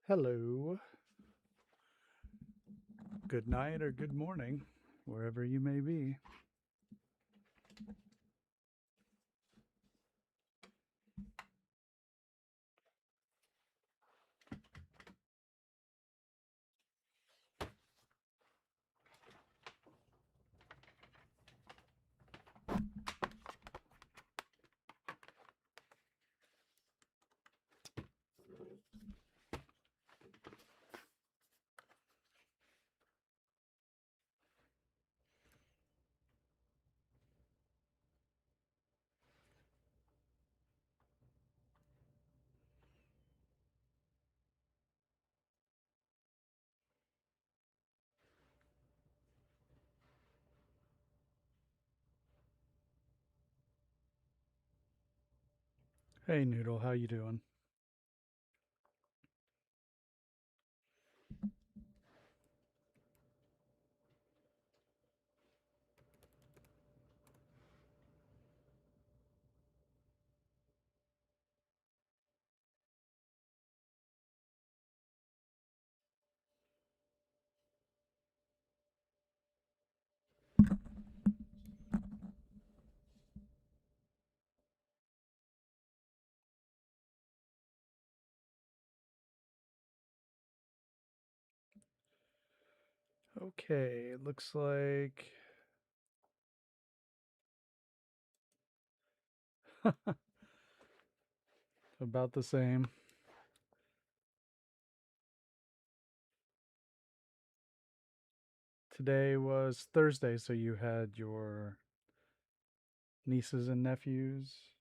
Hello. Good night or good morning, wherever you may be. Hey Noodle, how you doing? Okay, it looks like about the same. Today was Thursday, so you had your nieces and nephews.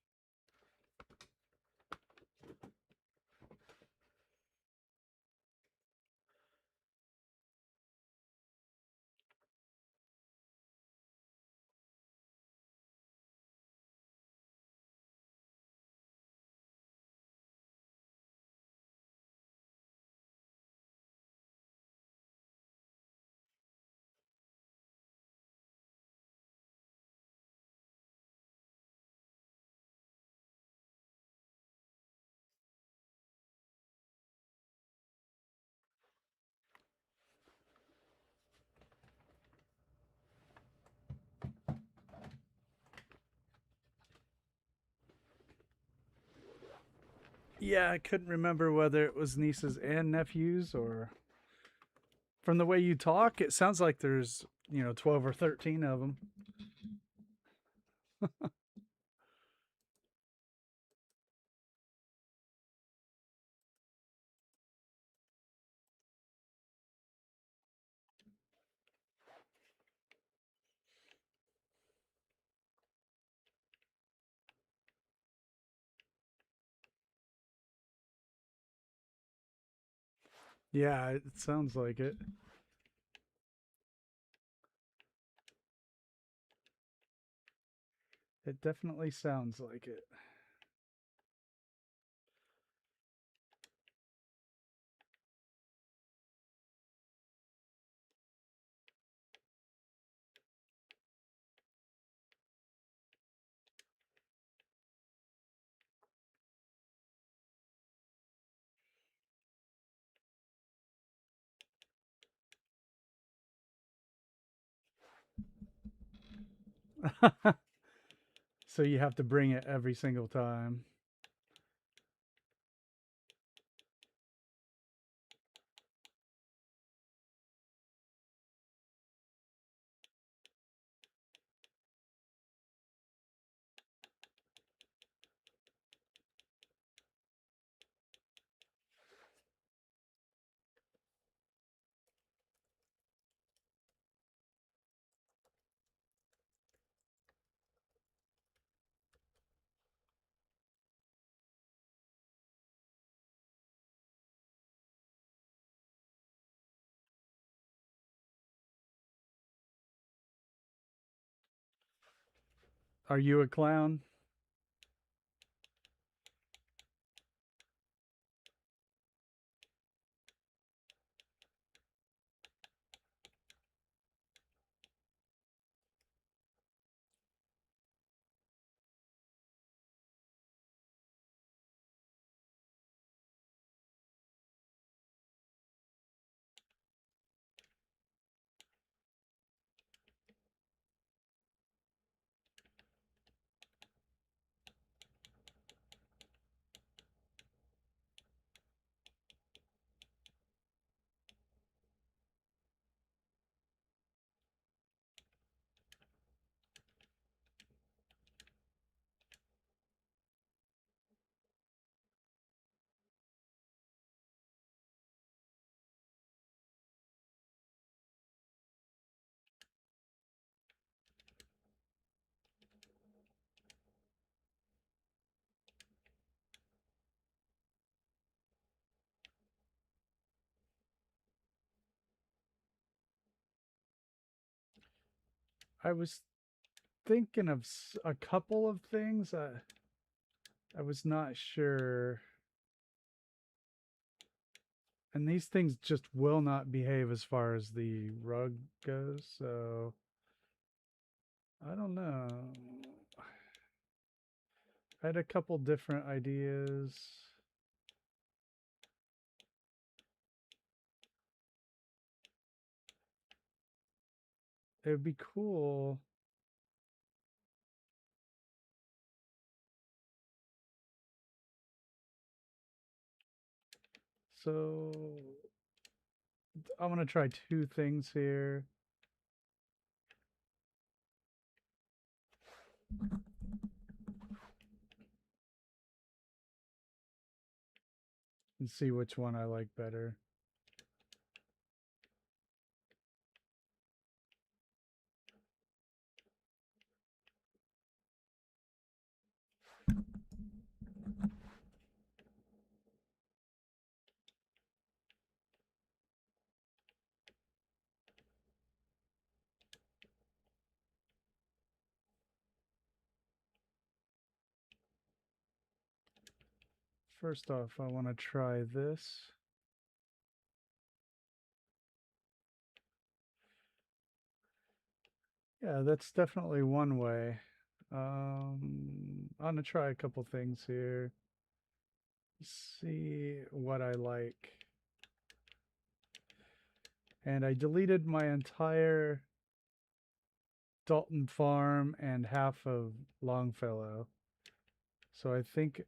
Yeah, I couldn't remember whether it was nieces and nephews or from the way you talk, it sounds like there's, 12 or 13 of them. Yeah, it sounds like it. It definitely sounds like it. So you have to bring it every single time. Are you a clown? I was thinking of a couple of things. I was not sure. And these things just will not behave as far as the rug goes, so I don't know. I had a couple different ideas. It would be cool. So I want to try two things here. And see which one I like better. First off, I want to try this. Yeah, that's definitely one way. I'm gonna try a couple things here. See what I like. And I deleted my entire Dalton Farm and half of Longfellow. So I think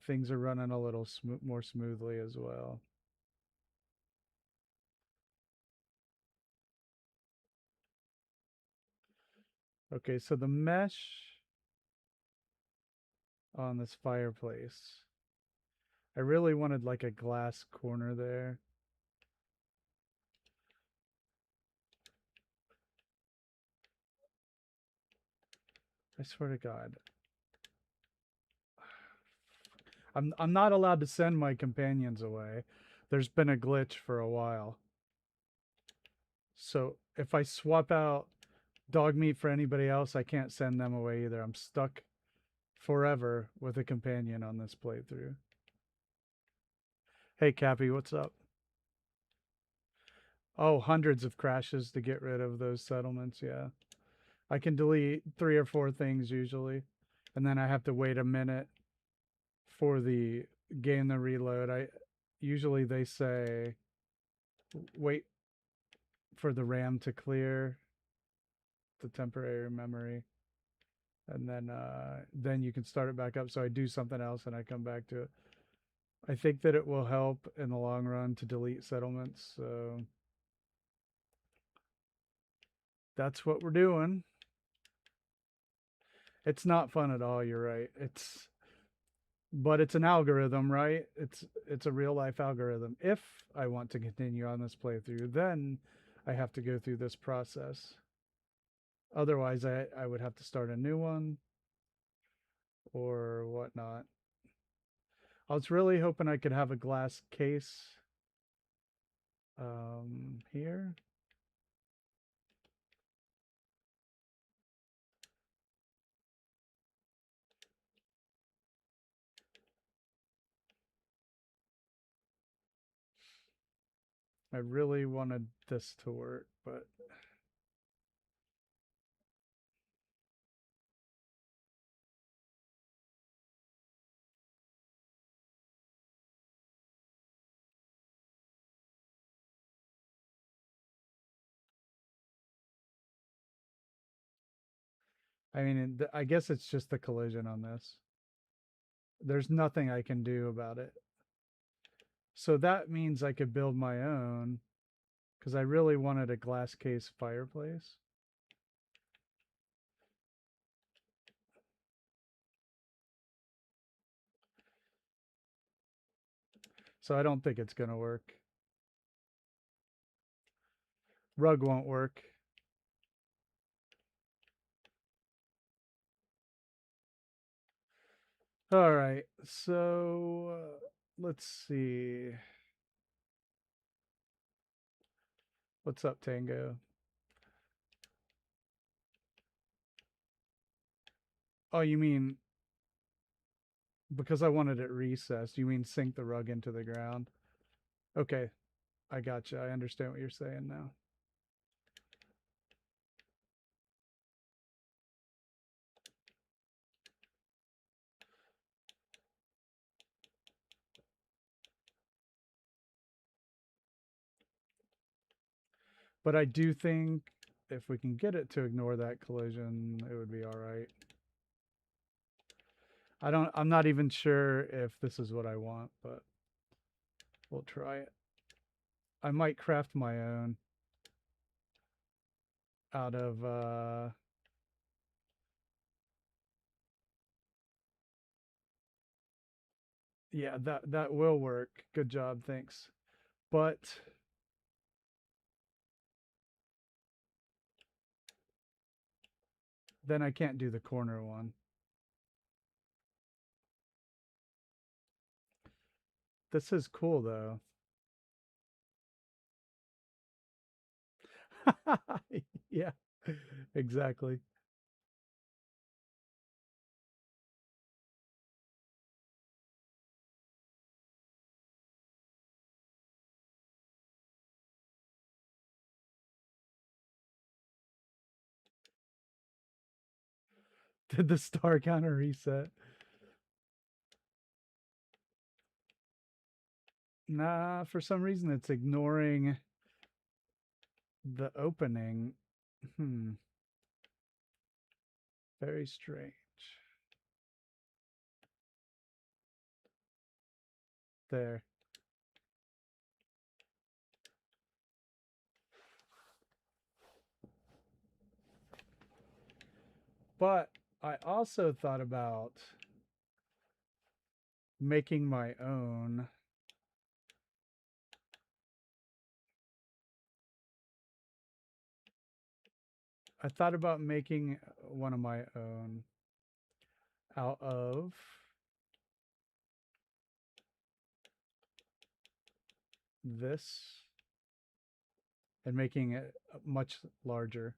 things are running a little more smoothly as well. Okay, so the mesh on this fireplace, I really wanted like a glass corner there. I swear to God. I'm not allowed to send my companions away. There's been a glitch for a while. So if I swap out dog meat for anybody else, I can't send them away either. I'm stuck forever with a companion on this playthrough. Hey Cappy, what's up? Oh, hundreds of crashes to get rid of those settlements, yeah. I can delete 3 or 4 things usually, and then I have to wait a minute for the game to reload. Usually they say wait for the RAM to clear the temporary memory, and then you can start it back up. So I do something else and I come back to it. I think that it will help in the long run to delete settlements. So that's what we're doing. It's not fun at all, you're right. But it's an algorithm, right? It's a real life algorithm. If I want to continue on this playthrough, then I have to go through this process. Otherwise, I would have to start a new one or whatnot. I was really hoping I could have a glass case here. I really wanted this to work, but I mean, I guess it's just the collision on this. There's nothing I can do about it. So that means I could build my own because I really wanted a glass case fireplace. So I don't think it's going to work. Rug won't work. All right. So let's see. What's up, Tango? Oh, you mean because I wanted it recessed? You mean sink the rug into the ground? Okay, I gotcha. I understand what you're saying now. But I do think if we can get it to ignore that collision, it would be all right. I'm not even sure if this is what I want, but we'll try it. I might craft my own out of yeah, that will work. Good job, thanks. But then I can't do the corner one. This is cool though. Yeah, exactly. Did the star counter reset? Nah, for some reason it's ignoring the opening. Hmm, very strange. There. But I also thought about making my own. I thought about making one of my own out of this and making it much larger.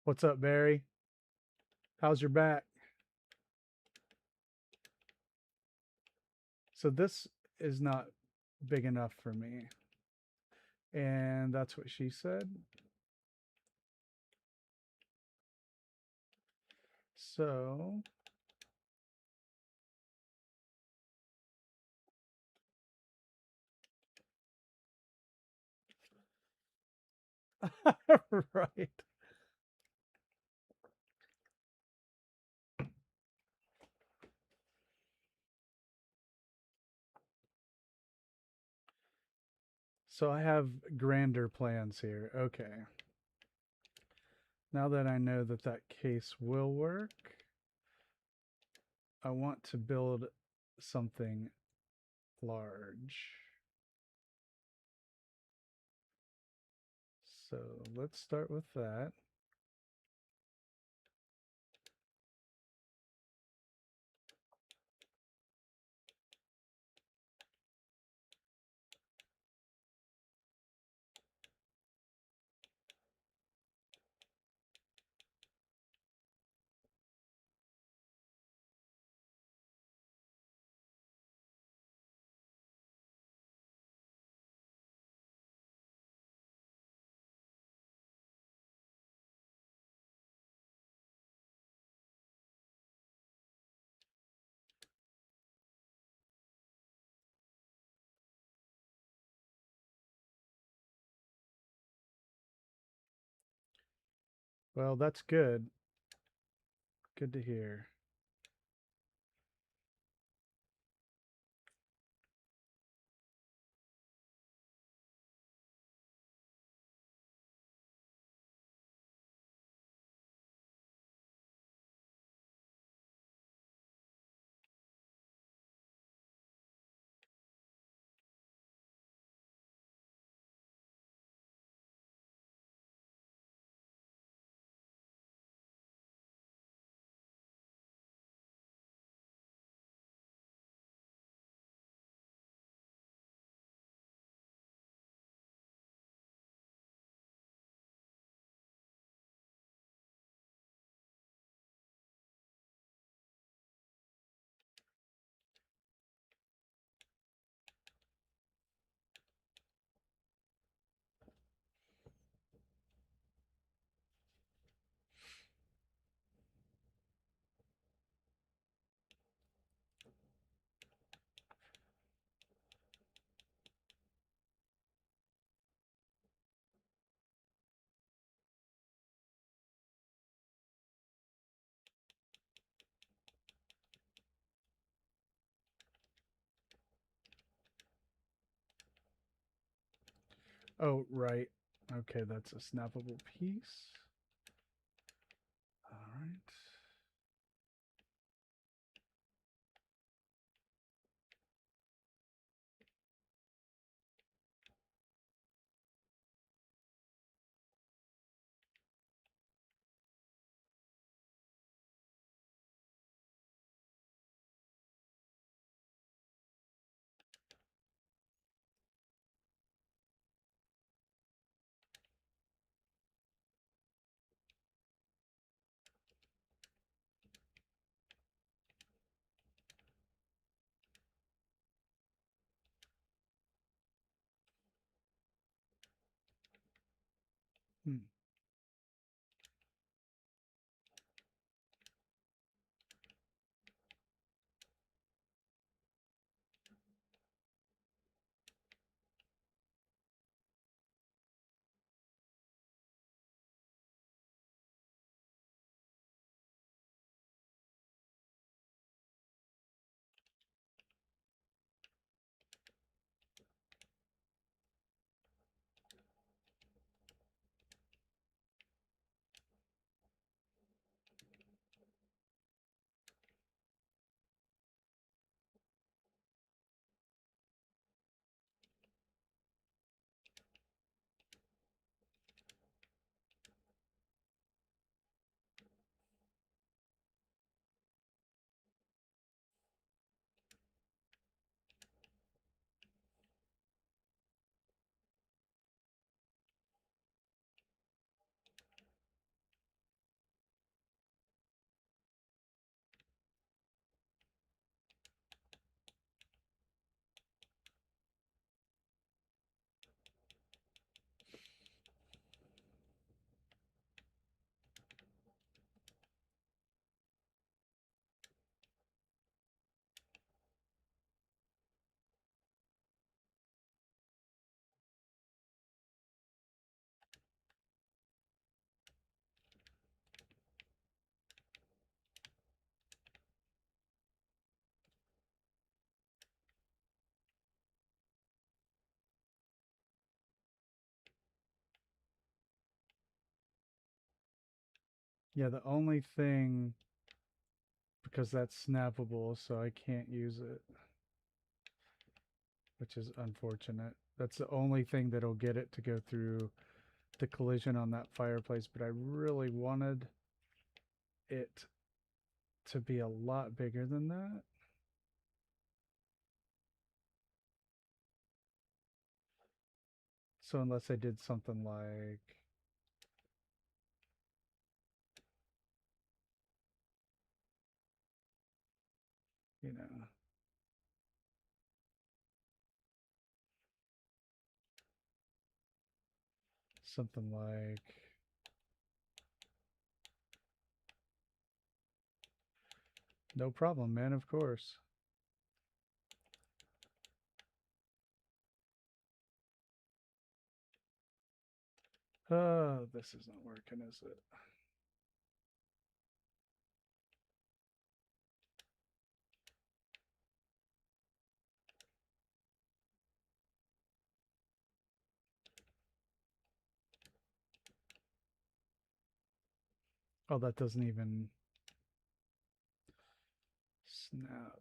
What's up, Barry? How's your back? So this is not big enough for me. And that's what she said. So right. So I have grander plans here. Okay. Now that I know that that case will work, I want to build something large. So let's start with that. Well, that's good. Good to hear. Oh, right. Okay, that's a snappable piece. All right. Hmm. Yeah, the only thing, because that's snappable, so I can't use it, which is unfortunate. That's the only thing that'll get it to go through the collision on that fireplace, but I really wanted it to be a lot bigger than that. So unless I did something like, you know, something like, no problem, man, of course. Oh, this isn't working, is it? Oh, that doesn't even snap.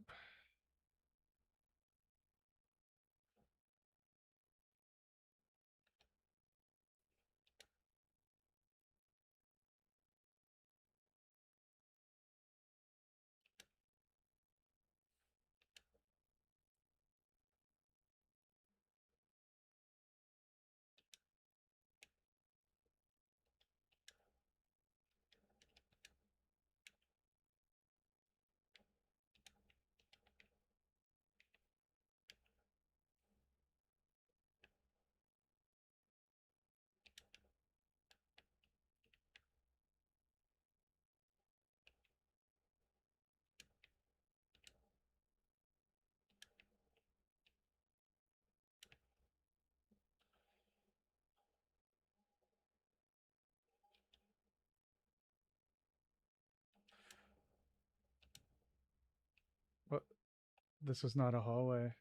What? This is not a hallway.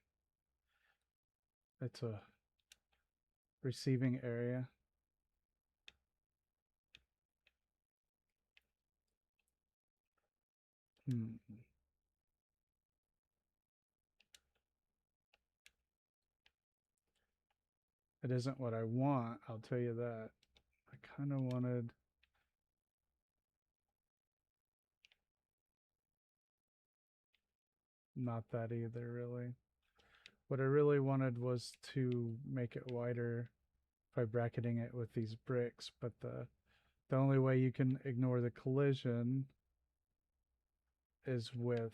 It's a receiving area. It isn't what I want, I'll tell you that. I kind of wanted... Not that either, really. What I really wanted was to make it wider by bracketing it with these bricks, but the only way you can ignore the collision is with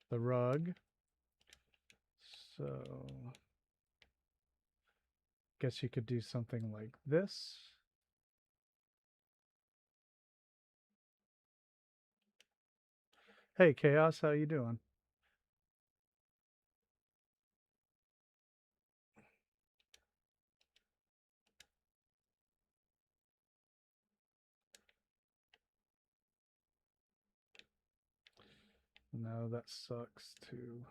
the rug. So guess you could do something like this. Hey Chaos, how you doing? No, that sucks too.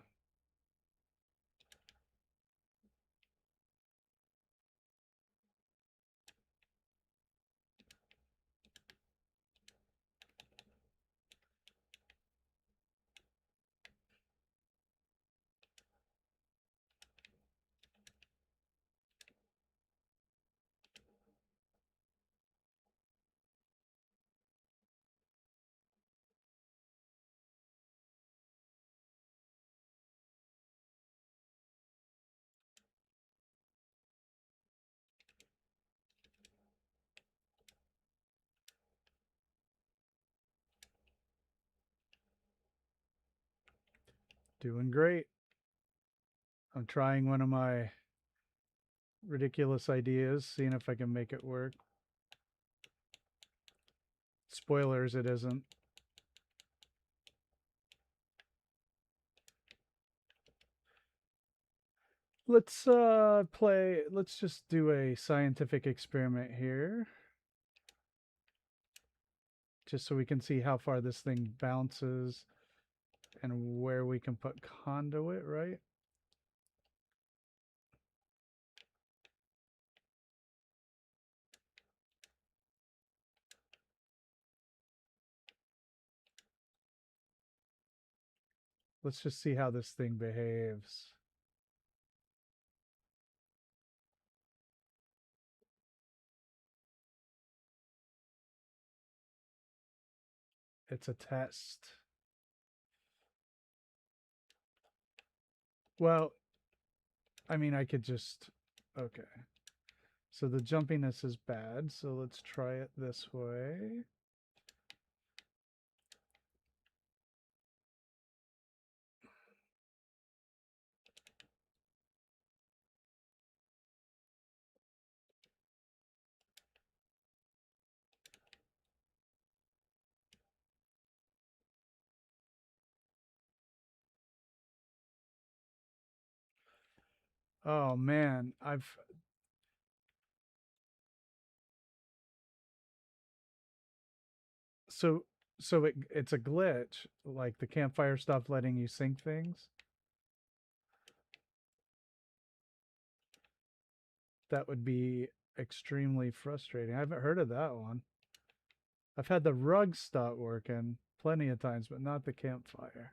Doing great. I'm trying one of my ridiculous ideas, seeing if I can make it work. Spoilers, it isn't. Let's just do a scientific experiment here. Just so we can see how far this thing bounces and where we can put conduit, right? Let's just see how this thing behaves. It's a test. Well, I mean, I could just... Okay. So the jumpiness is bad, so let's try it this way. Oh man, so it's a glitch. Like the campfire stopped letting you sync things. That would be extremely frustrating. I haven't heard of that one. I've had the rug stop working plenty of times, but not the campfire.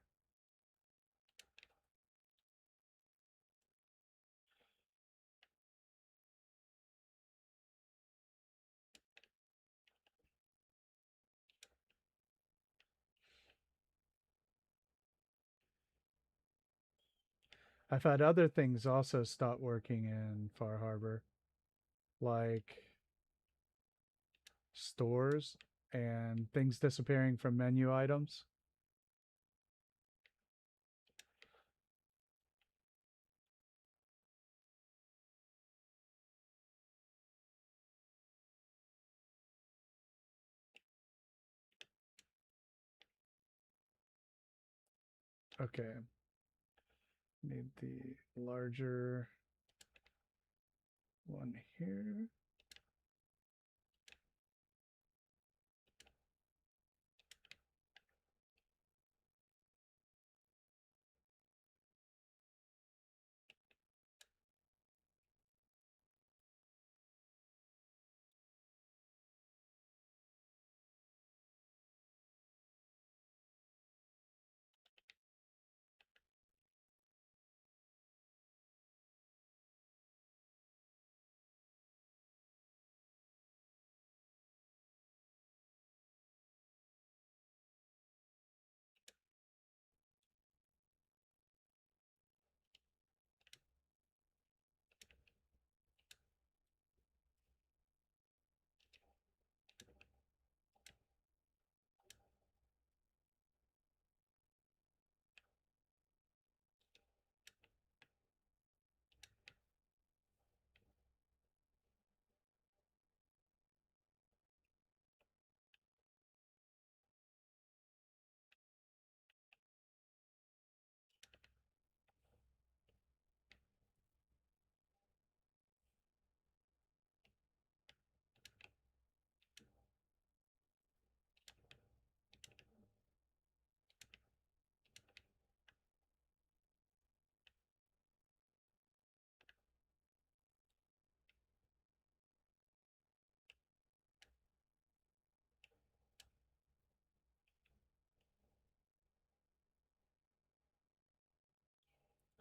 I've had other things also stop working in Far Harbor, like stores and things disappearing from menu items. Okay. Need the larger one here.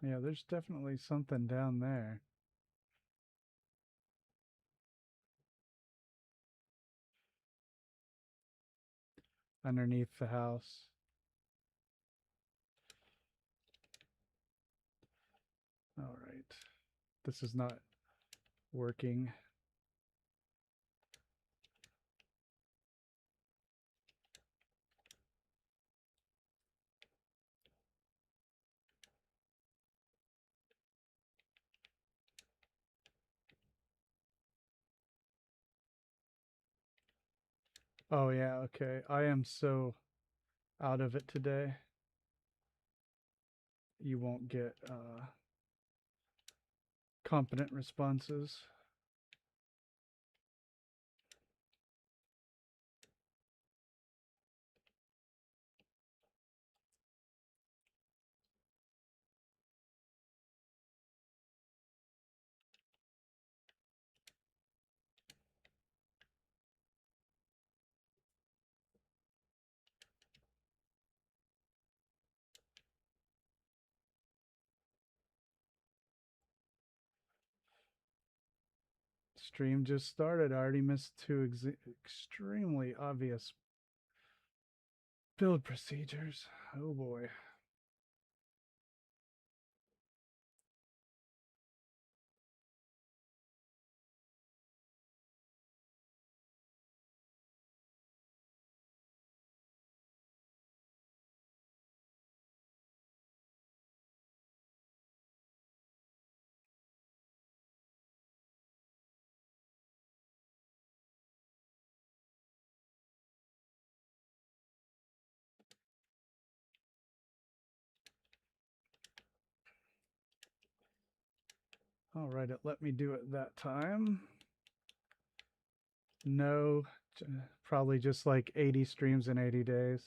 Yeah, there's definitely something down there. Underneath the house. All right. This is not working. Oh, yeah, okay. I am so out of it today. You won't get competent responses. Stream just started. I already missed two extremely obvious build procedures. Oh boy. All right, it let me do it that time. No, probably just like 80 streams in 80 days.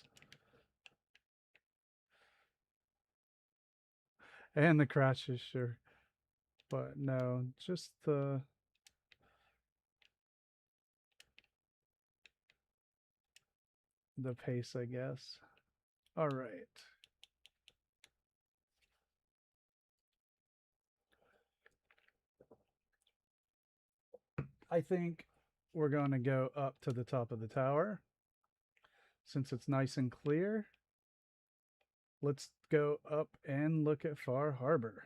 And the crashes, sure. But no, just the pace, I guess. All right. I think we're going to go up to the top of the tower. Since it's nice and clear, let's go up and look at Far Harbor.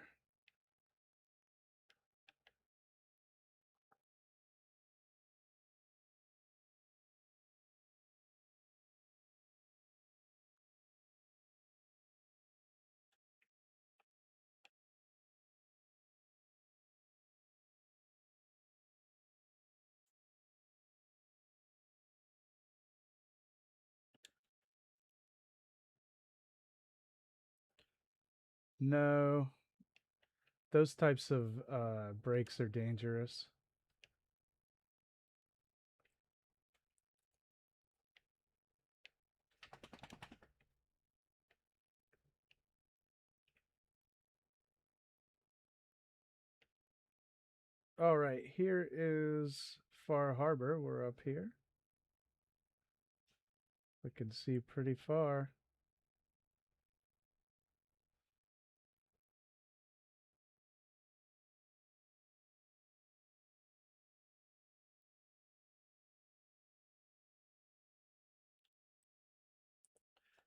No, those types of breaks are dangerous. All right, here is Far Harbor. We're up here. We can see pretty far.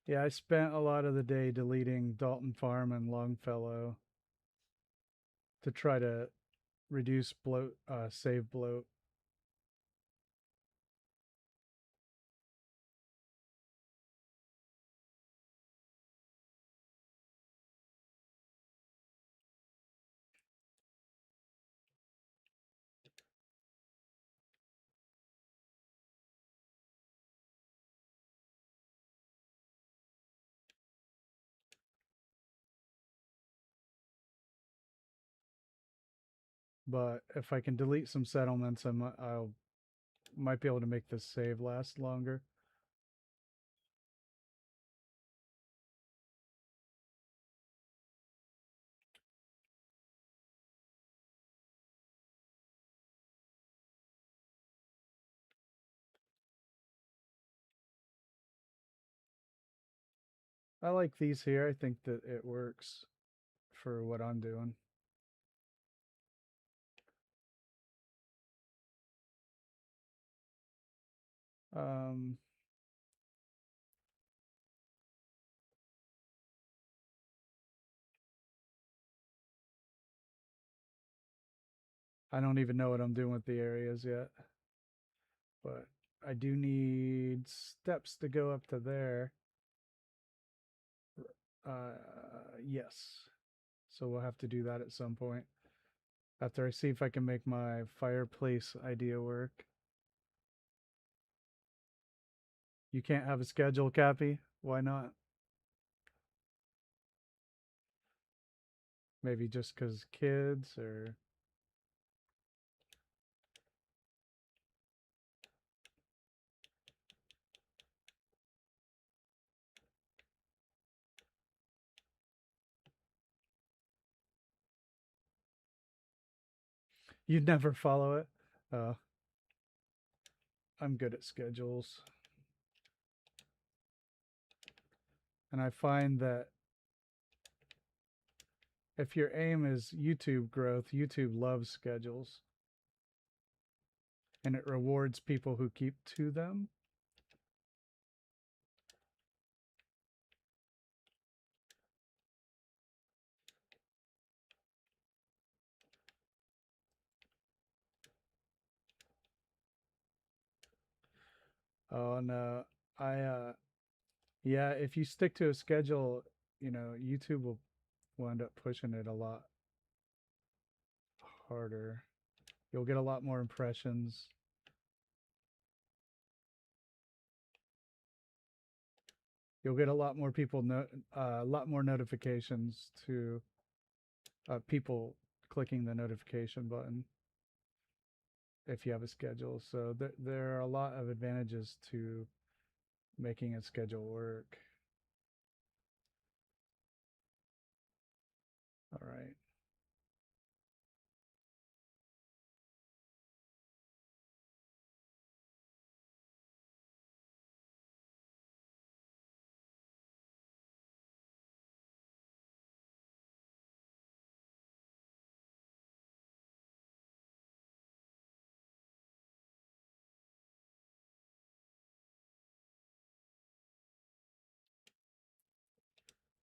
Yeah, I spent a lot of the day deleting Dalton Farm and Longfellow to try to reduce bloat, save bloat. But if I can delete some settlements, I'll might be able to make this save last longer. I like these here. I think that it works for what I'm doing. Um, I don't even know what I'm doing with the areas yet, but I do need steps to go up to there. Yes. So we'll have to do that at some point. After I see if I can make my fireplace idea work. You can't have a schedule, Cappy? Why not? Maybe just because kids or... You'd never follow it? I'm good at schedules. And I find that if your aim is YouTube growth, YouTube loves schedules. And it rewards people who keep to them. Oh no. Yeah, if you stick to a schedule, YouTube will end up pushing it a lot harder. You'll get a lot more impressions. You'll get a lot more people, a lot more notifications to people clicking the notification button if you have a schedule. So there are a lot of advantages to making a schedule work. All right.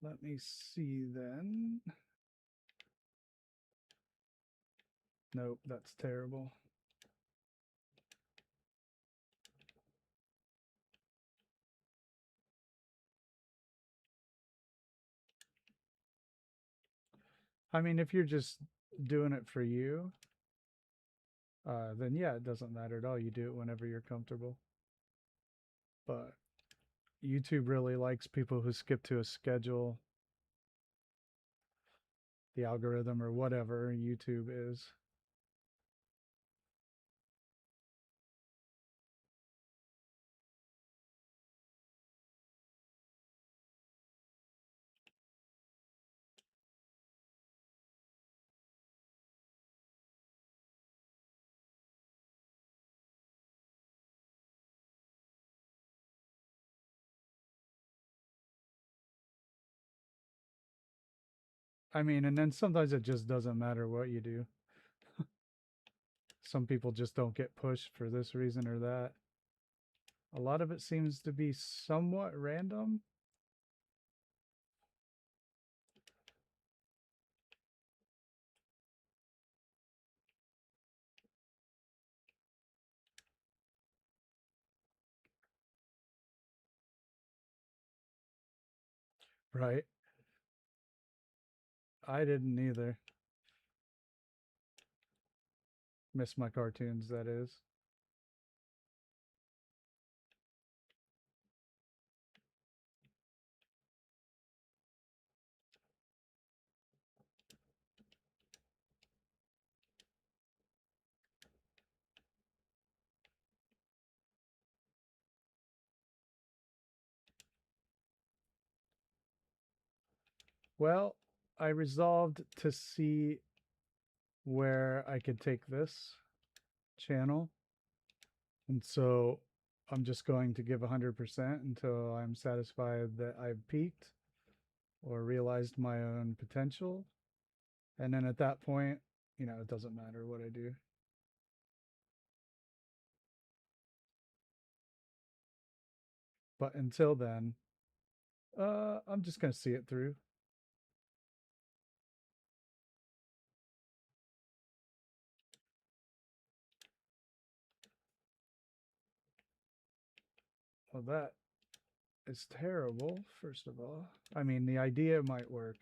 Let me see then. Nope, that's terrible. I mean, if you're just doing it for you, then yeah, it doesn't matter at all. You do it whenever you're comfortable. But YouTube really likes people who skip to a schedule, the algorithm or whatever YouTube is. I mean, and then sometimes it just doesn't matter what you do. Some people just don't get pushed for this reason or that. A lot of it seems to be somewhat random. Right. I didn't either. Miss my cartoons, that is. Well, I resolved to see where I could take this channel. And so I'm just going to give 100% until I'm satisfied that I've peaked or realized my own potential. And then at that point, it doesn't matter what I do. But until then, I'm just gonna see it through. Well, that is terrible, first of all. I mean, the idea might work,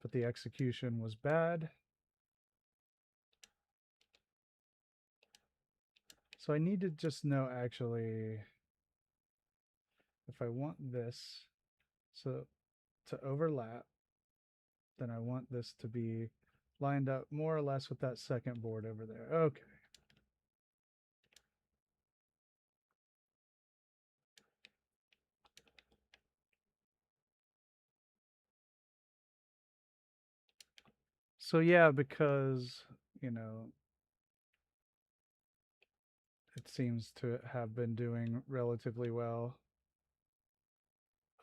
but the execution was bad. So I need to just know actually if I want this so to overlap, then I want this to be lined up more or less with that second board over there. Okay. So yeah, because, you know, it seems to have been doing relatively well.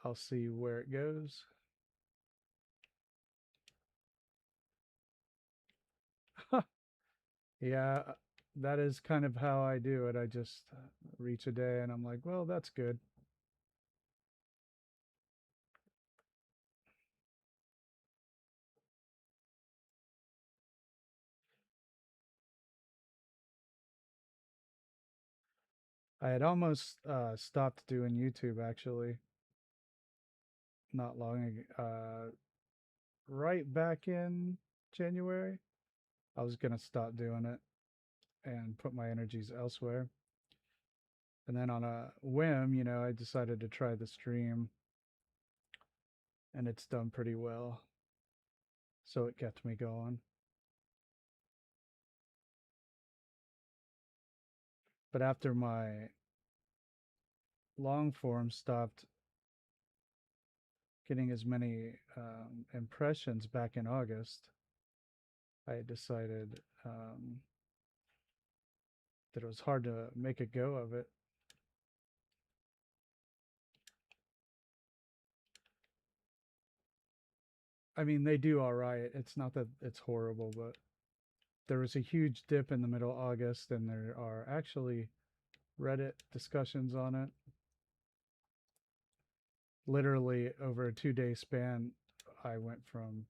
I'll see where it goes. Yeah, that is kind of how I do it. I just reach a day and I'm like, well, that's good. I had almost stopped doing YouTube actually not long ago. Right back in January, I was gonna stop doing it and put my energies elsewhere. And then on a whim, I decided to try the stream and it's done pretty well. So it kept me going. But after my long form stopped getting as many impressions back in August, I decided that it was hard to make a go of it. I mean, they do all right. It's not that it's horrible, but there was a huge dip in the middle of August, and there are actually Reddit discussions on it. Literally, over a 2 day span, I went from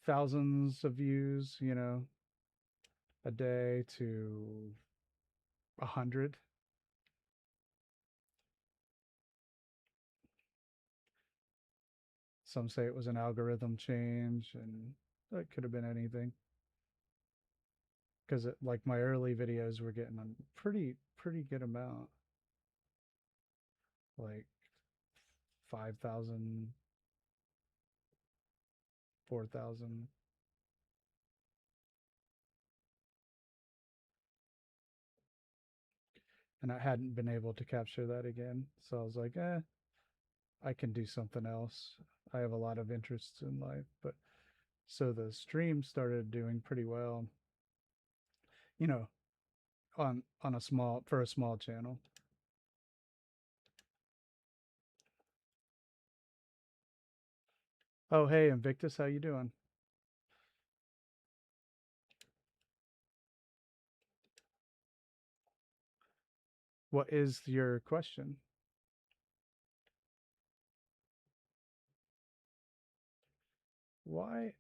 thousands of views, a day to 100. Some say it was an algorithm change, and it could have been anything. Because like my early videos were getting a pretty good amount, like 5,000, 4,000. And I hadn't been able to capture that again. So I was like, I can do something else. I have a lot of interests in life. But so the stream started doing pretty well, you know, on a small channel. Oh, hey, Invictus, how you doing? What is your question? Why?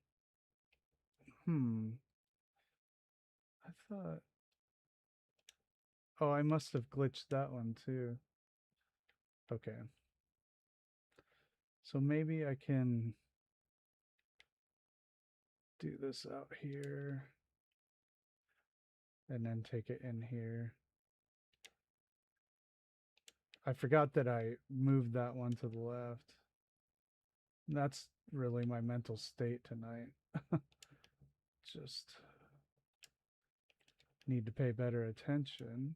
Hmm. I thought. Oh, I must have glitched that one too. Okay. So maybe I can do this out here and then take it in here. I forgot that I moved that one to the left. That's really my mental state tonight. Just need to pay better attention.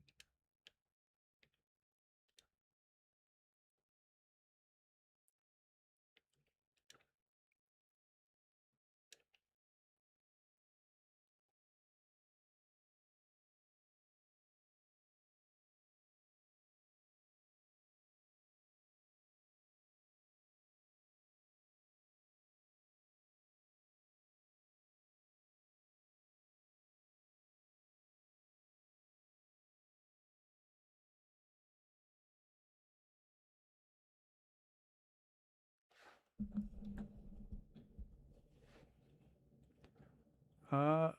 Uh,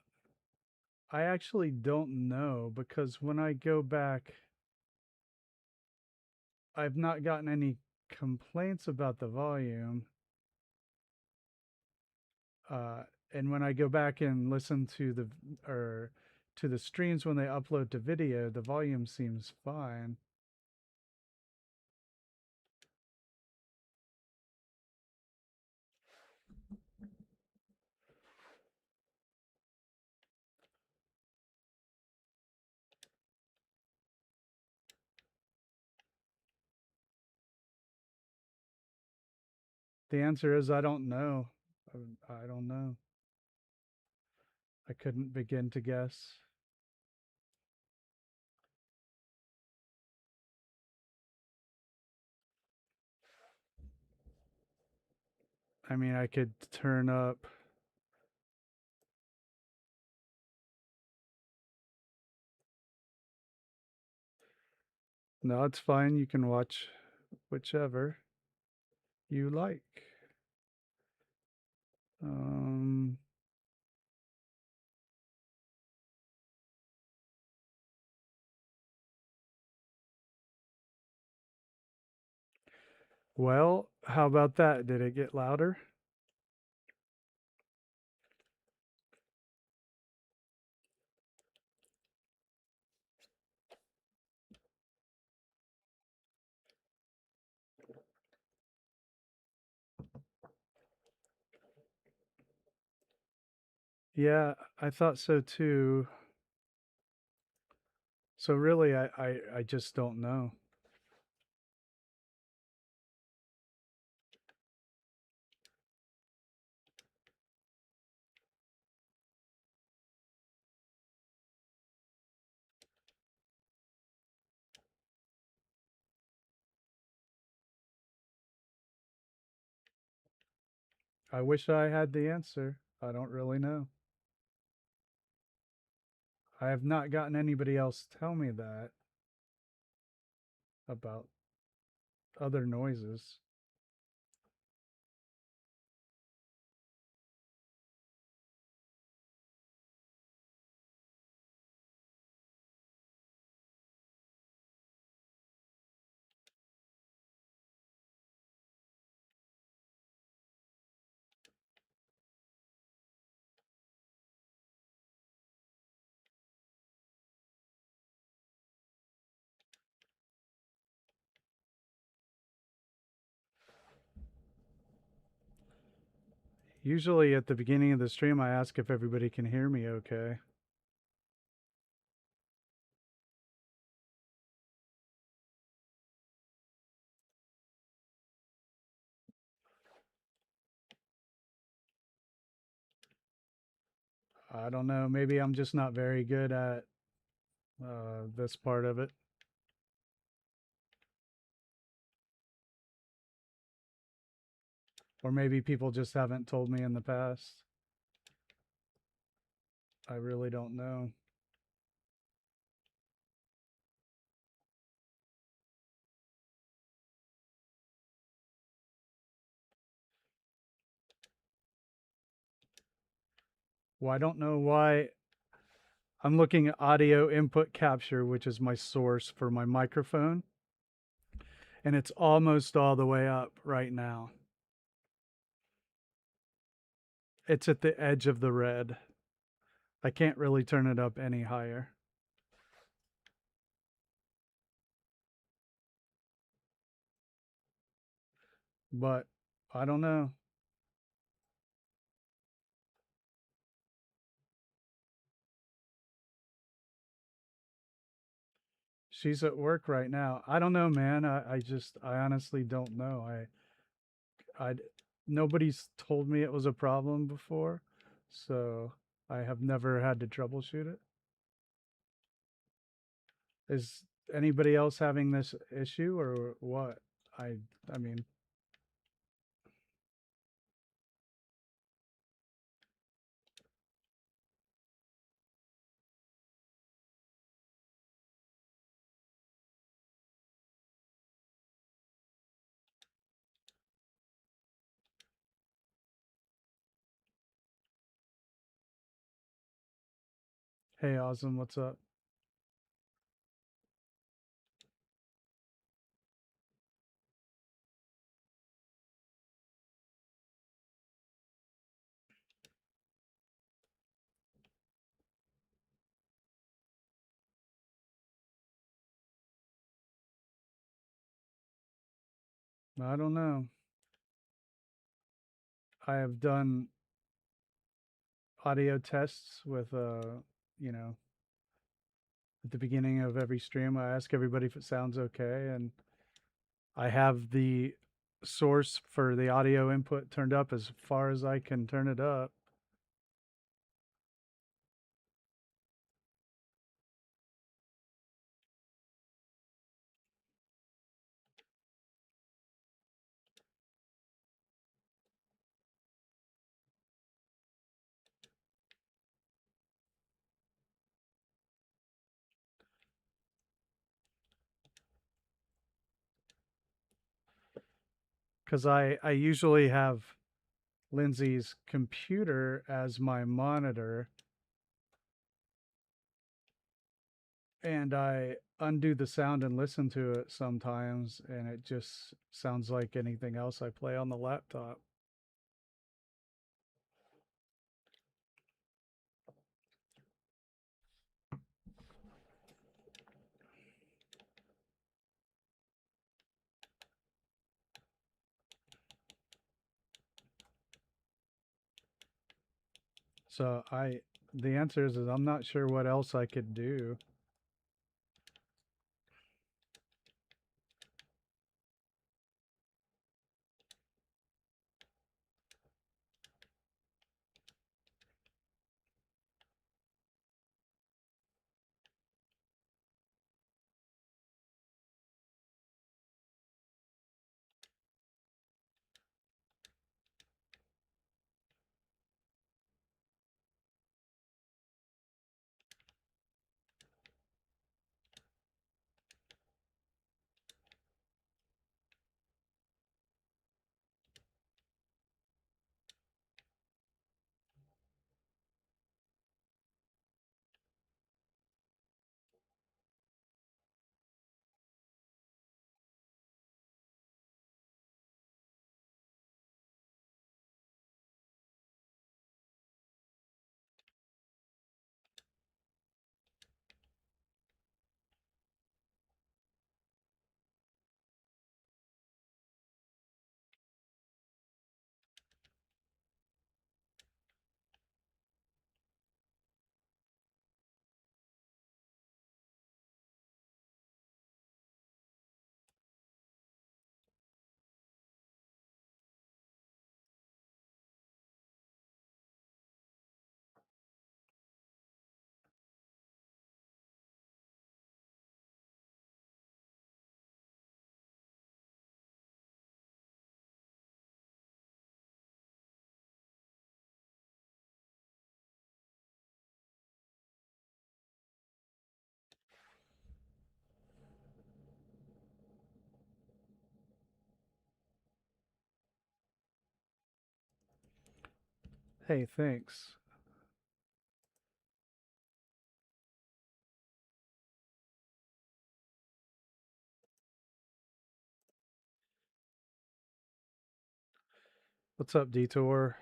I actually don't know because when I go back, I've not gotten any complaints about the volume. Uh, and when I go back and listen to the or to the streams when they upload to video, the volume seems fine. The answer is I don't know. I don't know. I couldn't begin to guess. I mean, I could turn up. No, it's fine. You can watch whichever you like. Um, well, how about that? Did it get louder? Yeah, I thought so too. So really, I just don't know. I wish I had the answer. I don't really know. I have not gotten anybody else tell me that about other noises. Usually at the beginning of the stream, I ask if everybody can hear me okay. I don't know. Maybe I'm just not very good at this part of it. Or maybe people just haven't told me in the past. I really don't know. Well, I don't know why. I'm looking at audio input capture, which is my source for my microphone, and it's almost all the way up right now. It's at the edge of the red. I can't really turn it up any higher. But I don't know. She's at work right now. I don't know, man. I honestly don't know. I, nobody's told me it was a problem before, so I have never had to troubleshoot it. Is anybody else having this issue or what? I, I mean, Hey, awesome. What's up? I don't know. I have done audio tests with you know, at the beginning of every stream. I ask everybody if it sounds okay, and I have the source for the audio input turned up as far as I can turn it up. Because I usually have Lindsay's computer as my monitor, and I undo the sound and listen to it sometimes, and it just sounds like anything else I play on the laptop. So the answer is I'm not sure what else I could do. Hey, thanks. What's up, Detour?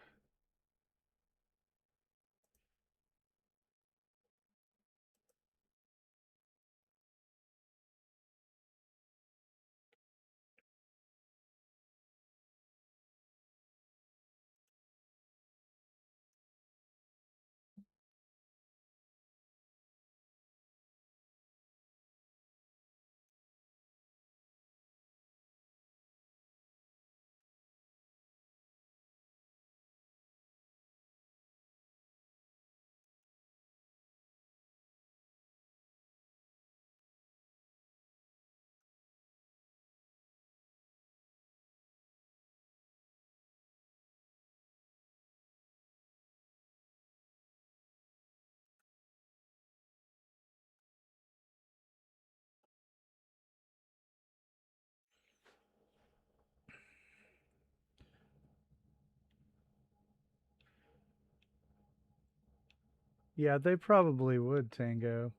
Yeah, they probably would, Tango.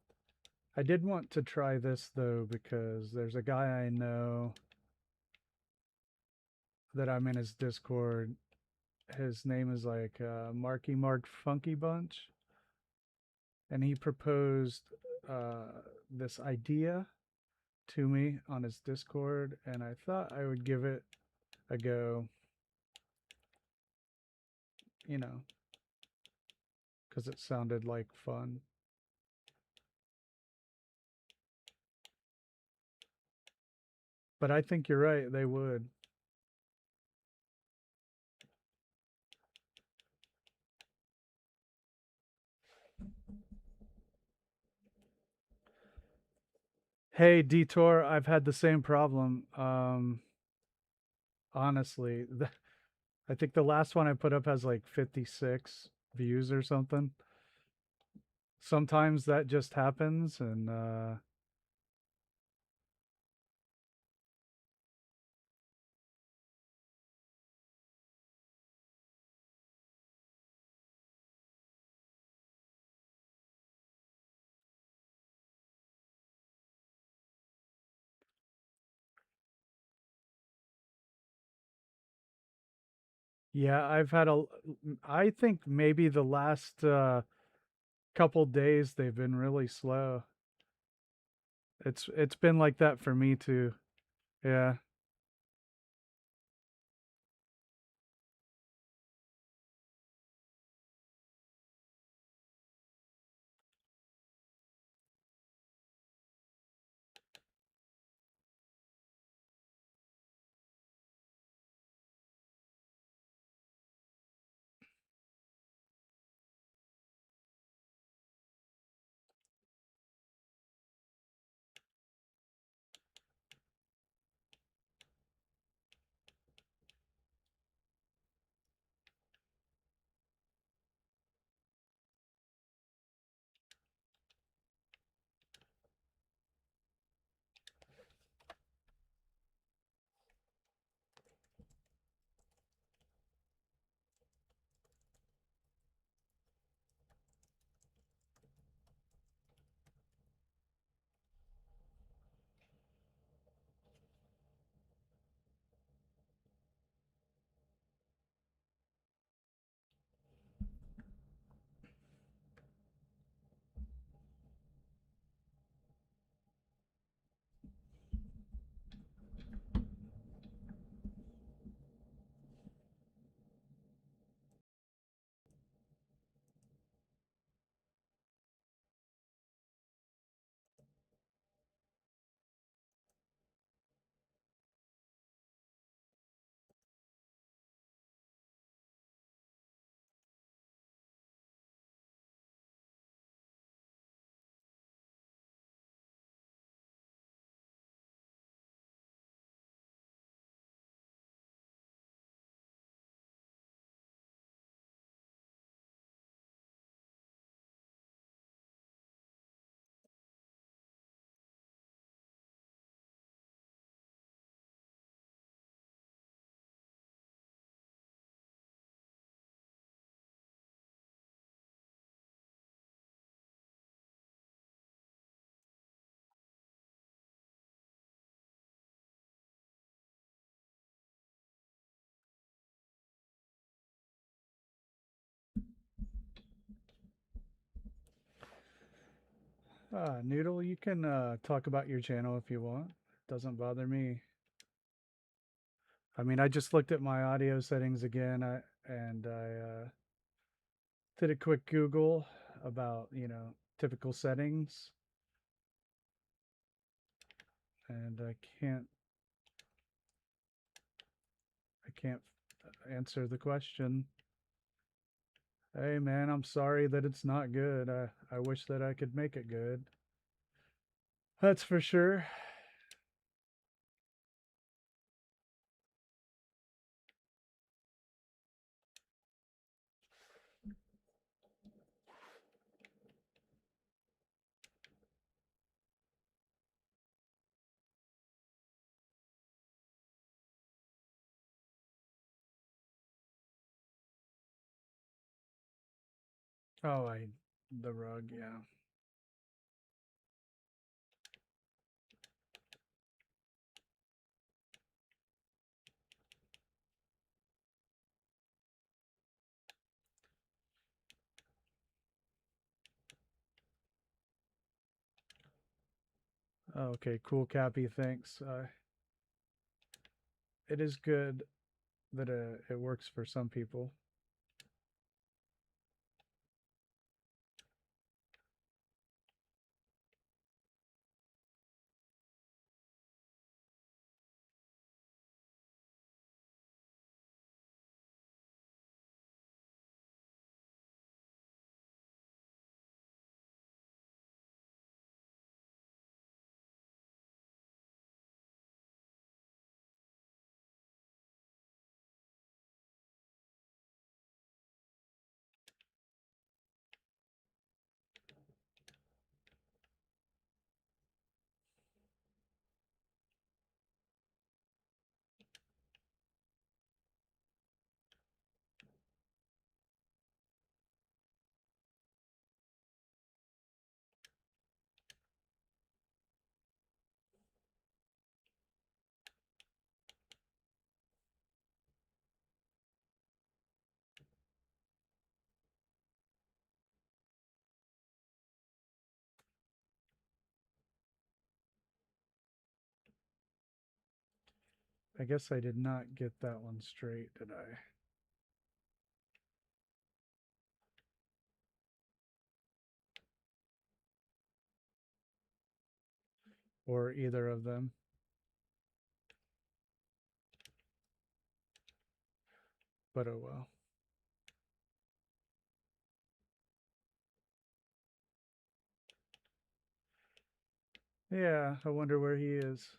I did want to try this though because there's a guy I know that I'm in his Discord. His name is like Marky Mark Funky Bunch, and he proposed this idea to me on his Discord, and I thought I would give it a go, you know, because it sounded like fun. But I think you're right, they would. Hey, Detour, I've had the same problem. Honestly, I think the last one I put up has like 56 views or something. Sometimes that just happens, and yeah, I've had a. I think maybe the last couple days they've been really slow. It's been like that for me too. Yeah. Noodle, you can talk about your channel if you want. Doesn't bother me. I mean, I just looked at my audio settings again, and I did a quick Google about, typical settings, and I can't answer the question. Hey man, I'm sorry that it's not good. I wish that I could make it good. That's for sure. Oh, The rug, yeah. Okay, cool, Cappy. Thanks. It is good that it works for some people. I guess I did not get that one straight, did I? Or either of them. But oh well. Yeah, I wonder where he is.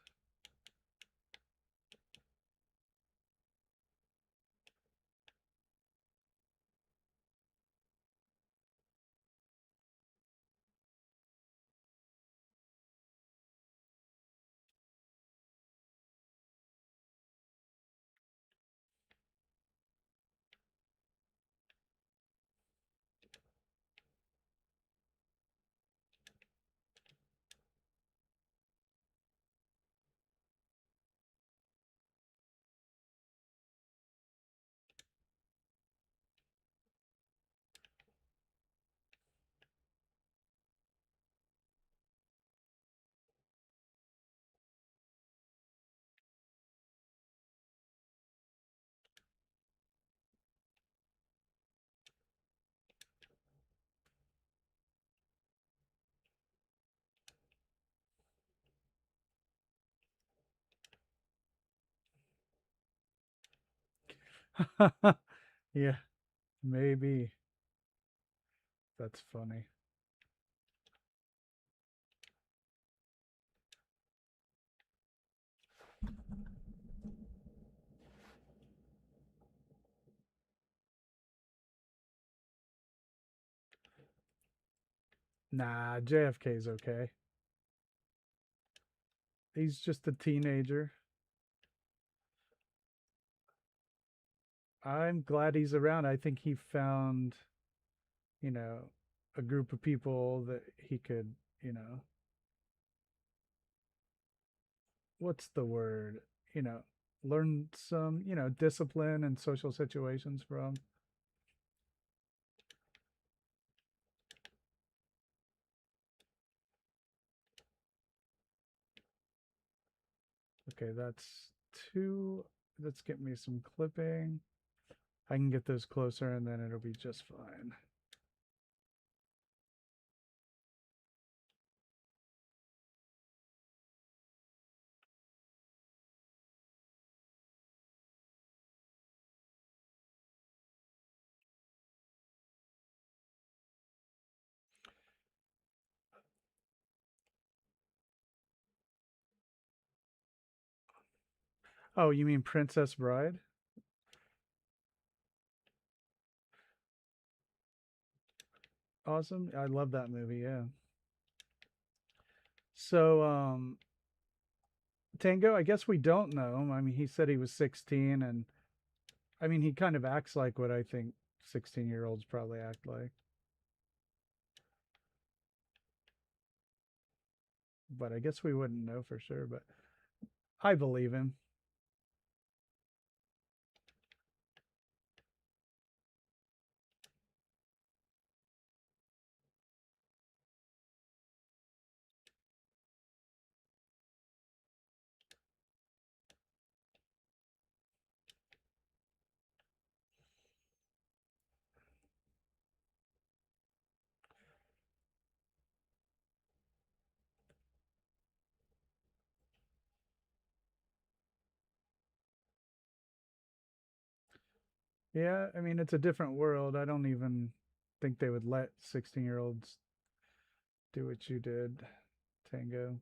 Yeah, maybe. That's funny. Nah, JFK's okay. He's just a teenager. I'm glad he's around. I think he found, you know, a group of people that he could, you know, what's the word? You know, learn some, discipline and social situations from. Okay, that's two. Let's get me some clipping. I can get those closer and then it'll be just fine. Oh, you mean Princess Bride? Awesome. I love that movie, yeah. So, Tango, I guess we don't know. I mean, he said he was 16, and I mean, he kind of acts like what I think 16-year-olds probably act like. but I guess we wouldn't know for sure, but I believe him. Yeah, I mean, it's a different world. I don't even think they would let 16-year-olds do what you did, Tango.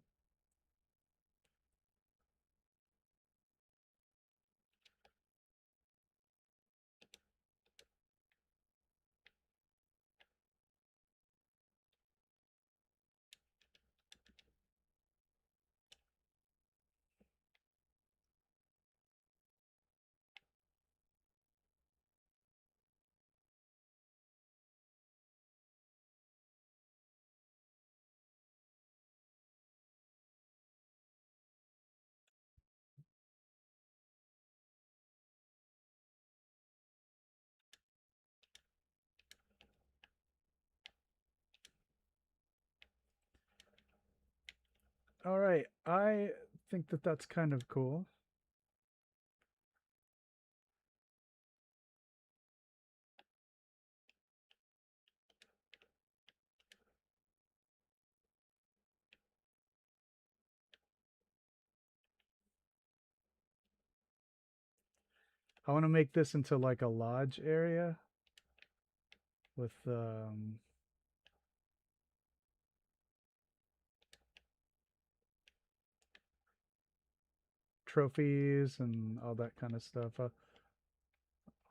All right, I think that that's kind of cool. I want to make this into like a lodge area with trophies and all that kind of stuff.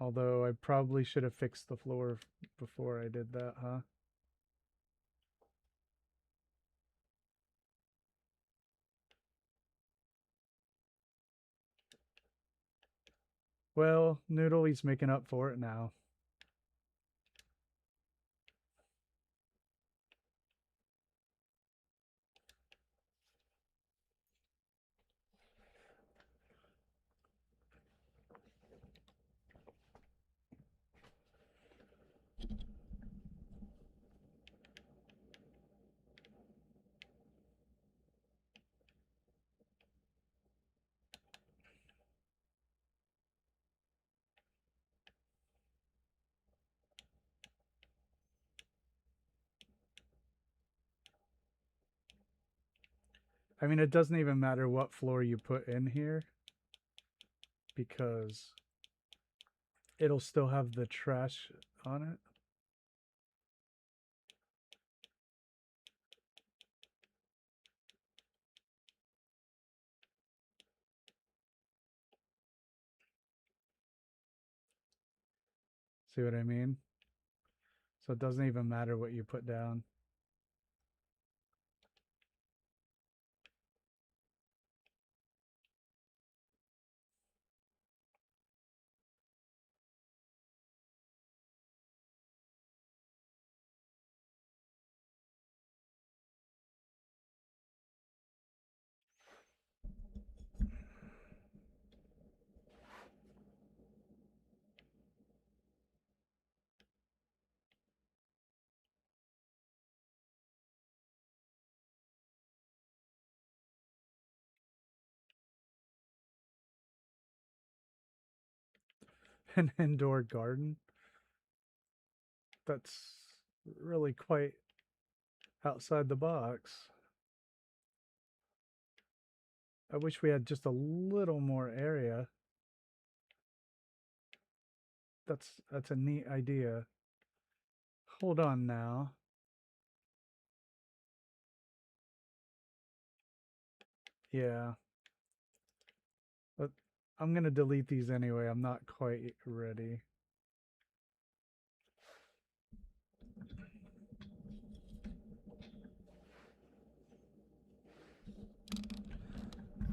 Although I probably should have fixed the floor before I did that, huh? Well, Noodle, he's making up for it now. I mean, it doesn't even matter what floor you put in here because it'll still have the trash on it. See what I mean? So it doesn't even matter what you put down. An indoor garden. That's really quite outside the box. I wish we had just a little more area. That's a neat idea. Hold on now. Yeah. But I'm going to delete these anyway. I'm not quite ready.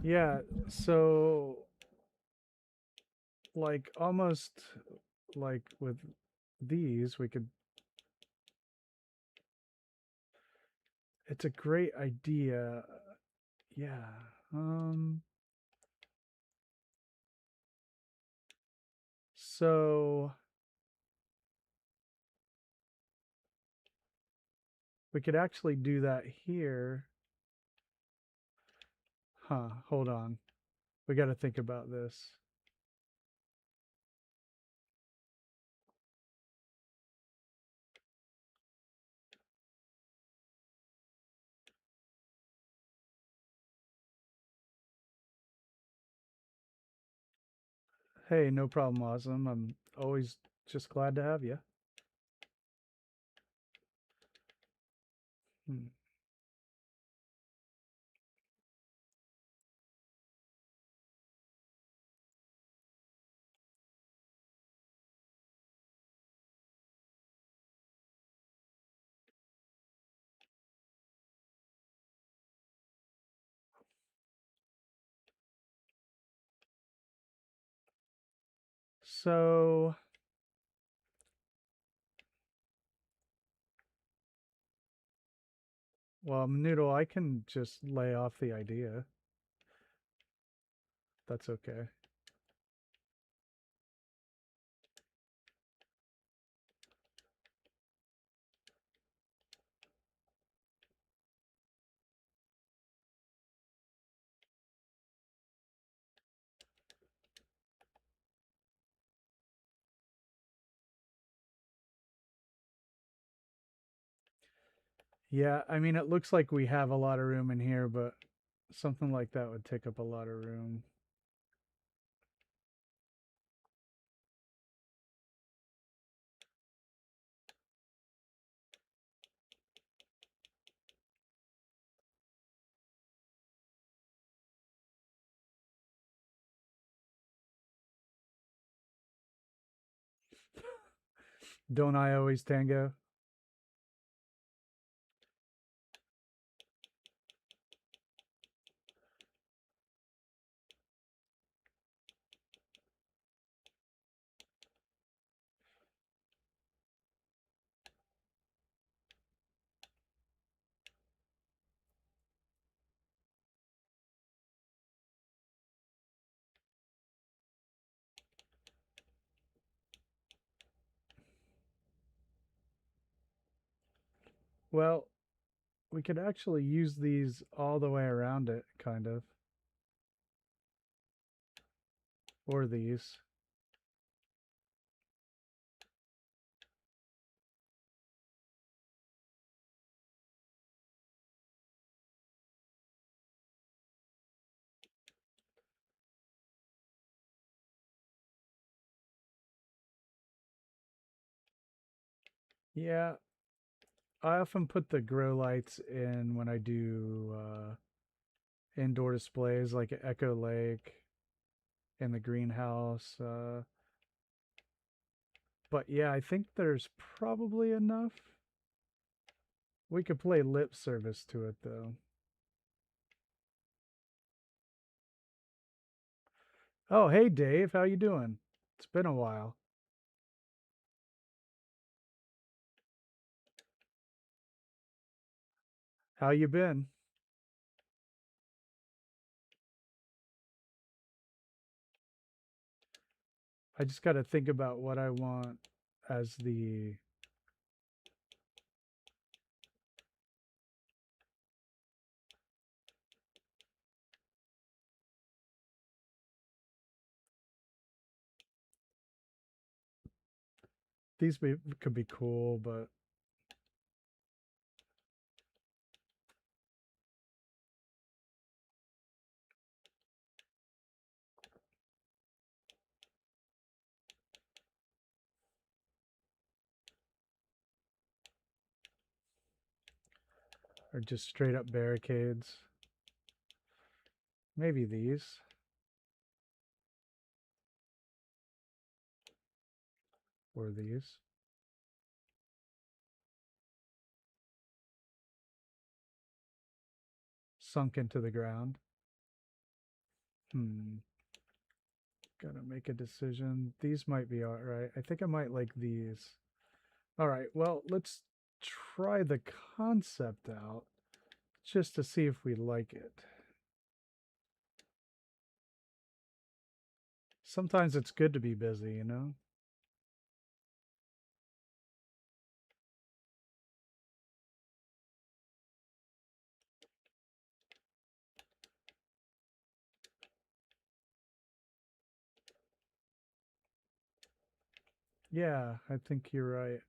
Yeah, so like almost like with these, we could, it's a great idea. yeah. So we could actually do that here. Huh, hold on. We got to think about this. Hey, no problem, Awesome. I'm always just glad to have you. Hmm. So, well, Noodle, I can just lay off the idea. That's okay. Yeah, I mean, it looks like we have a lot of room in here, but something like that would take up a lot of room. Don't I always tango? Well, we could actually use these all the way around it, kind of. Or these. Yeah, I often put the grow lights in when I do indoor displays like at Echo Lake in the greenhouse. But yeah, I think there's probably enough. We could play lip service to it though. Oh, hey Dave, how you doing? It's been a while. How you been? I just got to think about what I want as the could be cool, but are just straight up barricades. Maybe these or these. Sunk into the ground. Hmm. Gotta make a decision. These might be all right. I think I might like these. All right. Well, let's try the concept out just to see if we like it. sometimes it's good to be busy, you know? Yeah, I think you're right.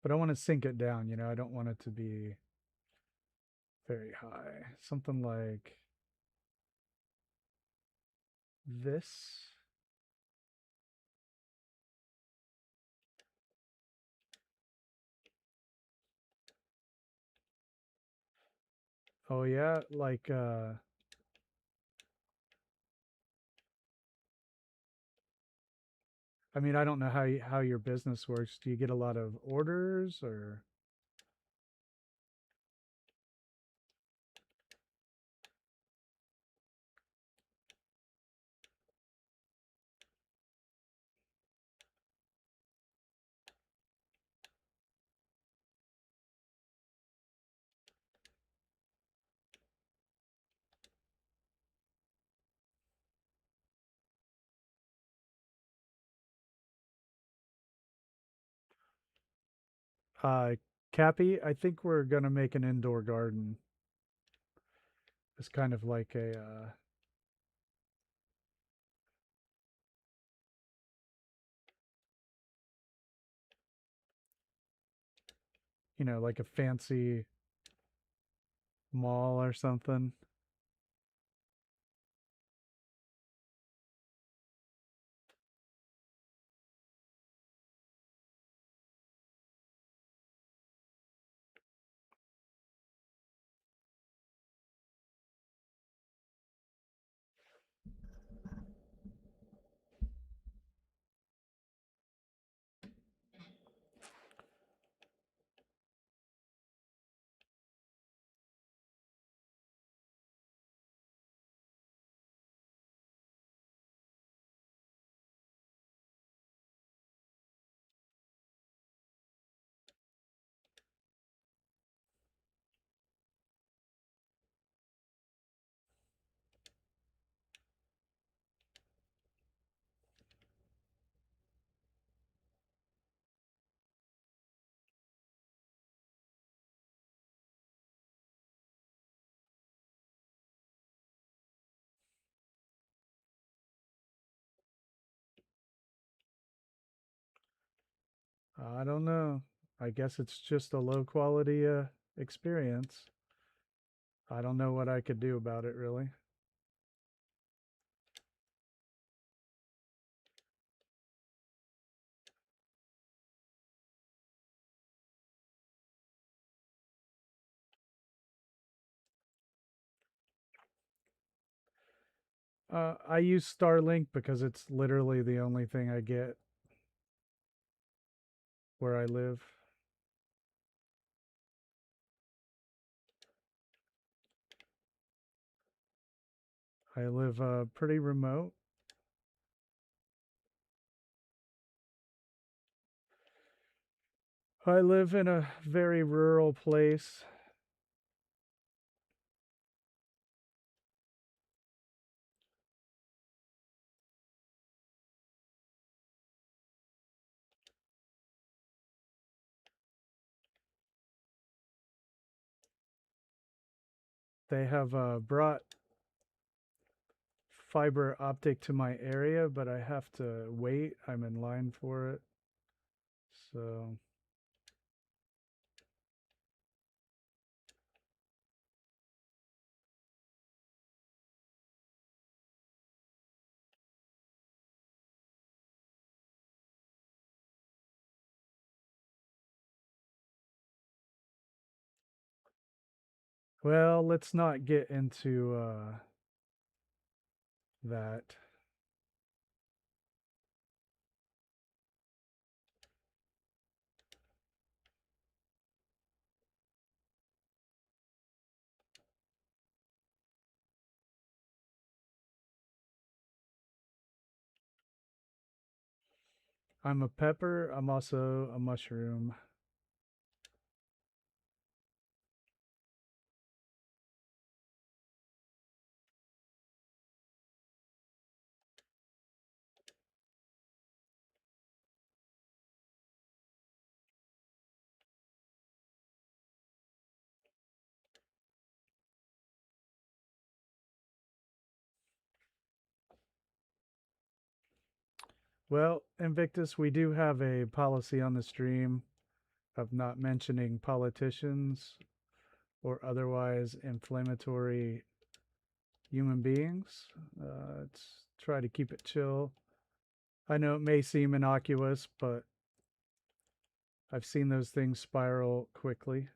But I want to sink it down, you know? I don't want it to be very high. Something like this. Oh yeah, like I mean, I don't know how your business works. Do you get a lot of orders or uh Cappy, I think we're gonna make an indoor garden. It's kind of like a you know, like a fancy mall or something. I don't know. I guess it's just a low quality experience. I don't know what I could do about it really. I use Starlink because it's literally the only thing I get where I live. I live pretty remote. I live in a very rural place. They have brought fiber optic to my area, but I have to wait. I'm in line for it. So, well, let's not get into that. I'm a pepper. I'm also a mushroom. Well, Invictus, we do have a policy on the stream of not mentioning politicians or otherwise inflammatory human beings. Let's try to keep it chill. I know it may seem innocuous, but I've seen those things spiral quickly.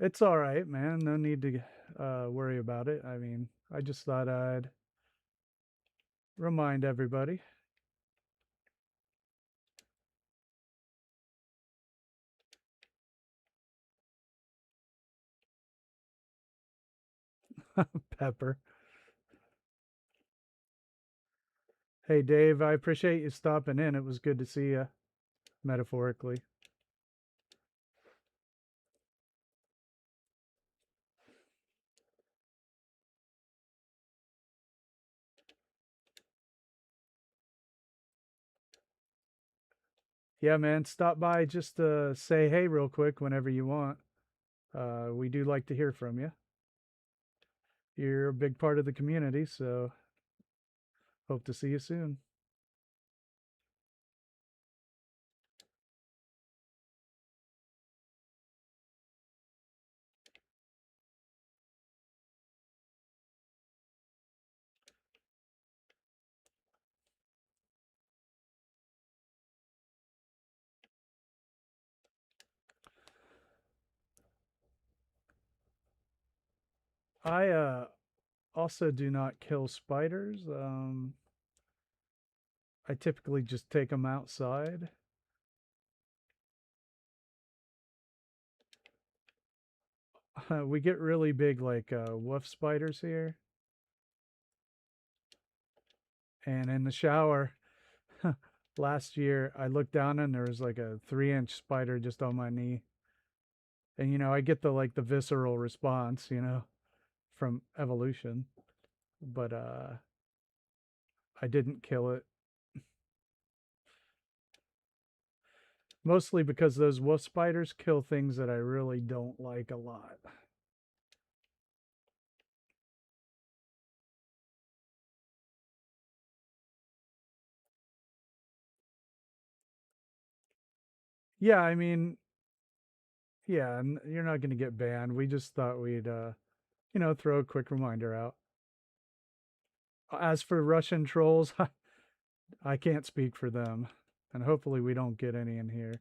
It's all right, man. No need to worry about it. I mean, I just thought I'd remind everybody. Pepper. Hey, Dave, I appreciate you stopping in. It was good to see you, metaphorically. Yeah, man, stop by just to say hey real quick whenever you want. We do like to hear from you. You're a big part of the community, so hope to see you soon. I also do not kill spiders. I typically just take them outside. We get really big, like wolf spiders here. And in the shower, last year, I looked down and there was like a 3-inch spider just on my knee. And I get the visceral response, from evolution, but I didn't kill it. Mostly because those wolf spiders kill things that I really don't like a lot. Yeah, I mean, yeah, and you're not going to get banned. We just thought we'd throw a quick reminder out. As for Russian trolls, I can't speak for them, and hopefully we don't get any in here.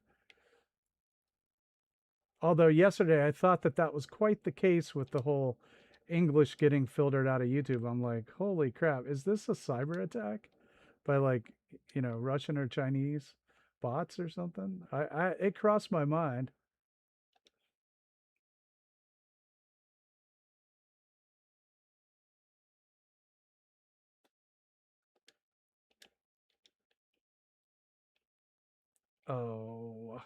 Although yesterday I thought that was quite the case with the whole English getting filtered out of YouTube. I'm like, holy crap, is this a cyber attack by Russian or Chinese bots or something? It crossed my mind. Oh,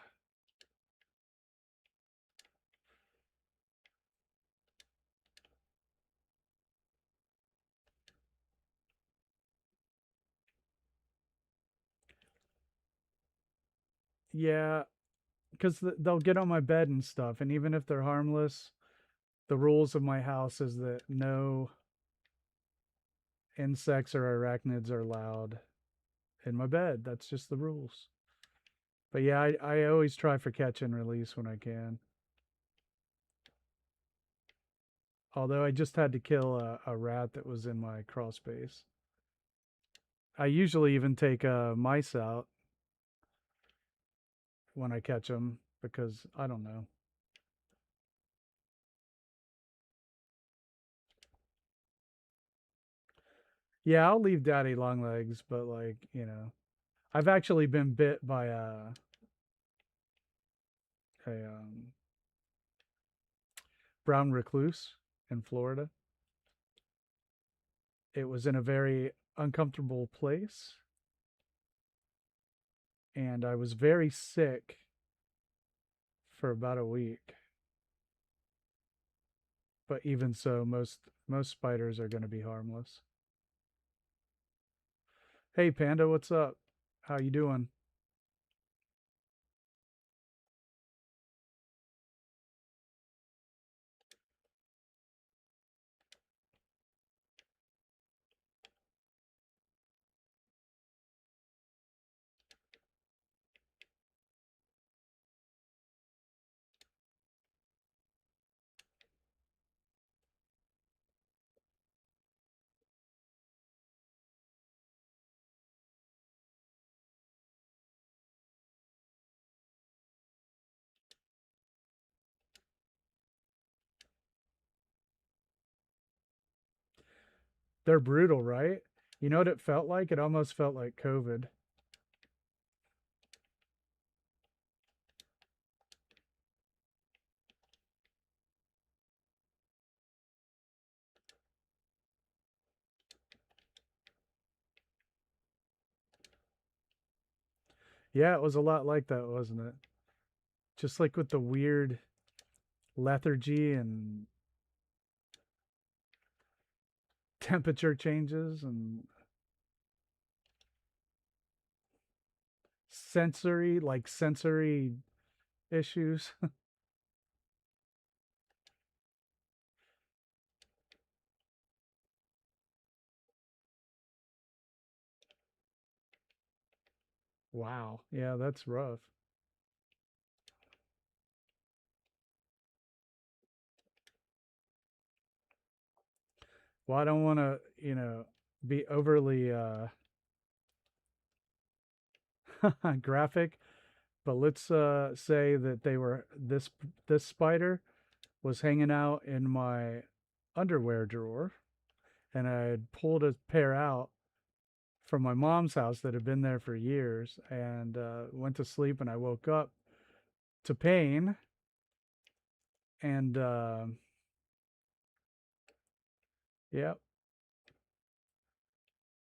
yeah, because they'll get on my bed and stuff, and even if they're harmless, the rules of my house is that no insects or arachnids are allowed in my bed. That's just the rules. But yeah, I always try for catch and release when I can. Although I just had to kill a rat that was in my crawl space. I usually even take mice out when I catch them because I don't know. Yeah, I'll leave daddy long legs, but I've actually been bit by a brown recluse in Florida. It was in a very uncomfortable place, and I was very sick for about a week. But even so, most spiders are going to be harmless. Hey Panda, what's up? How you doing? They're brutal, right? You know what it felt like? It almost felt like COVID. Yeah, it was a lot like that, wasn't it? Just like with the weird lethargy and temperature changes and sensory issues. Wow. Yeah, that's rough. Well, I don't want to, be overly graphic, but let's say that this spider was hanging out in my underwear drawer, and I had pulled a pair out from my mom's house that had been there for years, and went to sleep, and I woke up to pain, and yeah,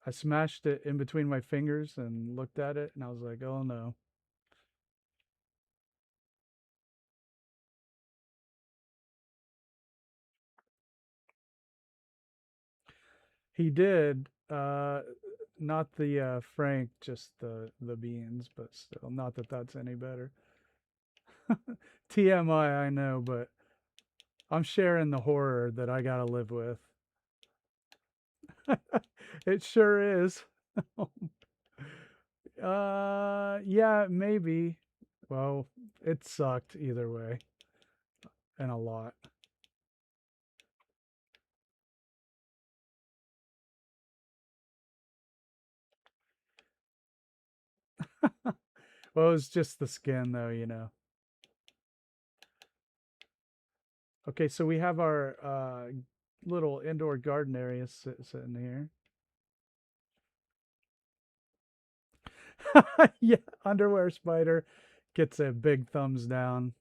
I smashed it in between my fingers and looked at it, and I was like, oh no. He did. Not the Frank, just the beans, but still, not that that's any better. TMI, I know, but I'm sharing the horror that I gotta live with. It sure is. Yeah, maybe. Well, it sucked either way, and a lot. Well, it was just the skin, though. Okay, so we have our little indoor garden area sitting here. Yeah, underwear spider gets a big thumbs down.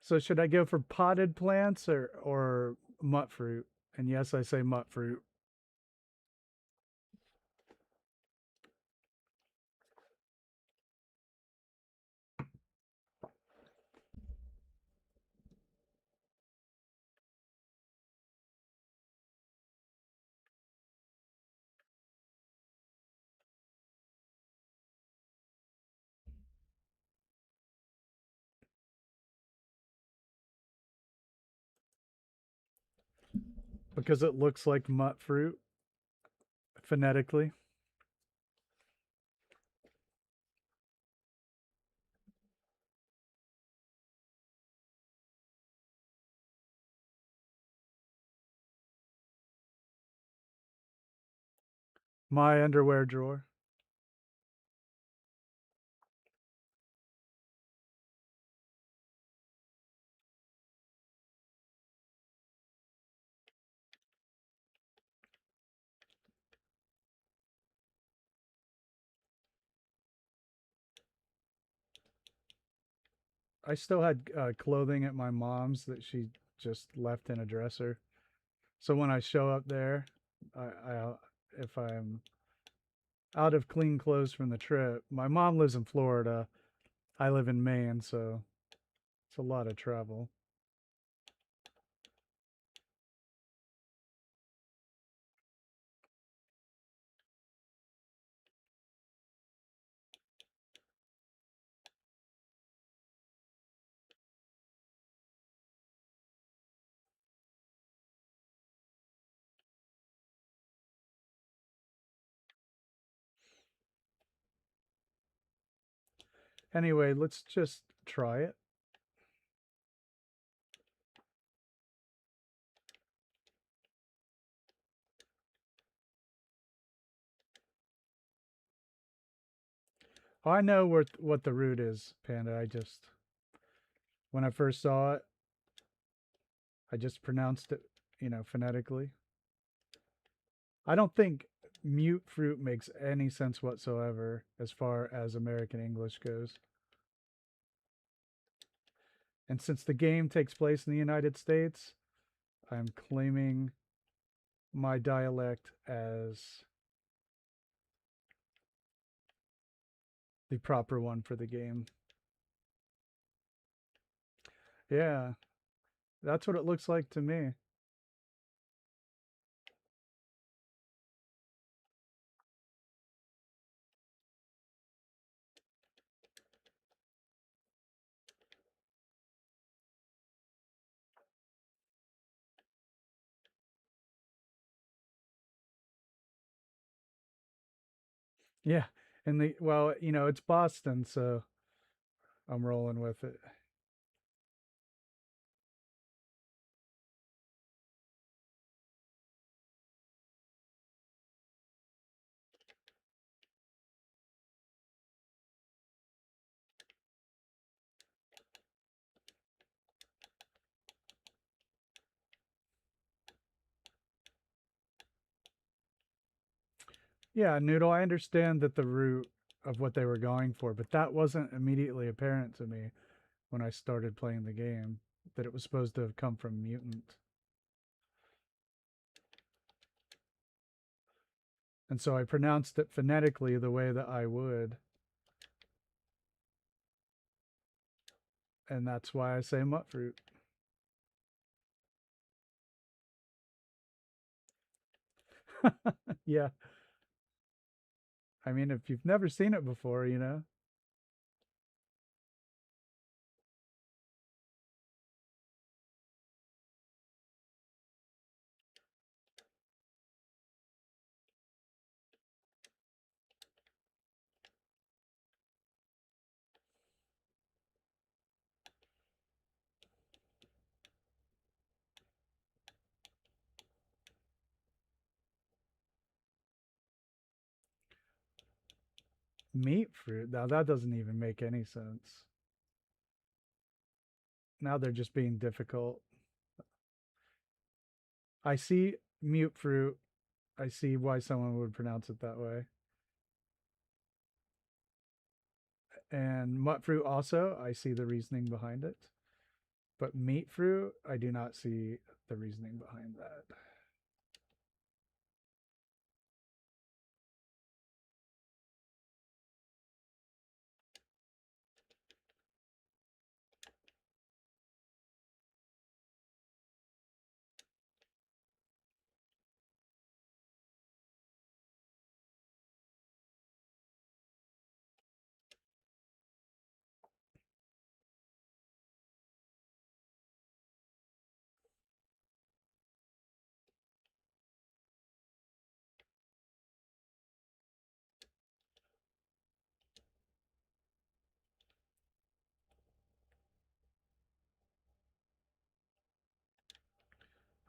So should I go for potted plants or mutt fruit? And yes, I say mutt fruit because it looks like mutt fruit phonetically. My underwear drawer. I still had clothing at my mom's that she just left in a dresser. So when I show up there, I if I'm out of clean clothes from the trip, my mom lives in Florida. I live in Maine, so it's a lot of travel. Anyway, let's just try it. Oh, I know what the root is, Panda. When I first saw it, I just pronounced it, phonetically. I don't think mute fruit makes any sense whatsoever as far as American English goes. And since the game takes place in the United States, I'm claiming my dialect as the proper one for the game. Yeah, that's what it looks like to me. Yeah. And it's Boston, so I'm rolling with it. Yeah, Noodle, I understand that the root of what they were going for, but that wasn't immediately apparent to me when I started playing the game, that it was supposed to have come from mutant. And so I pronounced it phonetically the way that I would. And that's why I say mutfruit. Yeah. I mean, if you've never seen it before. Meat fruit. Now that doesn't even make any sense. Now they're just being difficult. I see mute fruit. I see why someone would pronounce it that way. And mutt fruit also, I see the reasoning behind it. But meat fruit, I do not see the reasoning behind that.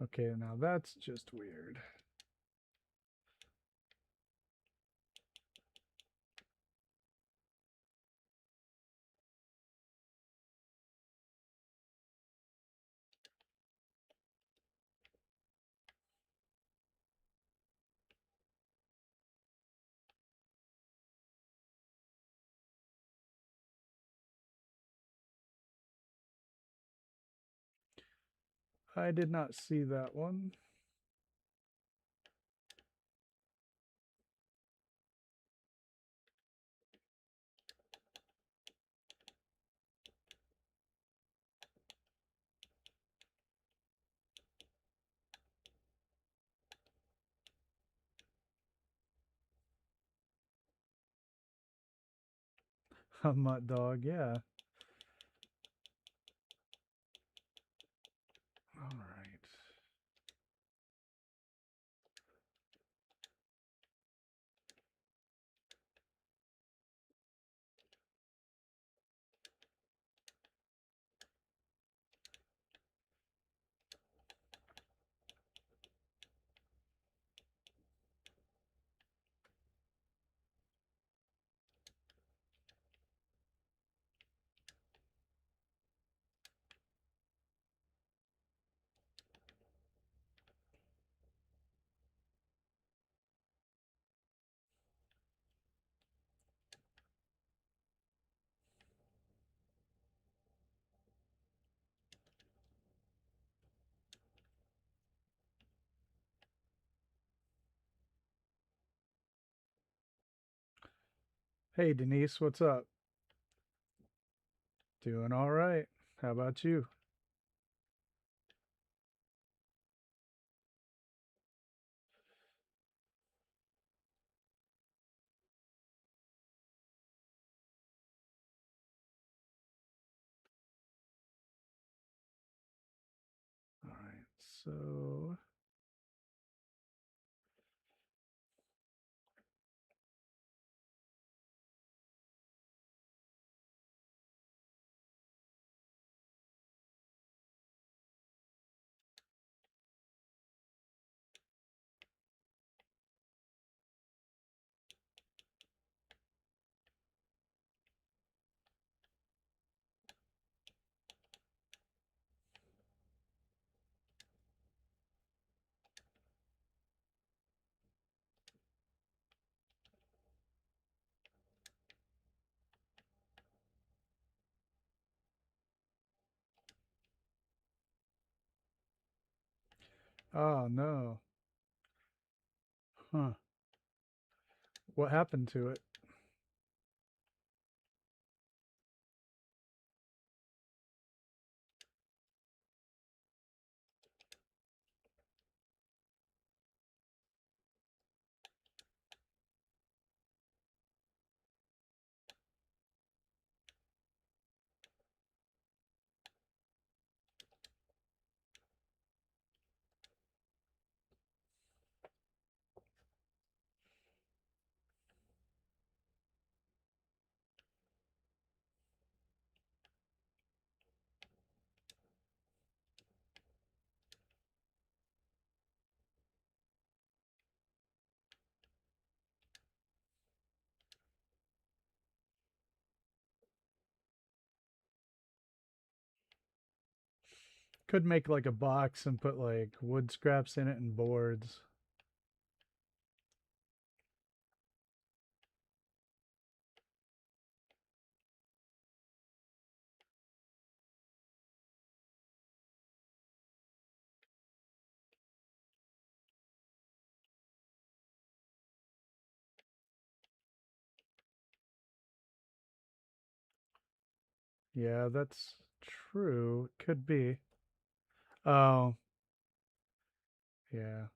Okay, now that's just weird. I did not see that one. A mutt dog, yeah. All right. Hey Denise, what's up? Doing all right. How about you? All right. So, oh no. Huh. What happened to it? Could make like a box and put like wood scraps in it and boards. Yeah, that's true. Could be. Oh, yeah.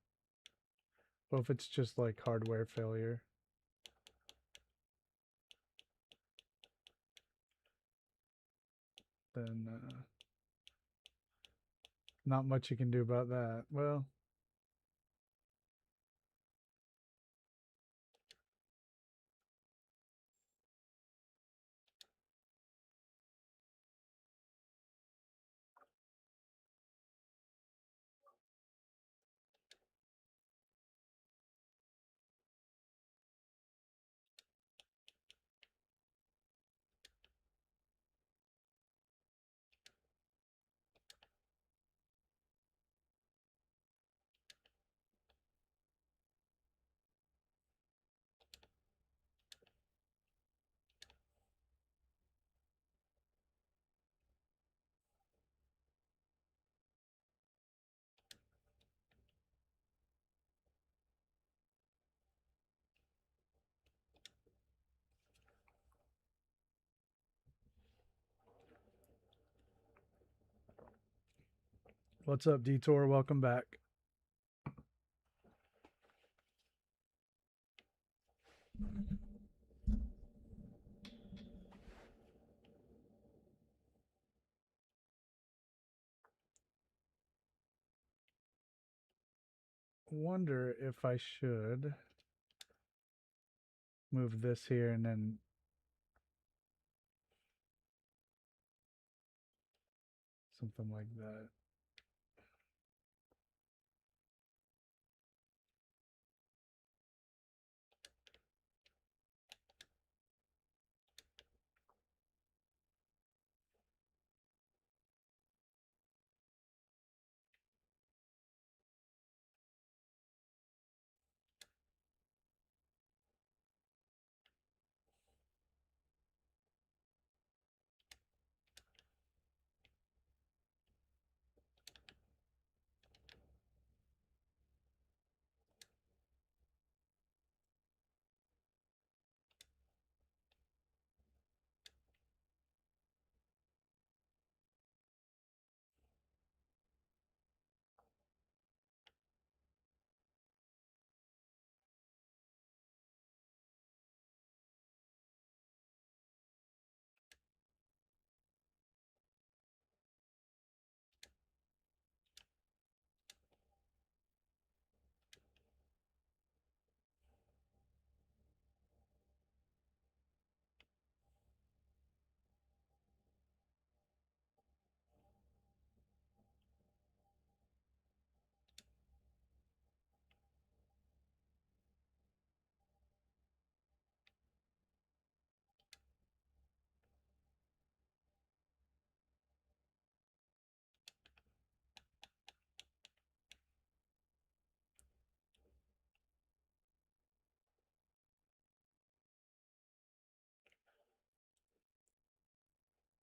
Well, if it's just like hardware failure, then not much you can do about that. Well, what's up, Detour? Welcome back. Wonder if I should move this here and then something like that.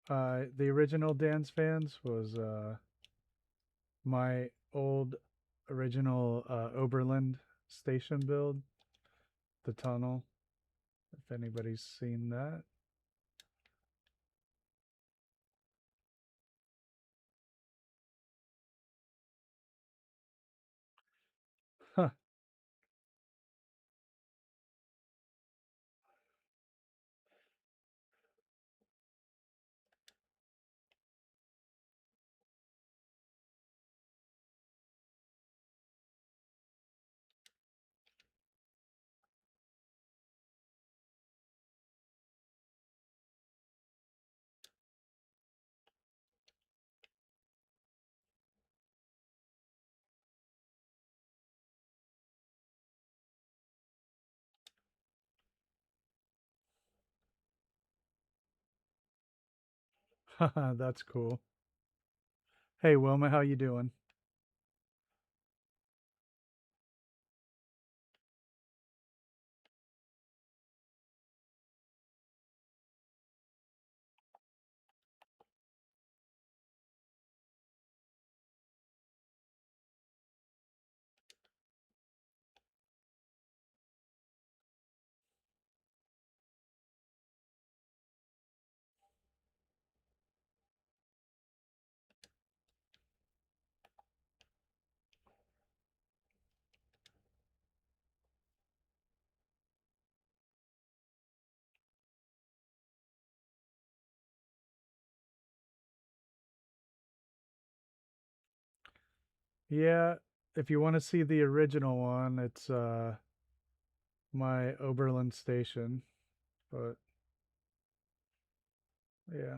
The original Dance Fans was my old original Oberlin station build, the tunnel. If anybody's seen that. Huh. That's cool. Hey Wilma, how you doing? Yeah, if you want to see the original one, it's my Oberlin station. But yeah.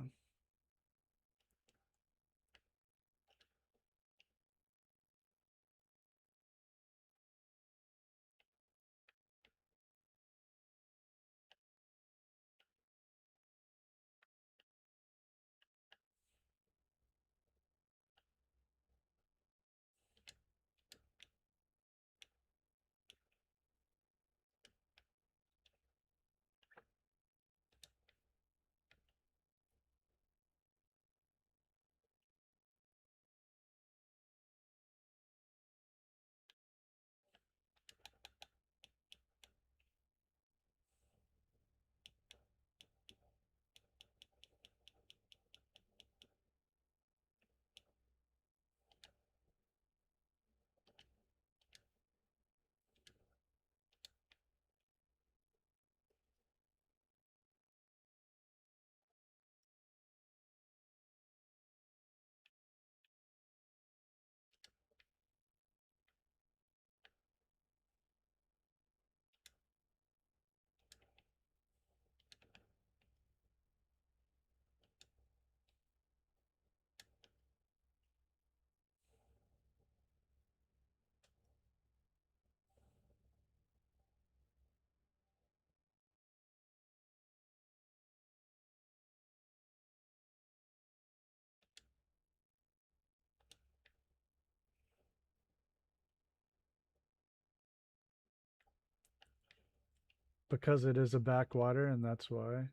Because it is a backwater and that's why.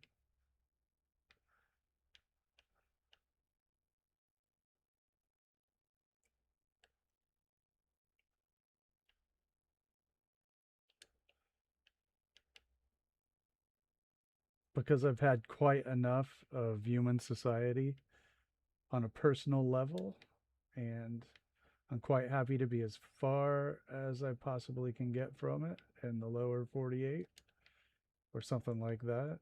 Because I've had quite enough of human society on a personal level, and I'm quite happy to be as far as I possibly can get from it in the lower 48 or something like that.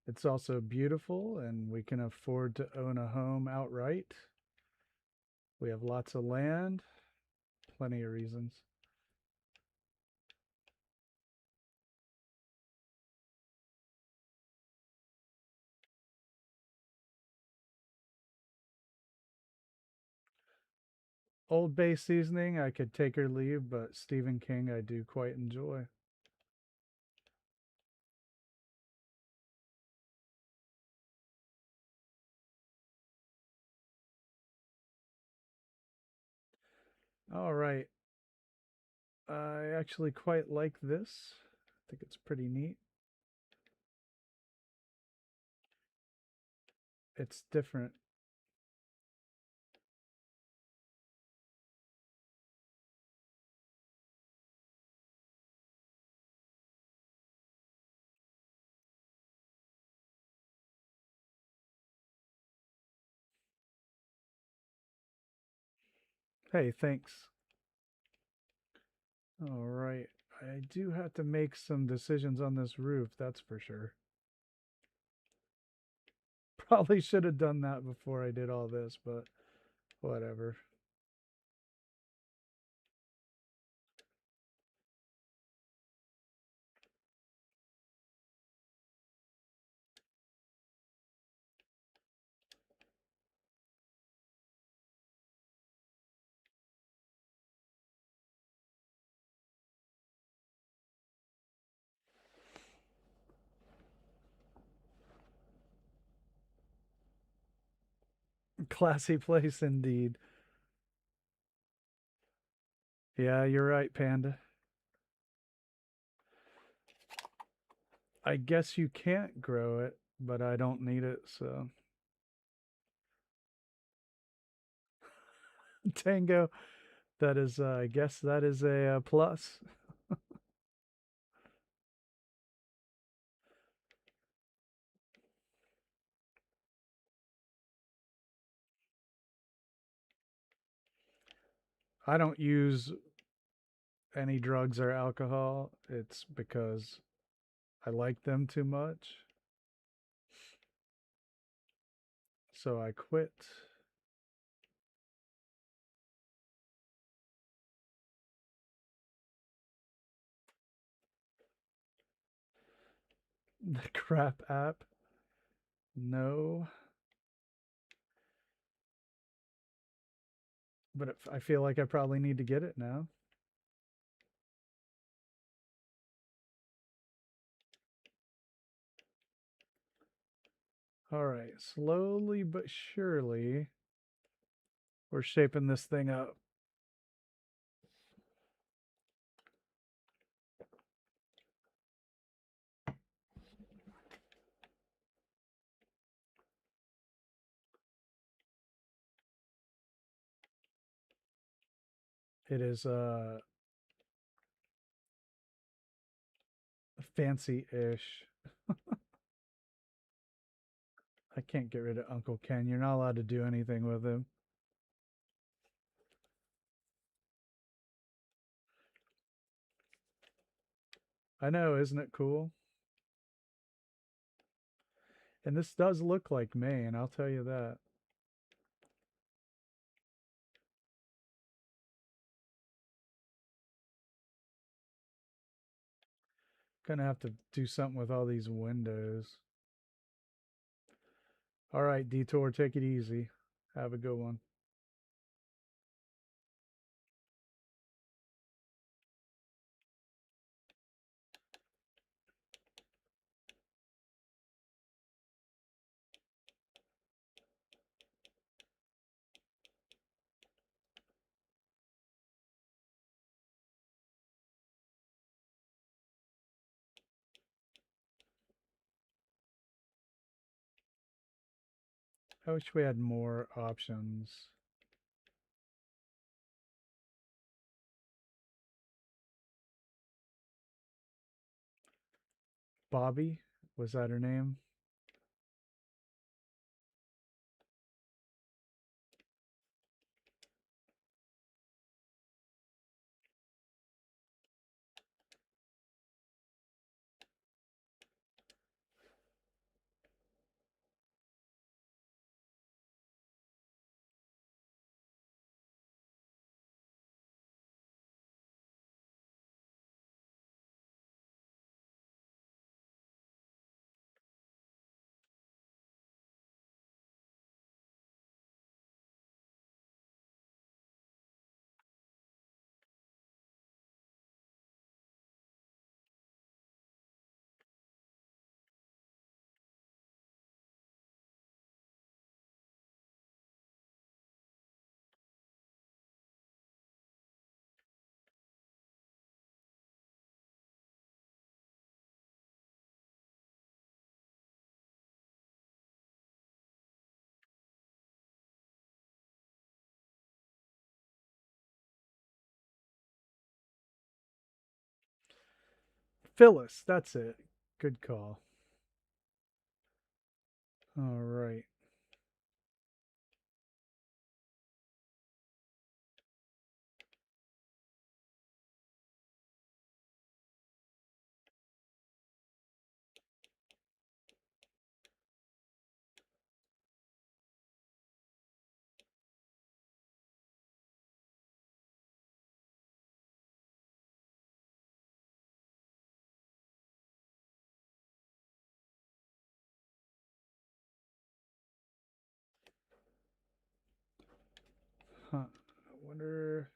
It's also beautiful, and we can afford to own a home outright. We have lots of land, plenty of reasons. Old Bay seasoning, I could take or leave, but Stephen King, I do quite enjoy. All right. I actually quite like this. I think it's pretty neat. It's different. Hey, thanks. All right. I do have to make some decisions on this roof, that's for sure. Probably should have done that before I did all this, but whatever. Classy place indeed. Yeah, you're right, Panda. I guess you can't grow it, but I don't need it, so. Tango, that is, I guess that is a plus. I don't use any drugs or alcohol. It's because I like them too much. So I quit. The crap app. No. But I feel like I probably need to get it now. All right, slowly but surely, we're shaping this thing up. It is fancy-ish. I can't get rid of Uncle Ken. You're not allowed to do anything with him. I know, isn't it cool? And this does look like Maine, I'll tell you that. Gonna have to do something with all these windows. All right, Detour, take it easy. Have a good one. I wish we had more options. Bobby, was that her name? Phyllis, that's it. Good call. All right. Huh. I wonder.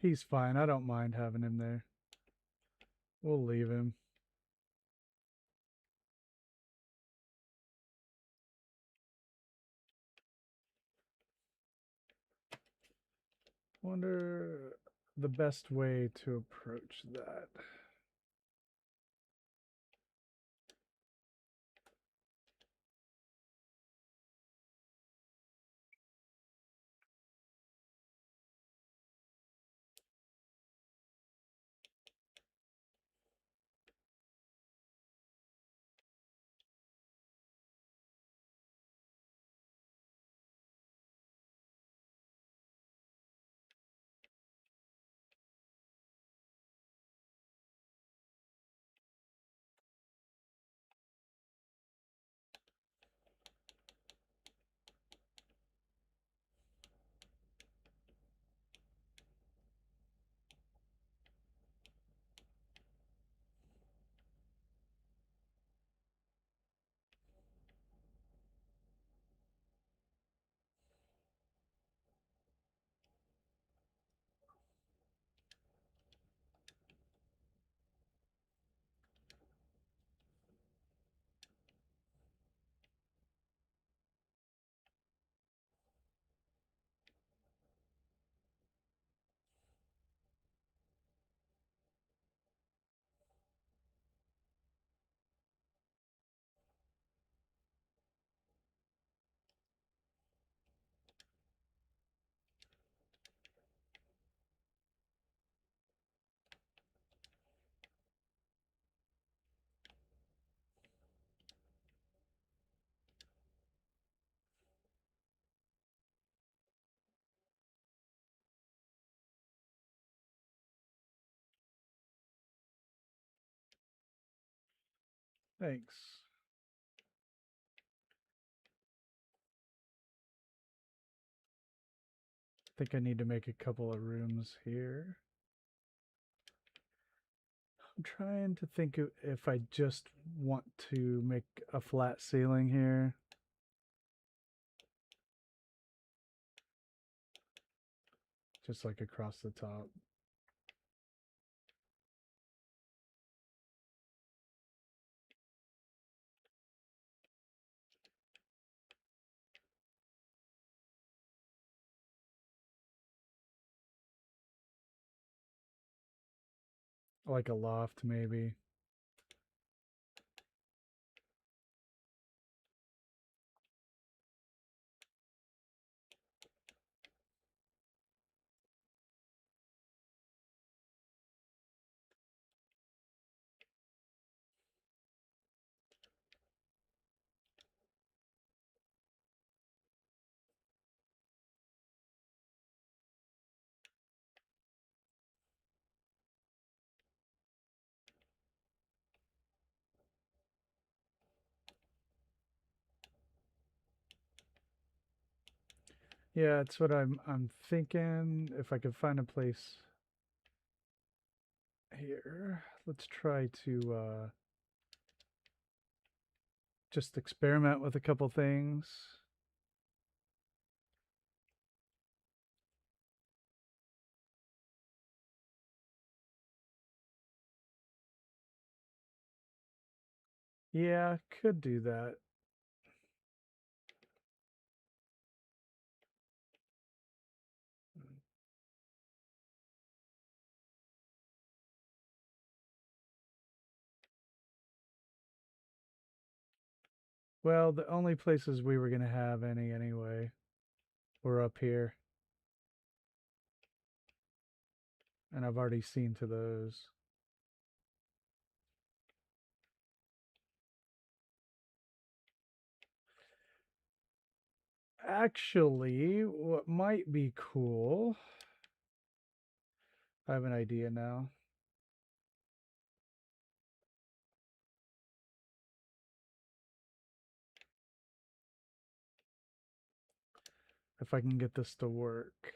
He's fine. I don't mind having him there. We'll leave him. Wonder the best way to approach that. Thanks. I think I need to make a couple of rooms here. I'm trying to think if I just want to make a flat ceiling here. Just like across the top. Like a loft, maybe. Yeah, it's what I'm thinking. If I could find a place here, let's try to just experiment with a couple things. Yeah, could do that. Well, the only places we were going to have any anyway were up here. And I've already seen to those. Actually, what might be cool, I have an idea now. If I can get this to work.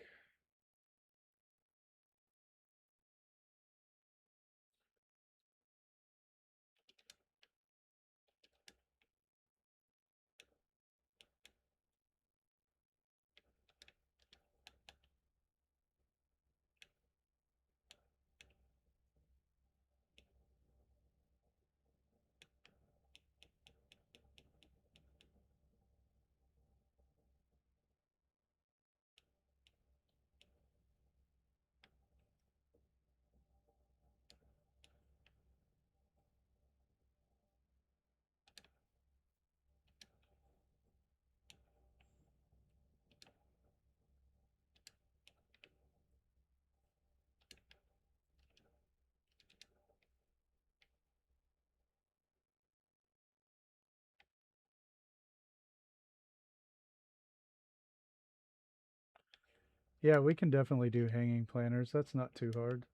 Yeah, we can definitely do hanging planters. That's not too hard.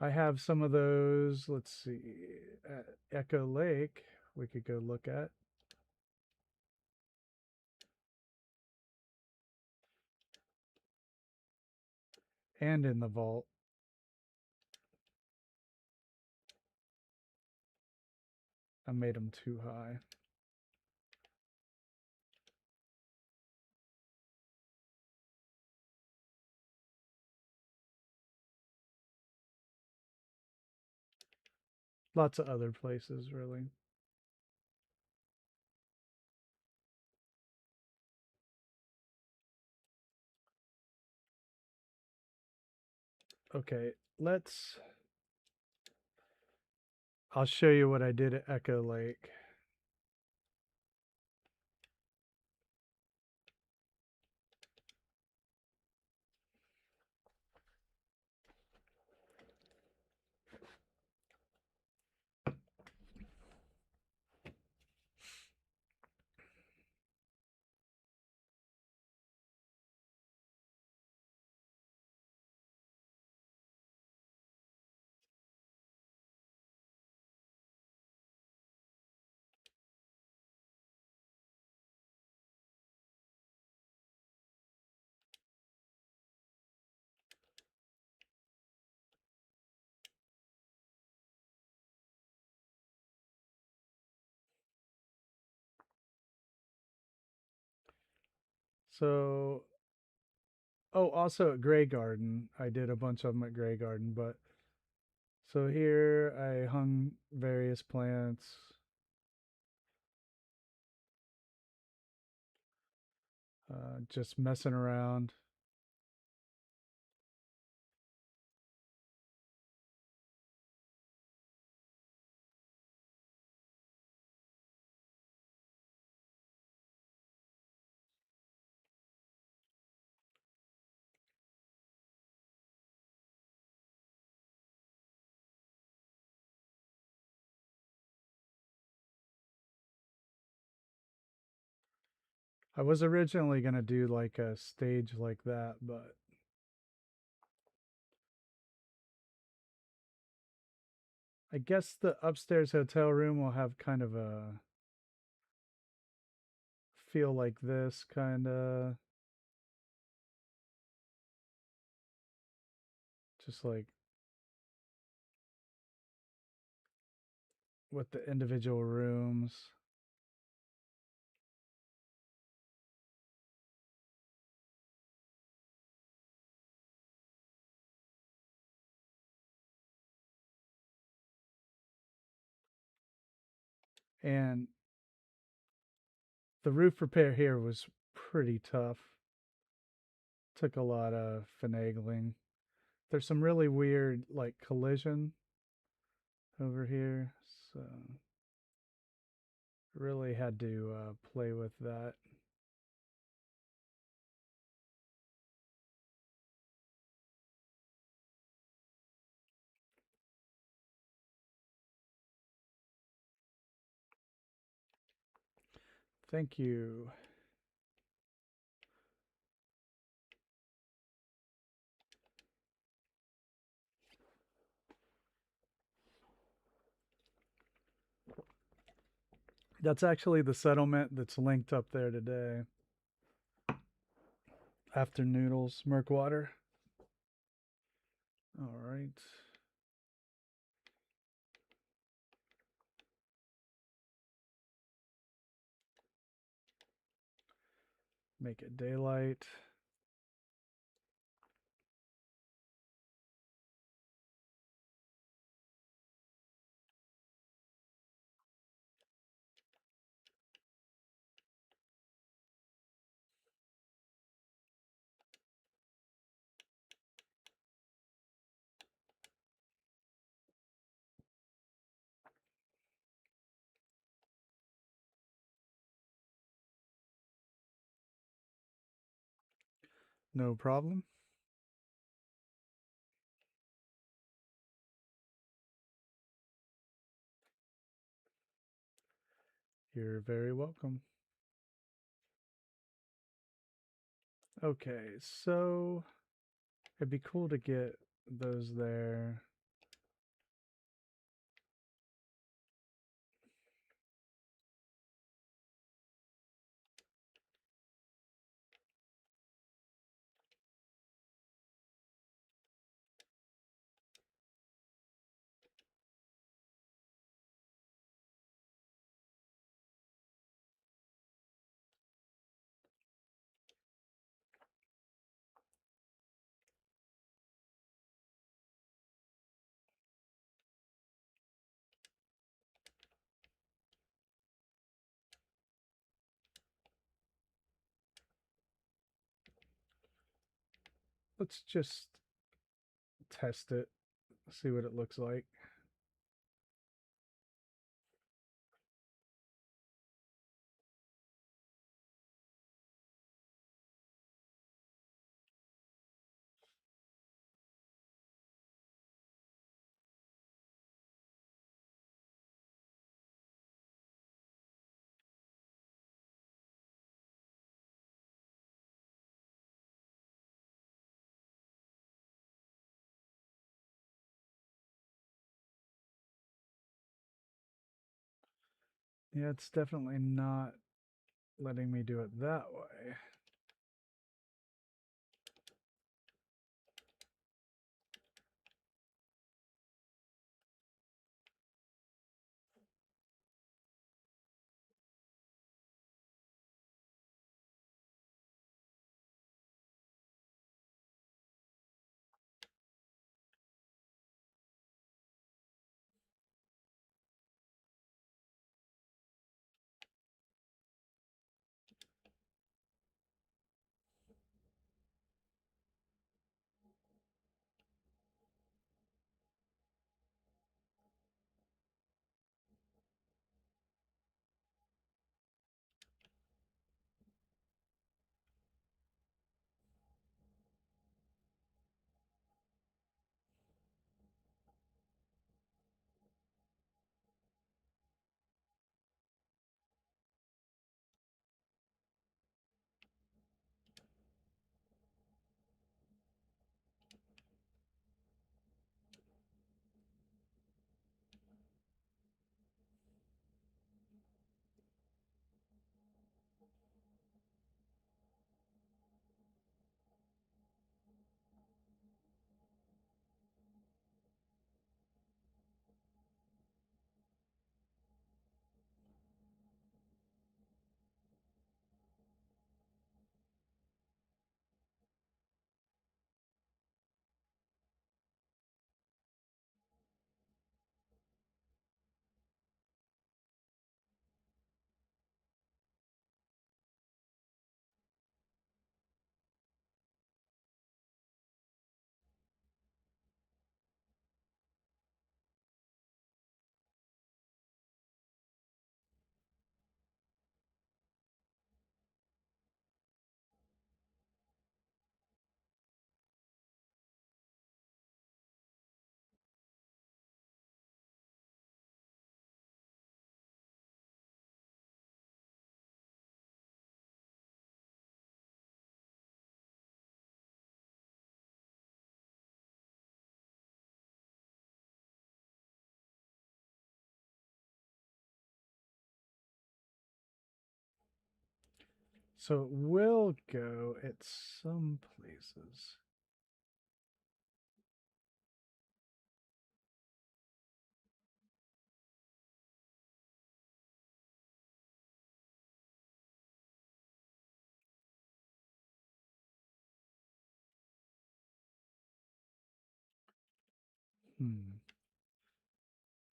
I have some of those, let's see, at Echo Lake, we could go look at. And in the vault. I made them too high. Lots of other places, really. Okay, I'll show you what I did at Echo Lake. So, oh, also at Grey Garden, I did a bunch of them at Grey Garden, but so here I hung various plants. Just messing around. I was originally going to do like a stage like that, but I guess the upstairs hotel room will have kind of a feel like this kind of. Just like with the individual rooms. And the roof repair here was pretty tough. Took a lot of finagling. There's some really weird like collision over here, so really had to play with that. Thank you. That's actually the settlement that's linked up there today. After Noodles, Murkwater. All right. Make it daylight. No problem. You're very welcome. Okay, so it'd be cool to get those there. Let's just test it, see what it looks like. Yeah, it's definitely not letting me do it that way. So it will go at some places.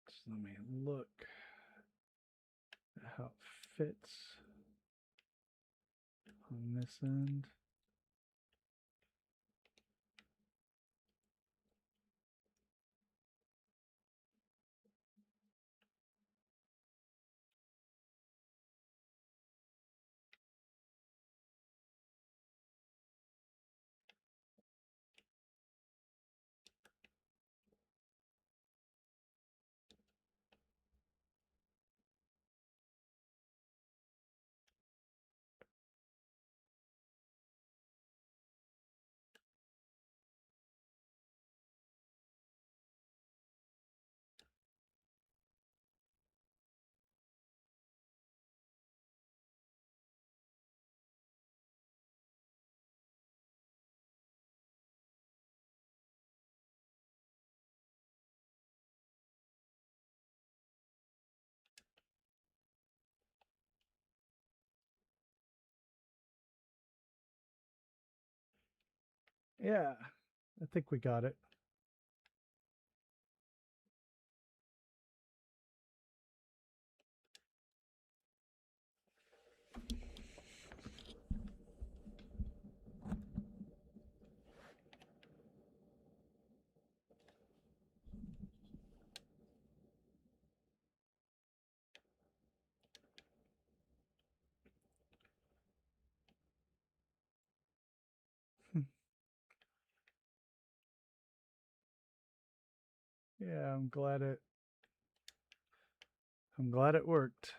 So let me look at how it fits on this end. Yeah, I think we got it. Yeah, I'm glad it worked.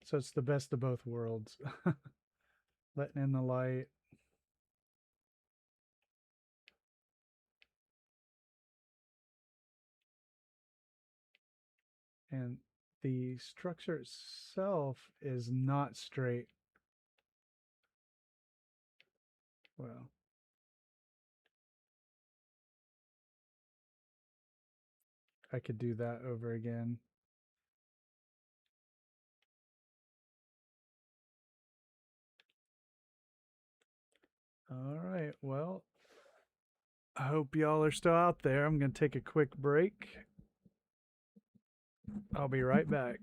So it's the best of both worlds. Letting in the light. And the structure itself is not straight. Well, I could do that over again. All right, well, I hope y'all are still out there. I'm going to take a quick break. I'll be right back.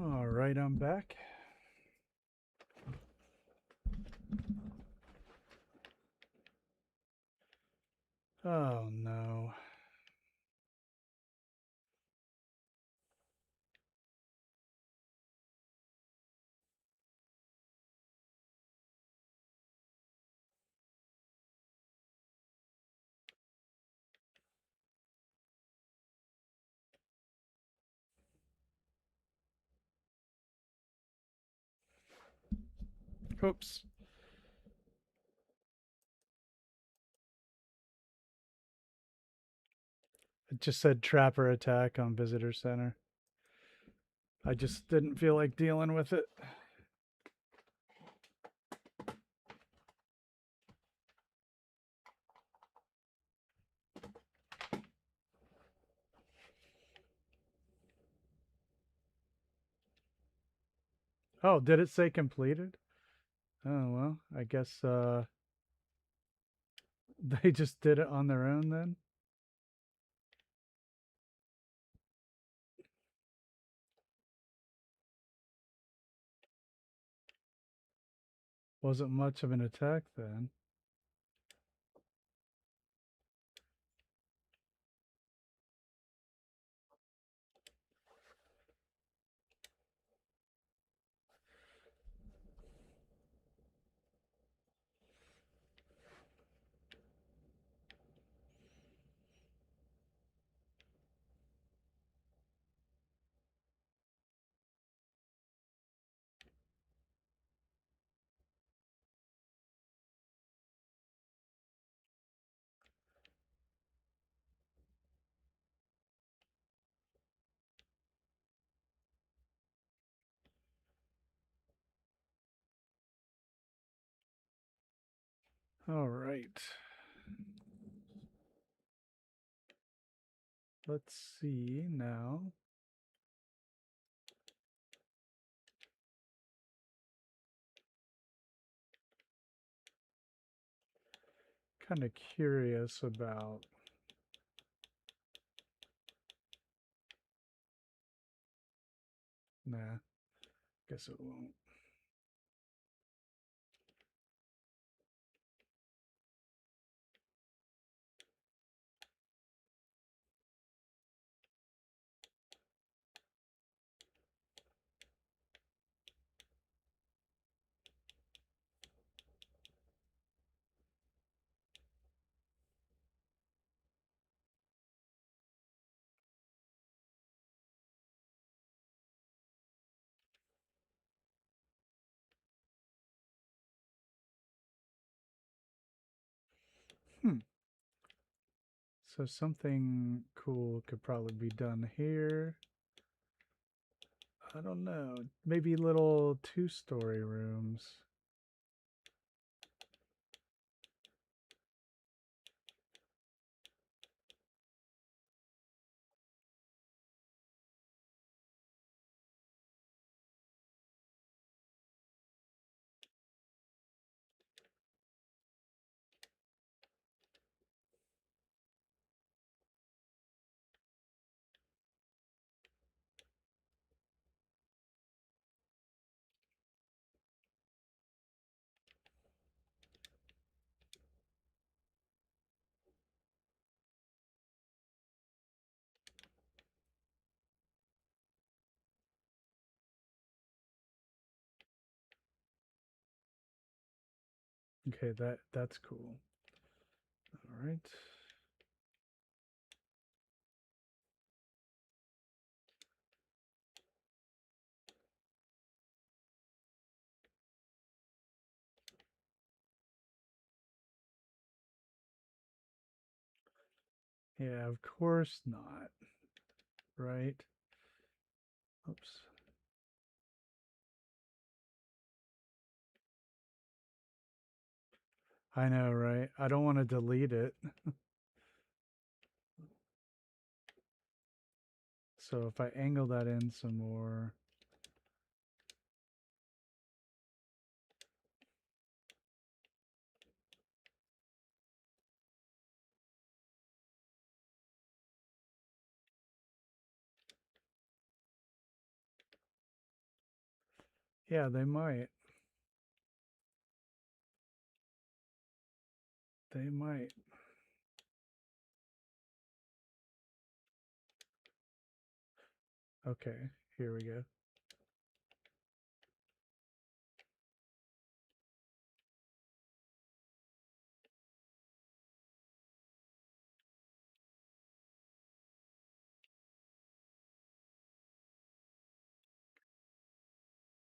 All right, I'm back. Oh no. Oops. It just said trapper attack on visitor center. I just didn't feel like dealing with it. Oh, did it say completed? Oh, well, I guess they just did it on their own then. Wasn't much of an attack then. All right. Let's see now. Kind of curious about. Nah, guess it won't. Hmm. So something cool could probably be done here. I don't know. Maybe little two-story rooms. Okay, that's cool. All right. Yeah, of course not. Right? Oops. I know, right? I don't want to delete it. So if I angle that in some more. Yeah, they might. They might. Okay, here we go.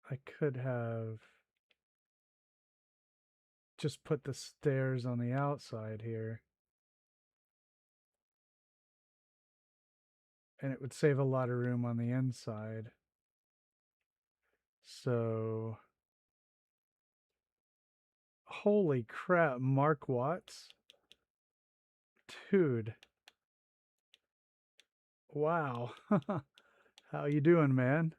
I could have just put the stairs on the outside here, and it would save a lot of room on the inside. So, holy crap, Mark Watts? Dude, wow. How you doing, man?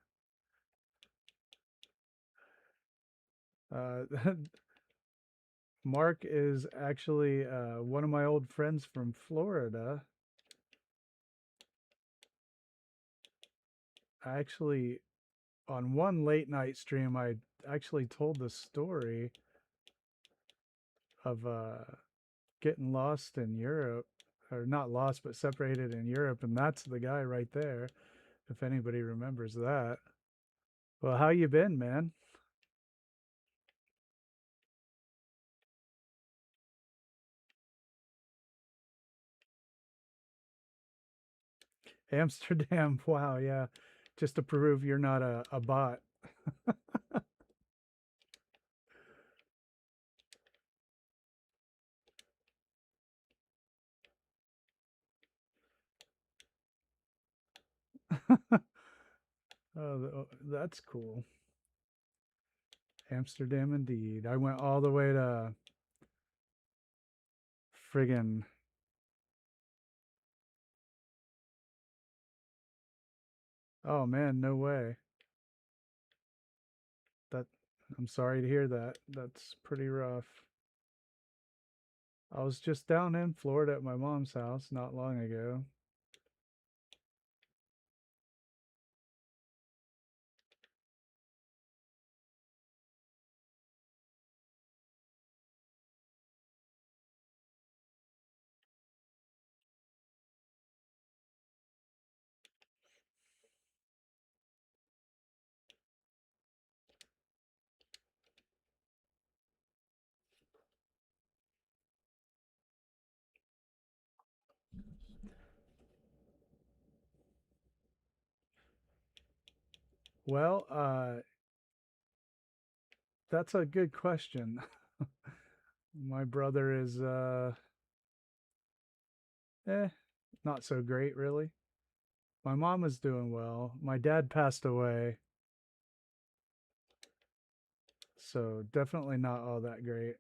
Uh, Mark is actually one of my old friends from Florida. I actually, on one late night stream, I actually told the story of getting lost in Europe, or not lost, but separated in Europe, and that's the guy right there. If anybody remembers that. Well, how you been, man? Amsterdam. Wow, yeah. Just to prove you're not a bot. Oh, that's cool. Amsterdam indeed. I went all the way to friggin' oh man, no way. That I'm sorry to hear that. That's pretty rough. I was just down in Florida at my mom's house not long ago. Well, that's a good question. My brother is eh, not so great really. My mom is doing well. My dad passed away, so definitely not all that great.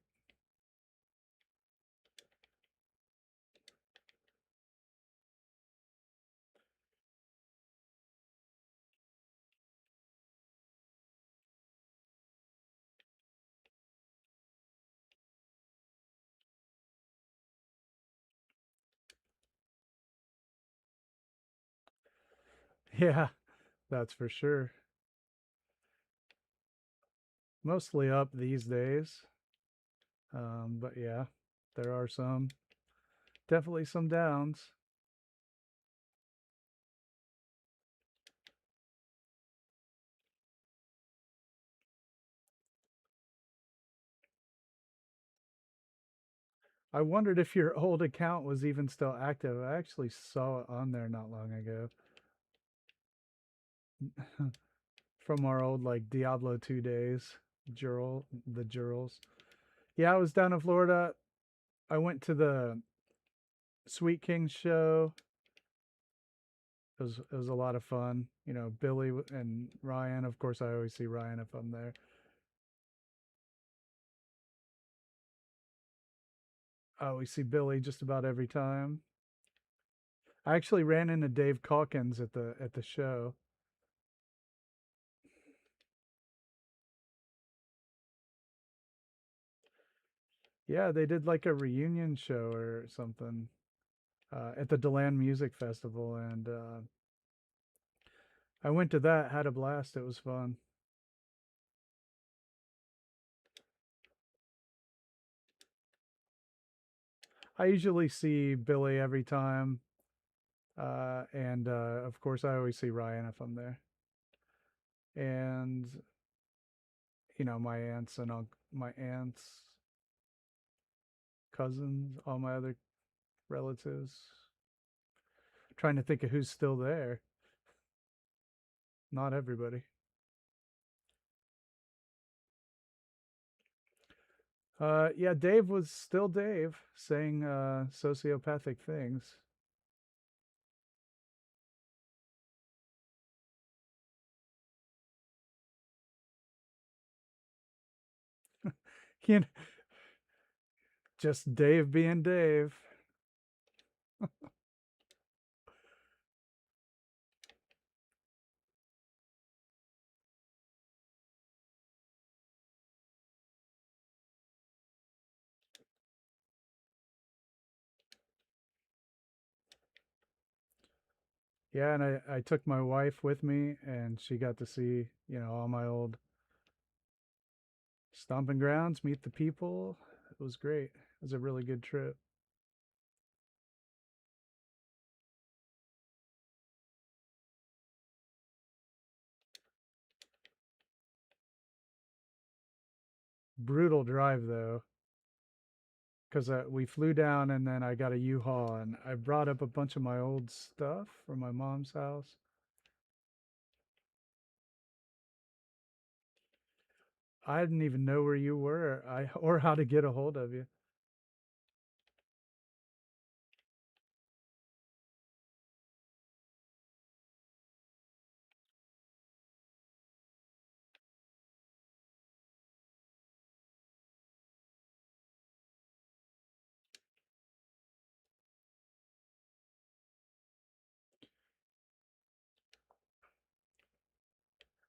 Yeah, that's for sure. Mostly up these days. But yeah, there are some, definitely some downs. I wondered if your old account was even still active. I actually saw it on there not long ago. From our old like Diablo 2 days. The Jurals. Yeah, I was down in Florida. I went to the Sweet King show. It was a lot of fun. You know, Billy and Ryan. Of course, I always see Ryan if I'm there. I always see Billy just about every time. I actually ran into Dave Calkins at the show. Yeah, they did like a reunion show or something at the Deland Music Festival, and I went to that. Had a blast. It was fun. I usually see Billy every time, and of course I always see Ryan if I'm there, and my aunts and my aunts, cousins, all my other relatives. Trying to think of who's still there. Not everybody. Yeah, Dave was still Dave, saying sociopathic things. You know, just Dave being Dave. Yeah, and I took my wife with me, and she got to see, all my old stomping grounds, meet the people. It was great. It was a really good trip. Brutal drive though, because we flew down and then I got a U-Haul and I brought up a bunch of my old stuff from my mom's house. I didn't even know where you were, or how to get a hold of you.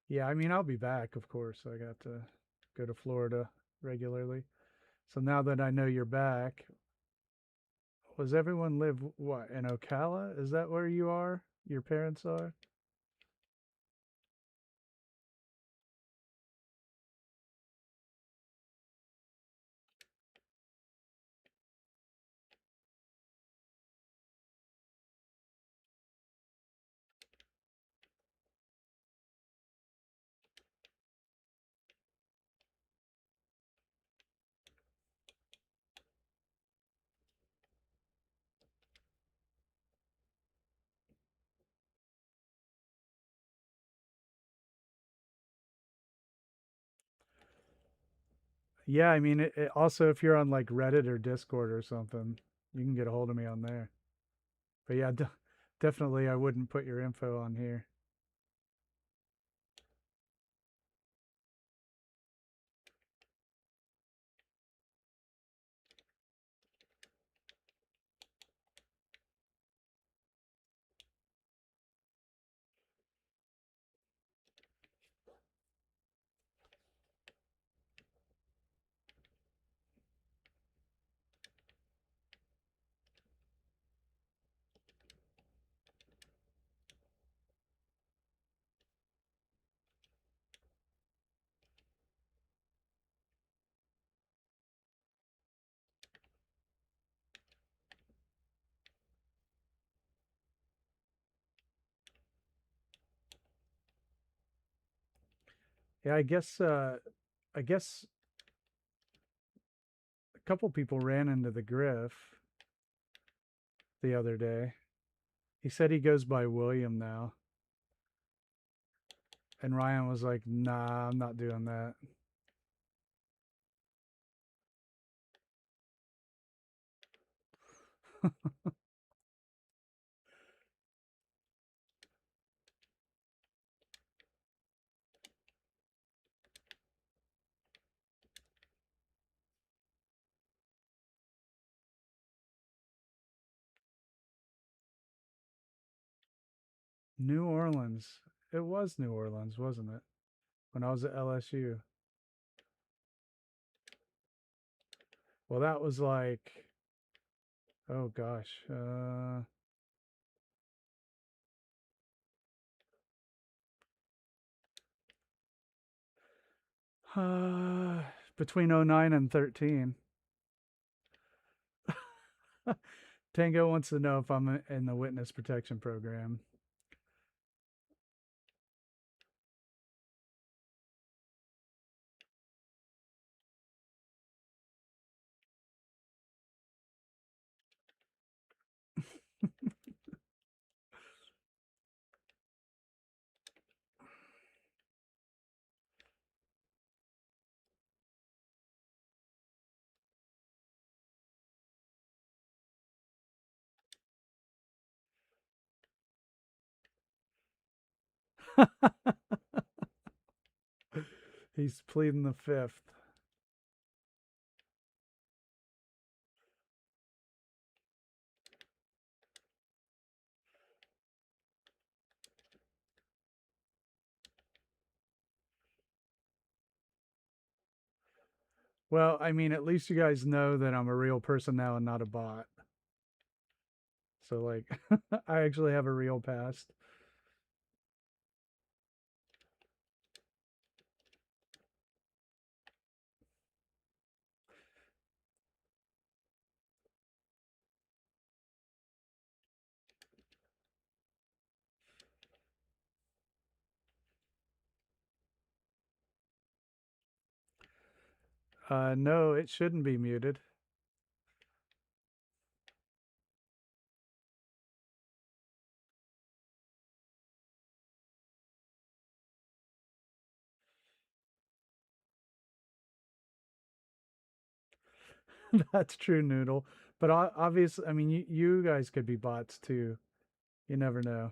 Yeah, I mean, I'll be back, of course. I got to go to Florida regularly. So now that I know you're back, was everyone live what in Ocala? Is that where you are? Your parents are? Yeah, I mean, also if you're on like Reddit or Discord or something, you can get a hold of me on there. But yeah, definitely I wouldn't put your info on here. Yeah, I guess a couple people ran into the Griff the other day. He said he goes by William now. And Ryan was like, "Nah, I'm not doing that." New Orleans. It was New Orleans, wasn't it? When I was at LSU. Well, that was like, oh gosh, uh between '09 and 13. Tango wants to know if I'm in the witness protection program. He's pleading the fifth. Well, I mean, at least you guys know that I'm a real person now and not a bot. So, like, I actually have a real past. No, it shouldn't be muted. That's true, Noodle. But obviously, I mean, you guys could be bots too. You never know.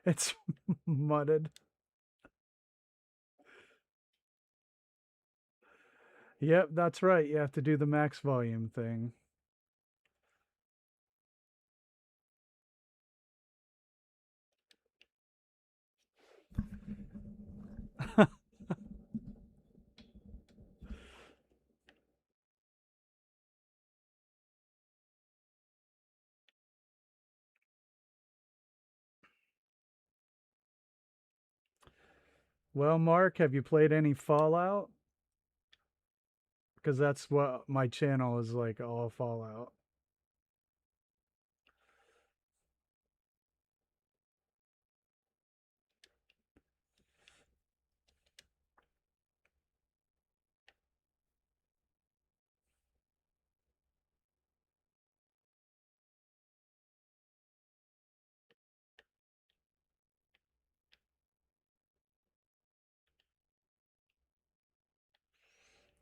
It's mudded. Yep, that's right. You have to do the max volume thing. Well, Mark, have you played any Fallout? Because that's what my channel is like, all Fallout.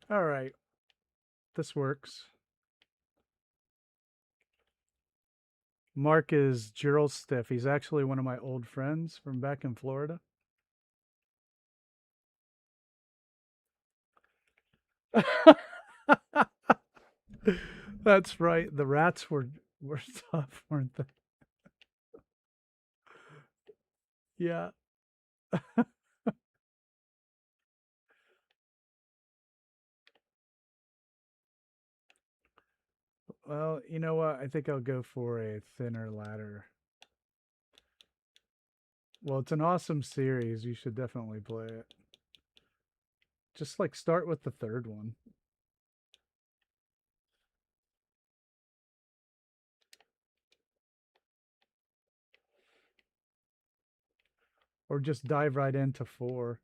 All right, this works. Mark is Gerald Stiff. He's actually one of my old friends from back in Florida. That's right. The rats were tough, weren't they? Yeah. Well, you know what? I think I'll go for a thinner ladder. Well, it's an awesome series. You should definitely play it. Just like start with the third one. Or just dive right into 4.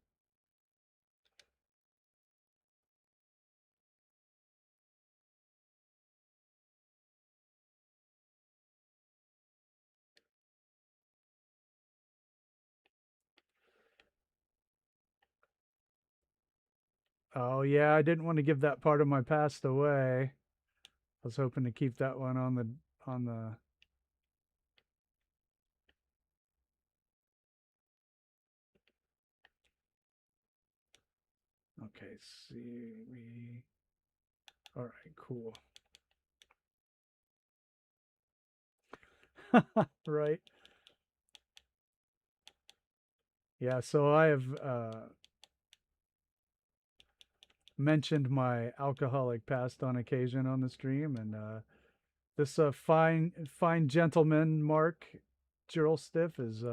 Oh yeah, I didn't want to give that part of my past away. I was hoping to keep that one on the Okay, see we all right, cool. Right. Yeah, so I have mentioned my alcoholic past on occasion on the stream, and this fine gentleman Mark Gerald Stiff is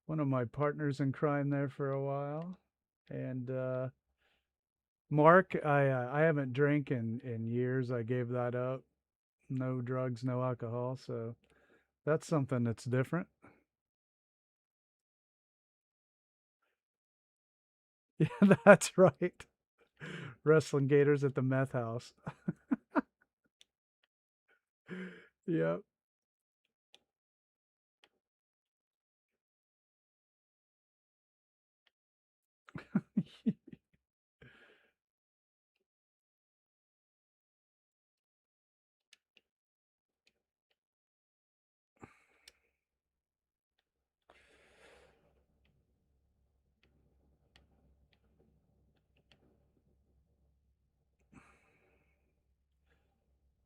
one of my partners in crime there for a while, and Mark, I haven't drank in years. I gave that up. No drugs, no alcohol. So that's something that's different. Yeah, that's right. Wrestling gators at the meth house. Yep.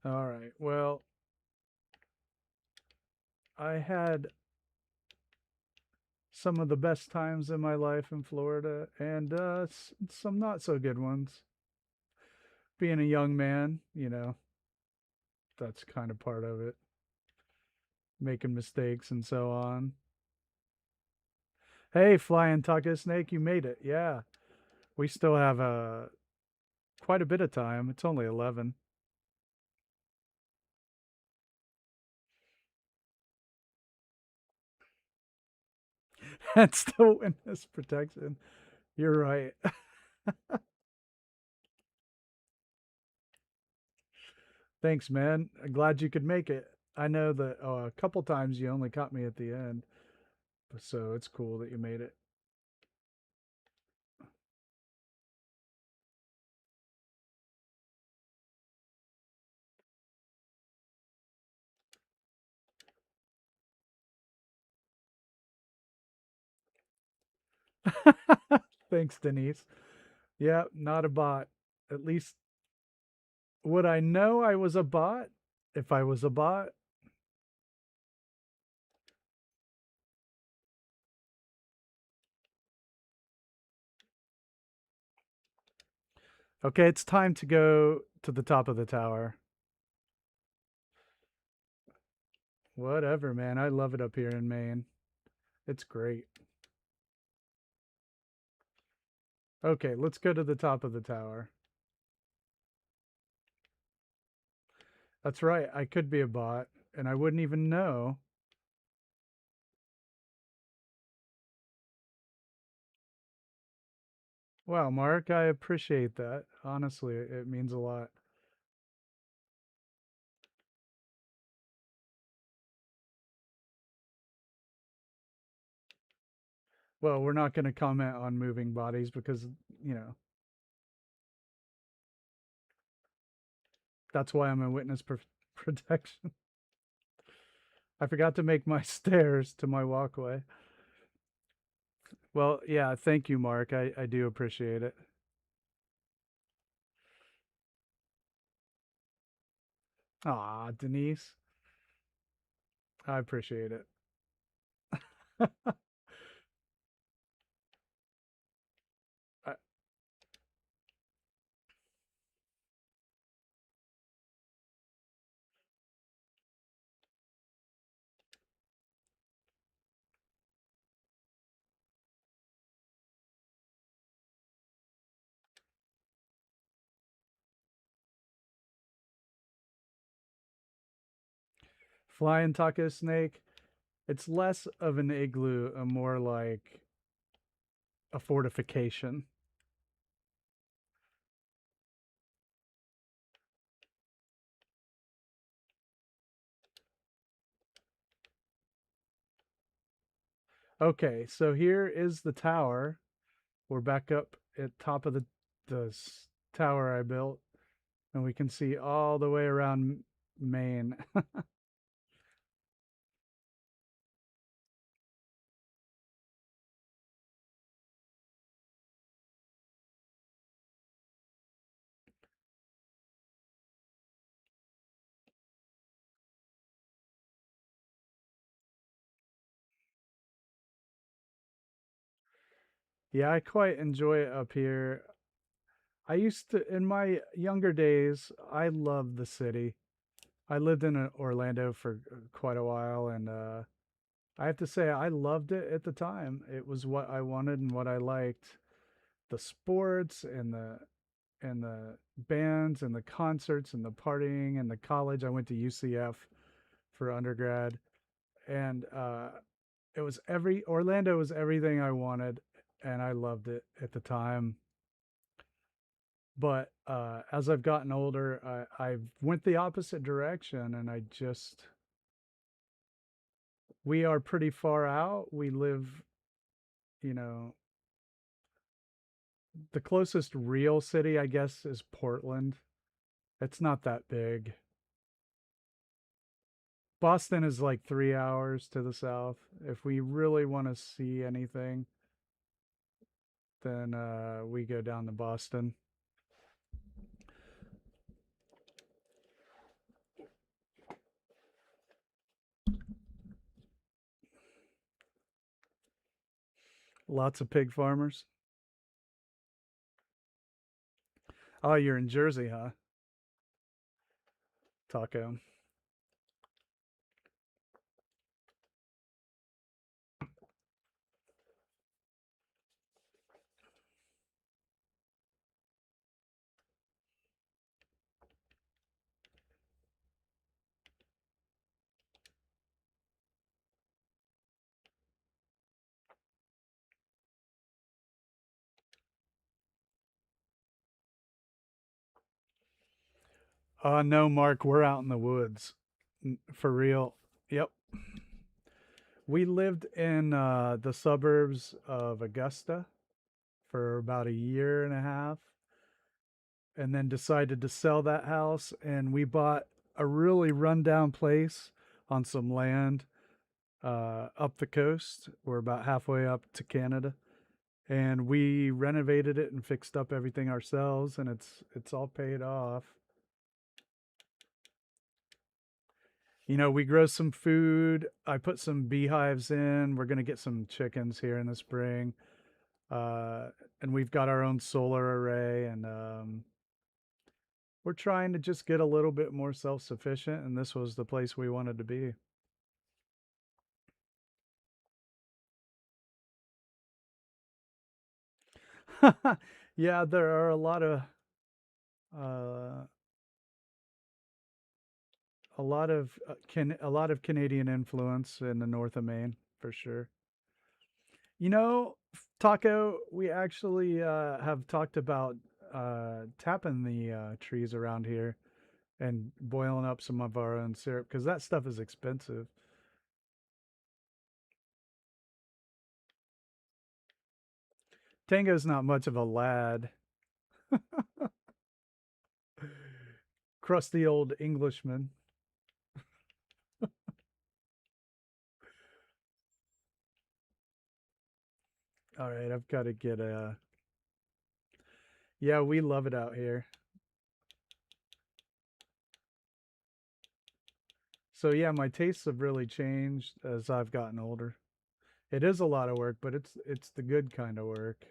All right. Well, I had some of the best times in my life in Florida and some not so good ones. Being a young man, that's kind of part of it. Making mistakes and so on. Hey, flying taco snake, you made it. Yeah. We still have quite a bit of time. It's only 11. That's the witness protection. You're right. Thanks, man. I'm glad you could make it. I know that a couple times you only caught me at the end, so it's cool that you made it. Thanks, Denise. Yeah, not a bot. At least would I know I was a bot if I was a bot? Okay, it's time to go to the top of the tower. Whatever, man. I love it up here in Maine. It's great. Okay, let's go to the top of the tower. That's right. I could be a bot and I wouldn't even know. Wow, Mark, I appreciate that. Honestly, it means a lot. Well, we're not going to comment on moving bodies because, you know, that's why I'm a witness protection. I forgot to make my stairs to my walkway. Well, yeah, thank you, Mark. I do appreciate it. Ah, Denise, I appreciate it. I, Flying taco snake, it's less of an igloo and more like a fortification. Okay, so here is the tower. We're back up at top of the tower I built, and we can see all the way around Maine. Yeah, I quite enjoy it up here. I used to, in my younger days, I loved the city. I lived in Orlando for quite a while, and I have to say I loved it at the time. It was what I wanted and what I liked. The sports and the bands and the concerts and the partying and the college. I went to UCF for undergrad, and it was every Orlando was everything I wanted, and I loved it at the time. But as I've gotten older, I went the opposite direction, and I just we are pretty far out. We live, you know, the closest real city, I guess, is Portland. It's not that big. Boston is like 3 hours to the south. If we really want to see anything, then we go down to Boston. Lots of pig farmers. Oh, you're in Jersey, huh? Taco. No, Mark, we're out in the woods. For real. Yep. We lived in the suburbs of Augusta for about a year and a half, and then decided to sell that house. And we bought a really rundown place on some land up the coast. We're about halfway up to Canada, and we renovated it and fixed up everything ourselves, and it's all paid off. You know, we grow some food. I put some beehives in. We're gonna get some chickens here in the spring, uh, and we've got our own solar array, and we're trying to just get a little bit more self-sufficient. And this was the place we wanted to be. Yeah, there are uh, a lot of Canadian influence in the north of Maine for sure. You know, Taco, we actually have talked about tapping the trees around here and boiling up some of our own syrup because that stuff is expensive. Tango's not much of a lad. Crusty old Englishman. All right, I've got to get a. Yeah, we love it out here. So yeah, my tastes have really changed as I've gotten older. It is a lot of work, but it's the good kind of work.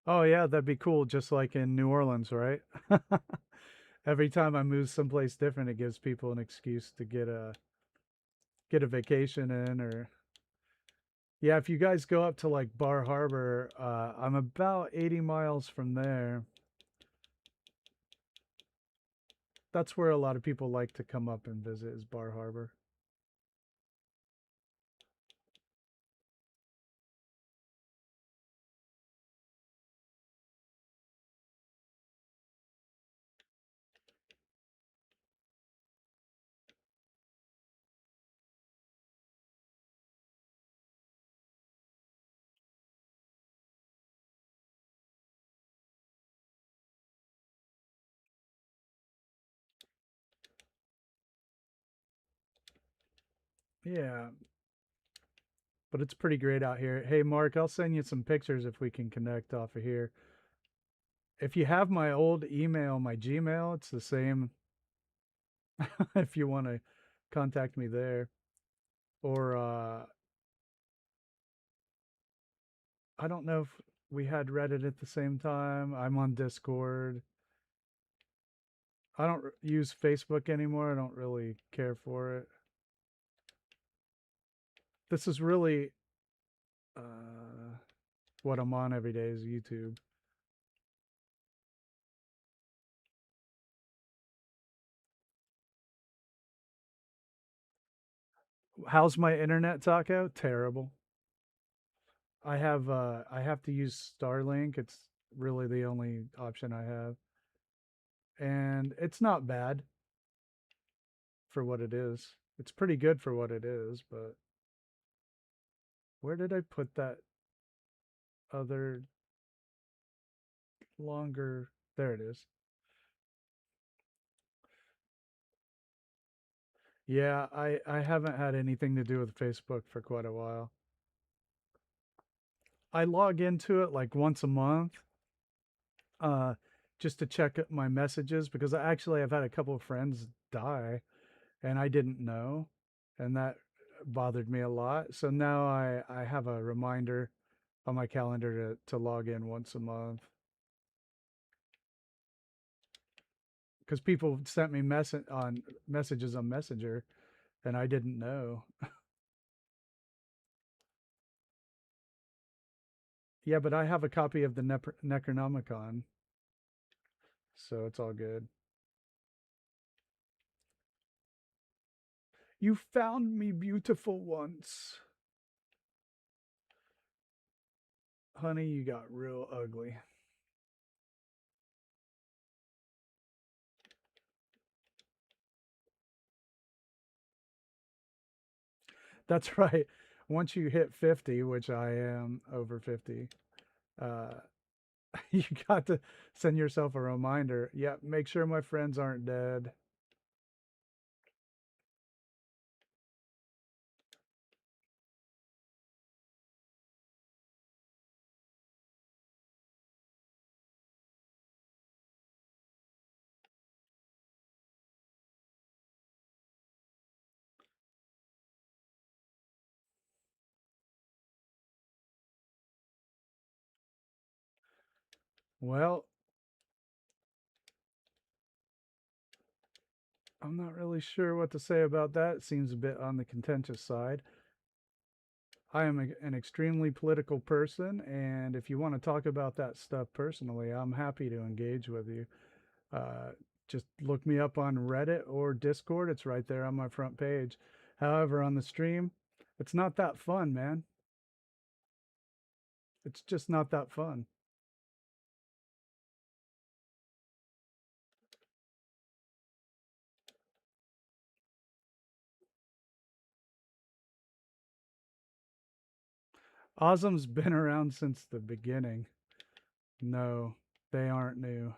Oh yeah, that'd be cool. Just like in New Orleans, right? Every time I move someplace different, it gives people an excuse to get a vacation in. Or yeah, if you guys go up to like Bar Harbor, I'm about 80 miles from there. That's where a lot of people like to come up and visit is Bar Harbor. Yeah, but it's pretty great out here. Hey, Mark, I'll send you some pictures if we can connect off of here. If you have my old email, my Gmail, it's the same. if you want to contact me there. Or I don't know if we had Reddit at the same time. I'm on Discord. I don't use Facebook anymore. I don't really care for it. This is really uh, what I'm on every day is YouTube. How's my internet, Taco? Terrible. I have to use Starlink. It's really the only option I have. And it's not bad for what it is. It's pretty good for what it is, but where did I put that other longer? There it is. Yeah, I haven't had anything to do with Facebook for quite a while. I log into it like once a month, uh, just to check my messages because I actually I've had a couple of friends die and I didn't know, and that bothered me a lot. So now I have a reminder on my calendar to log in once a month because people sent me messages on Messenger and I didn't know. Yeah, but I have a copy of the Necronomicon, so it's all good. You found me beautiful once. Honey, you got real ugly. That's right. Once you hit 50, which I am over 50, uh, you got to send yourself a reminder. Yeah, make sure my friends aren't dead. Well, I'm not really sure what to say about that. It seems a bit on the contentious side. I am an extremely political person, and if you want to talk about that stuff personally, I'm happy to engage with you. Uh, just look me up on Reddit or Discord. It's right there on my front page. However, on the stream, it's not that fun, man. It's just not that fun. Ozm's been around since the beginning. No, they aren't new.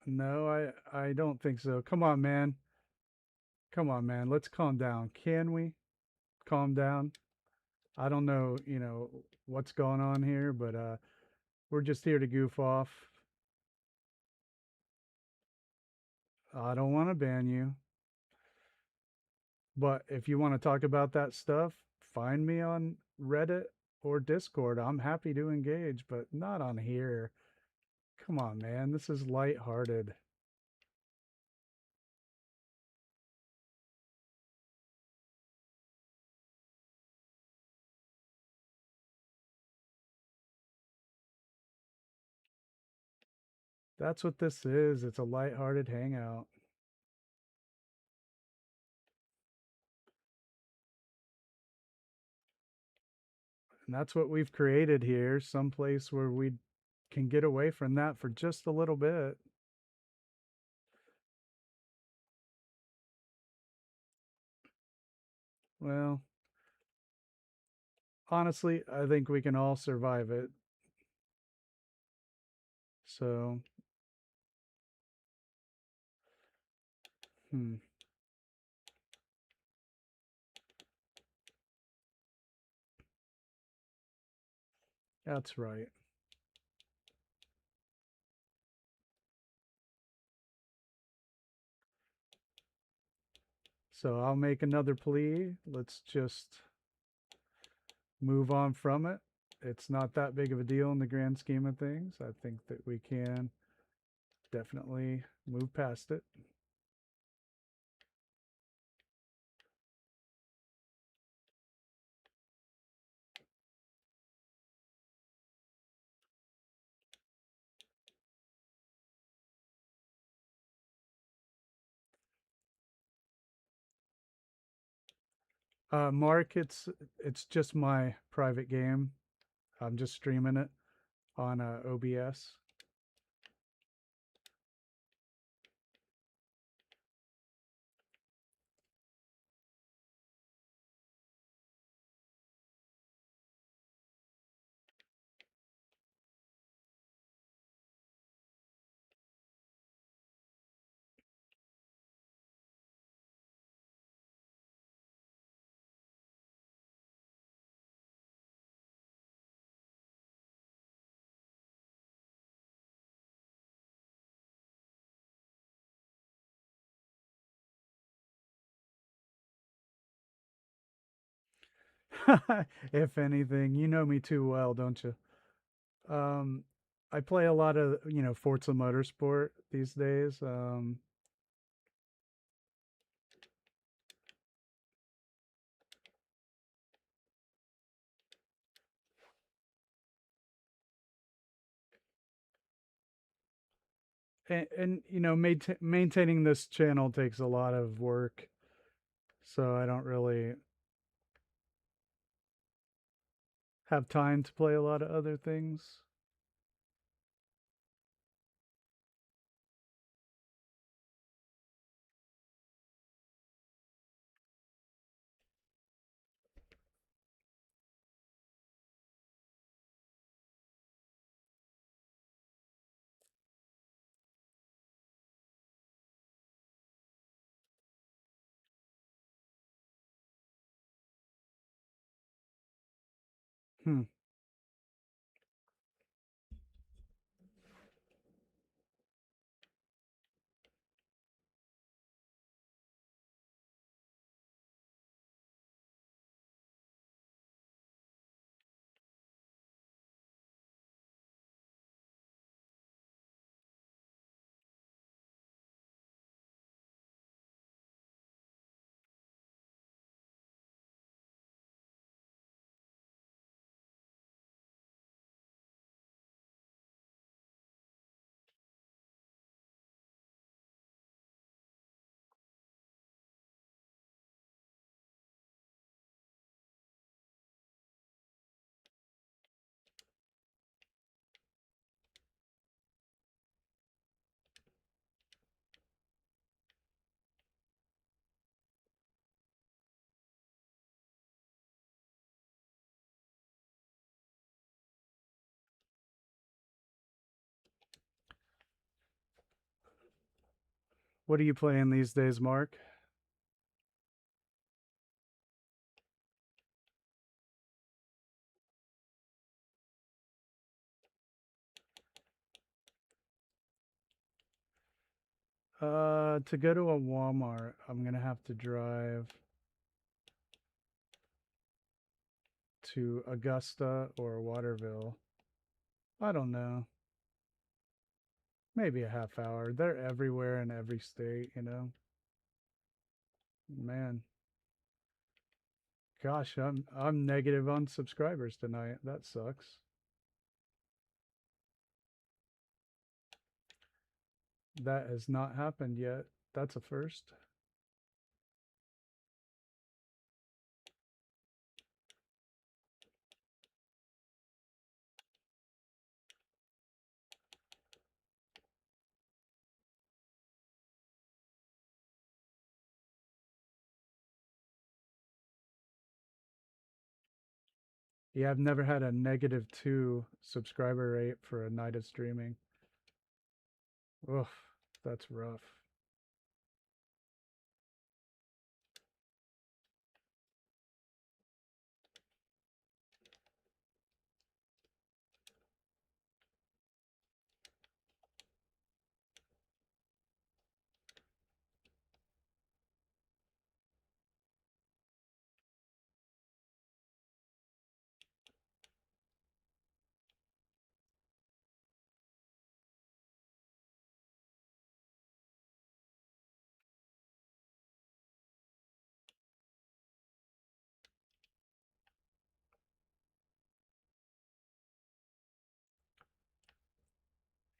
No, I don't think so. Come on, man. Come on, man. Let's calm down. Can we calm down? I don't know, what's going on here, but we're just here to goof off. I don't want to ban you, but if you want to talk about that stuff, find me on Reddit or Discord. I'm happy to engage, but not on here. Come on, man. This is lighthearted. That's what this is. It's a lighthearted hangout. And that's what we've created here, some place where we can get away from that for just a little bit. Well, honestly, I think we can all survive it. So, hmm. That's right. So I'll make another plea. Let's just move on from it. It's not that big of a deal in the grand scheme of things. I think that we can definitely move past it. Mark, it's just my private game. I'm just streaming it on OBS. If anything, you know me too well, don't you? Um, I play a lot of Forza Motorsport these days. And maintaining this channel takes a lot of work, so I don't really have time to play a lot of other things. Hmm. What are you playing these days, Mark? To go to a Walmart, I'm gonna have to drive to Augusta or Waterville. I don't know. Maybe a half hour. They're everywhere in every state. Man, gosh, I'm negative on subscribers tonight. That sucks. That has not happened yet. That's a first. Yeah, I've never had a -2 subscriber rate for a night of streaming. Ugh, that's rough.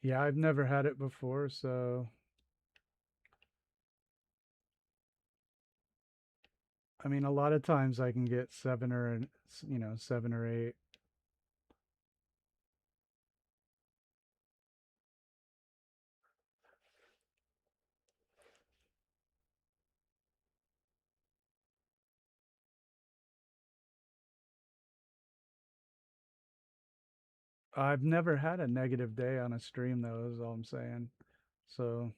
Yeah, I've never had it before, so I mean, a lot of times I can get seven or you know, 7 or 8. I've never had a negative day on a stream though, is all I'm saying. So,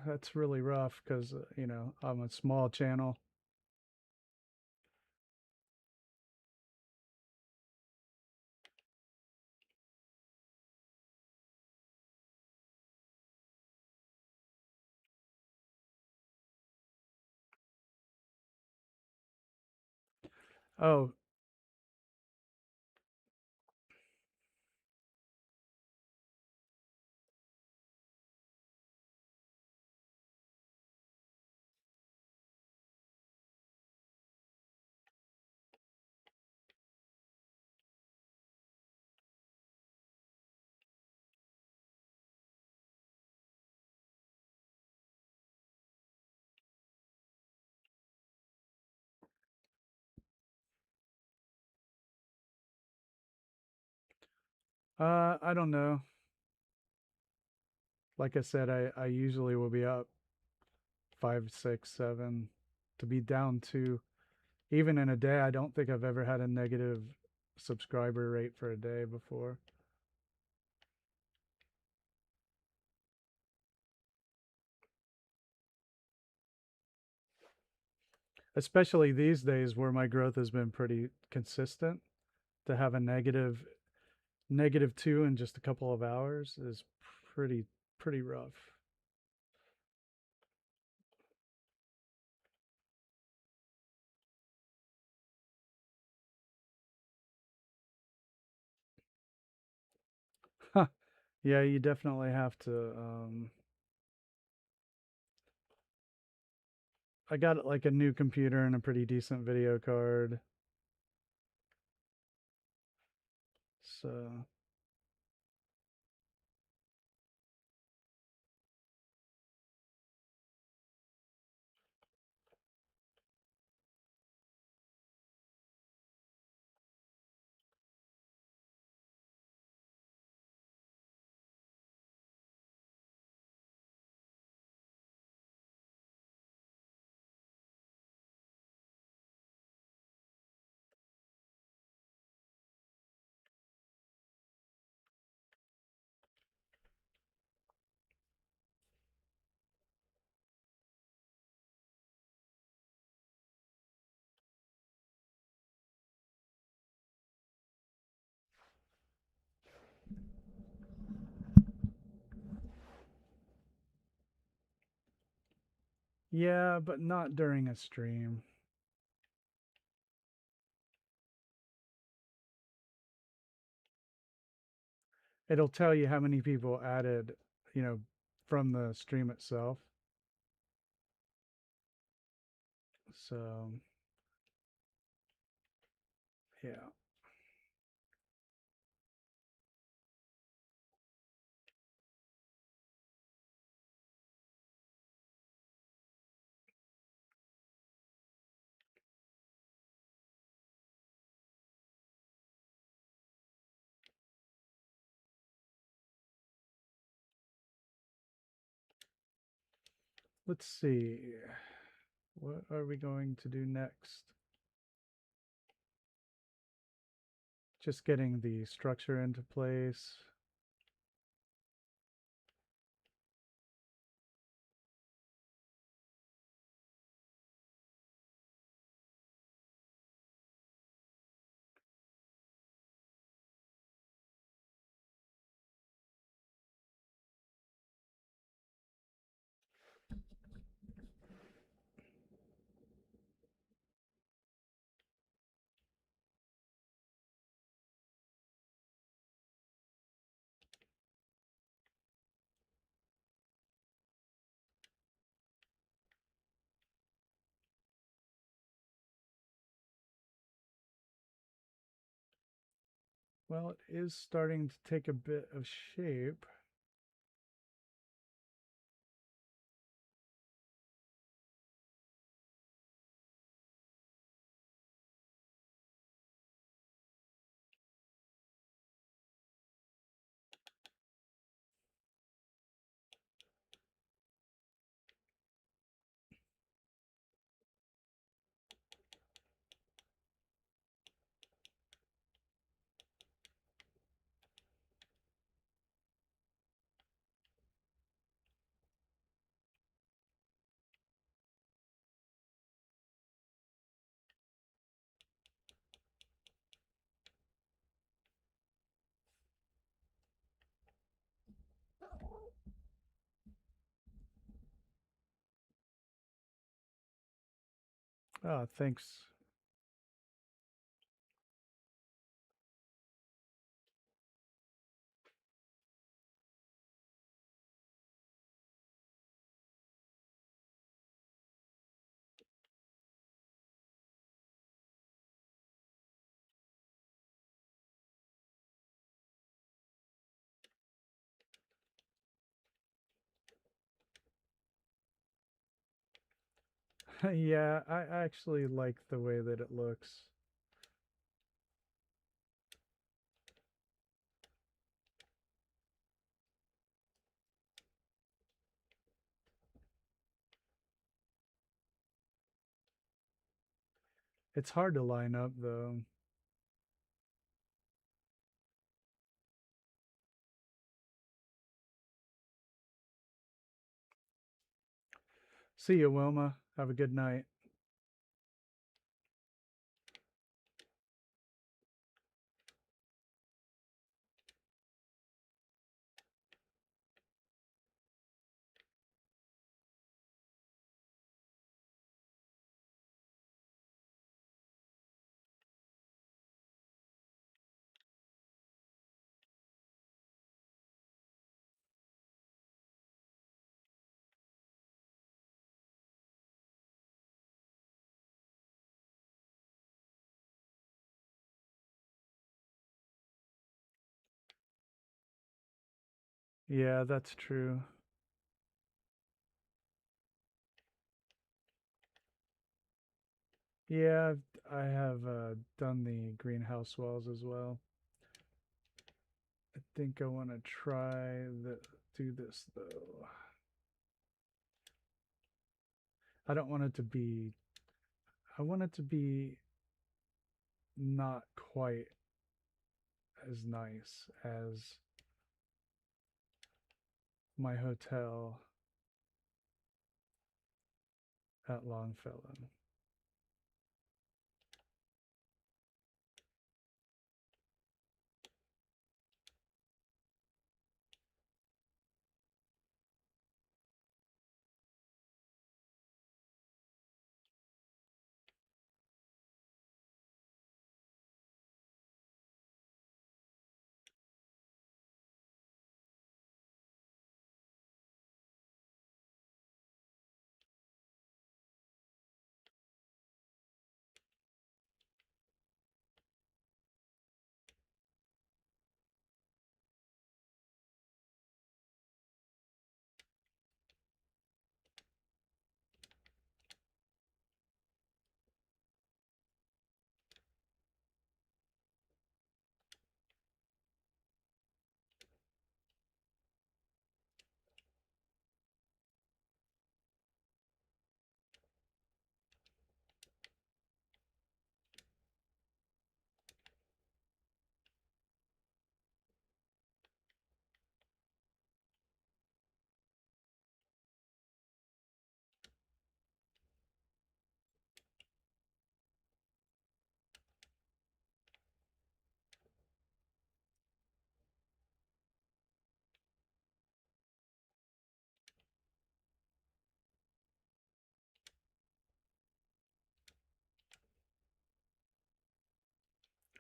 that's really rough because, you know, I'm a small channel. Oh, I don't know. Like I said, I usually will be up 5, 6, 7. To be down 2, even in a day, I don't think I've ever had a negative subscriber rate for a day before. Especially these days where my growth has been pretty consistent. To have a -2 in just a couple of hours is pretty rough. Yeah, you definitely have to. I got like a new computer and a pretty decent video card. So yeah, but not during a stream. It'll tell you how many people added, you know, from the stream itself. So yeah. Let's see. What are we going to do next? Just getting the structure into place. Well, it is starting to take a bit of shape. Oh, thanks. Yeah, I actually like the way that it looks. It's hard to line up though. See you, Wilma. Have a good night. Yeah, that's true. Yeah, I have done the greenhouse wells as well. I think I want to try do this though. I don't want it to be. I want it to be not quite as nice as my hotel at Longfellow.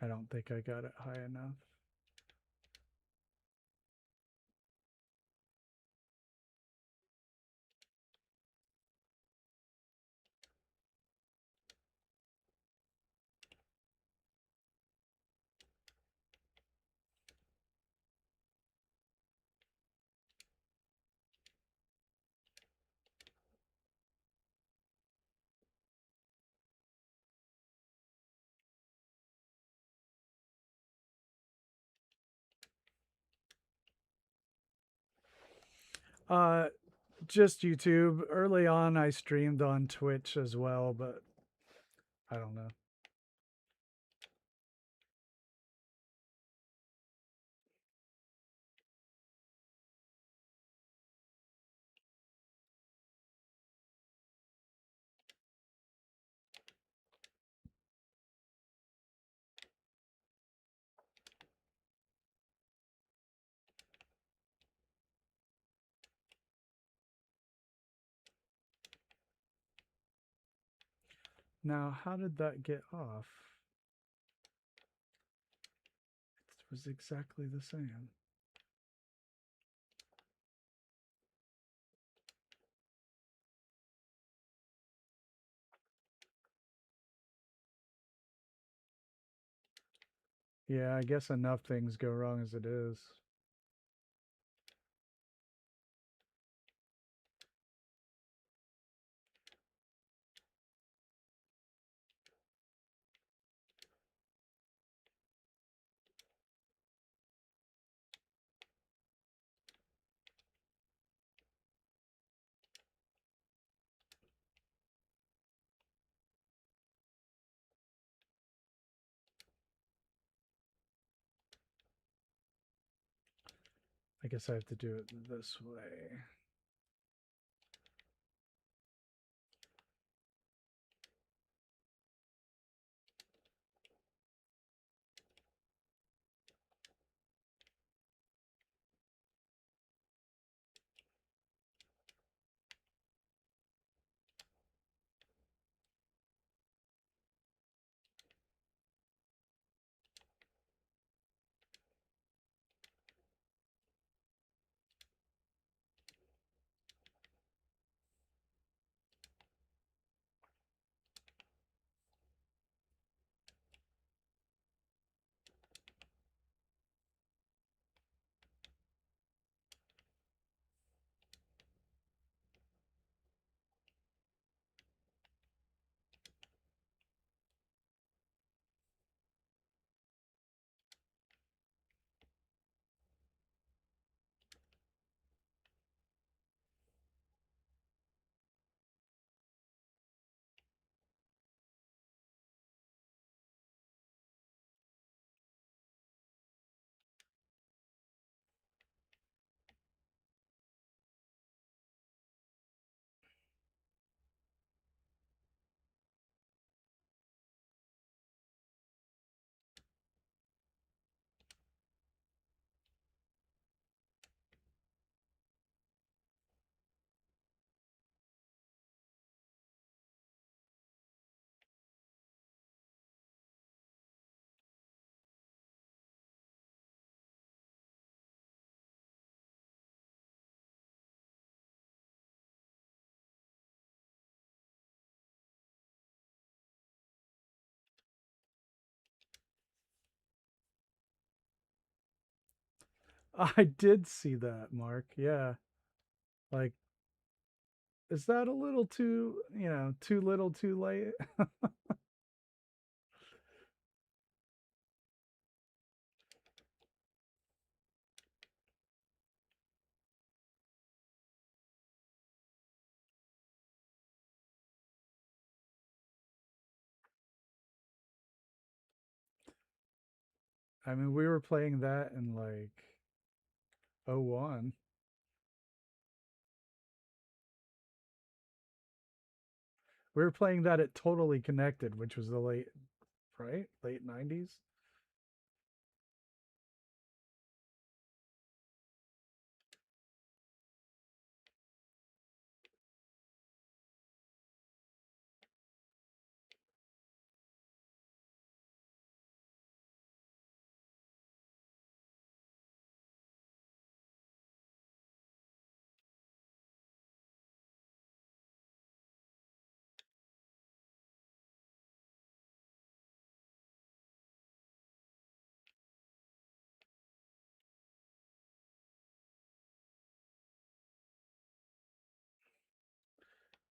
I don't think I got it high enough. Uh, just YouTube. Early on, I streamed on Twitch as well, but I don't know. Now, how did that get off? It was exactly the same. Yeah, I guess enough things go wrong as it is. I guess I have to do it this way. I did see that, Mark. Yeah. Like, is that a little too, too little too late? I mean, we were playing that in like '01. We were playing that at Totally Connected, which was the late, right? Late 90s.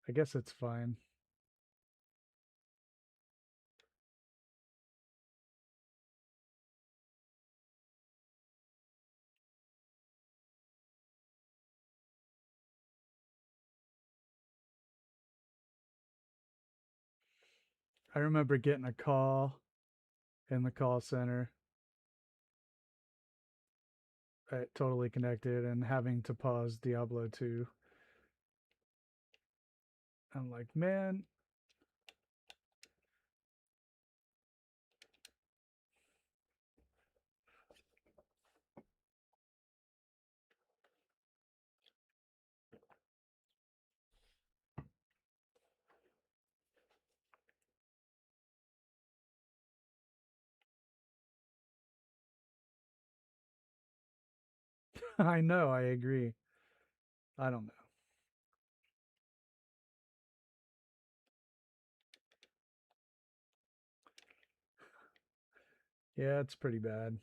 I guess it's fine. I remember getting a call in the call center, totally connected, and having to pause Diablo 2. I'm like, man, I know, I agree. I don't know. Yeah, it's pretty bad.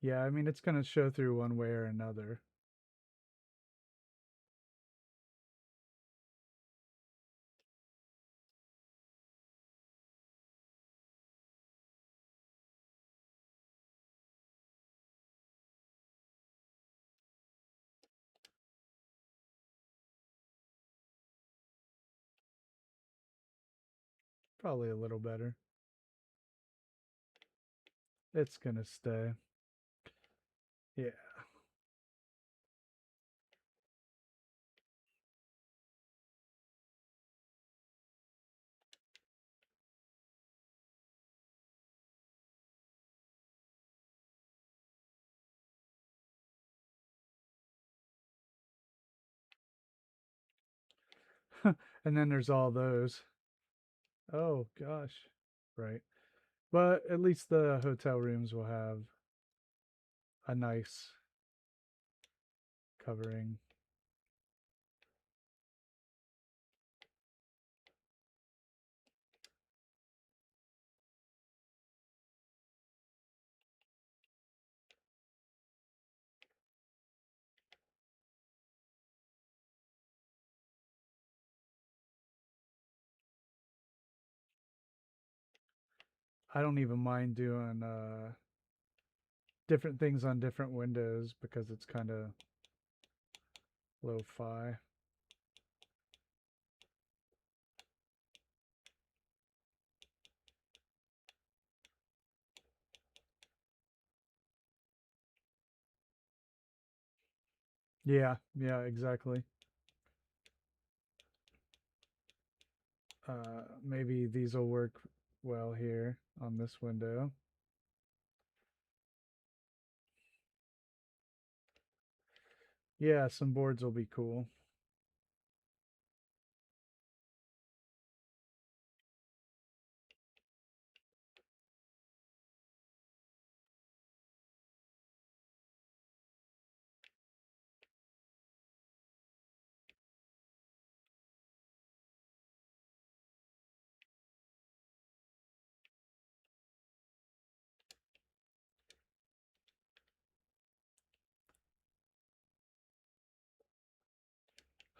Yeah, I mean, it's going to show through one way or another. Probably a little better. It's going to stay. Yeah. And then there's all those. Oh, gosh. Right. But at least the hotel rooms will have a nice covering. I don't even mind doing different things on different windows because it's kind of lo-fi. Yeah, yeah, exactly. Maybe these will work well here on this window. Yeah, some boards will be cool.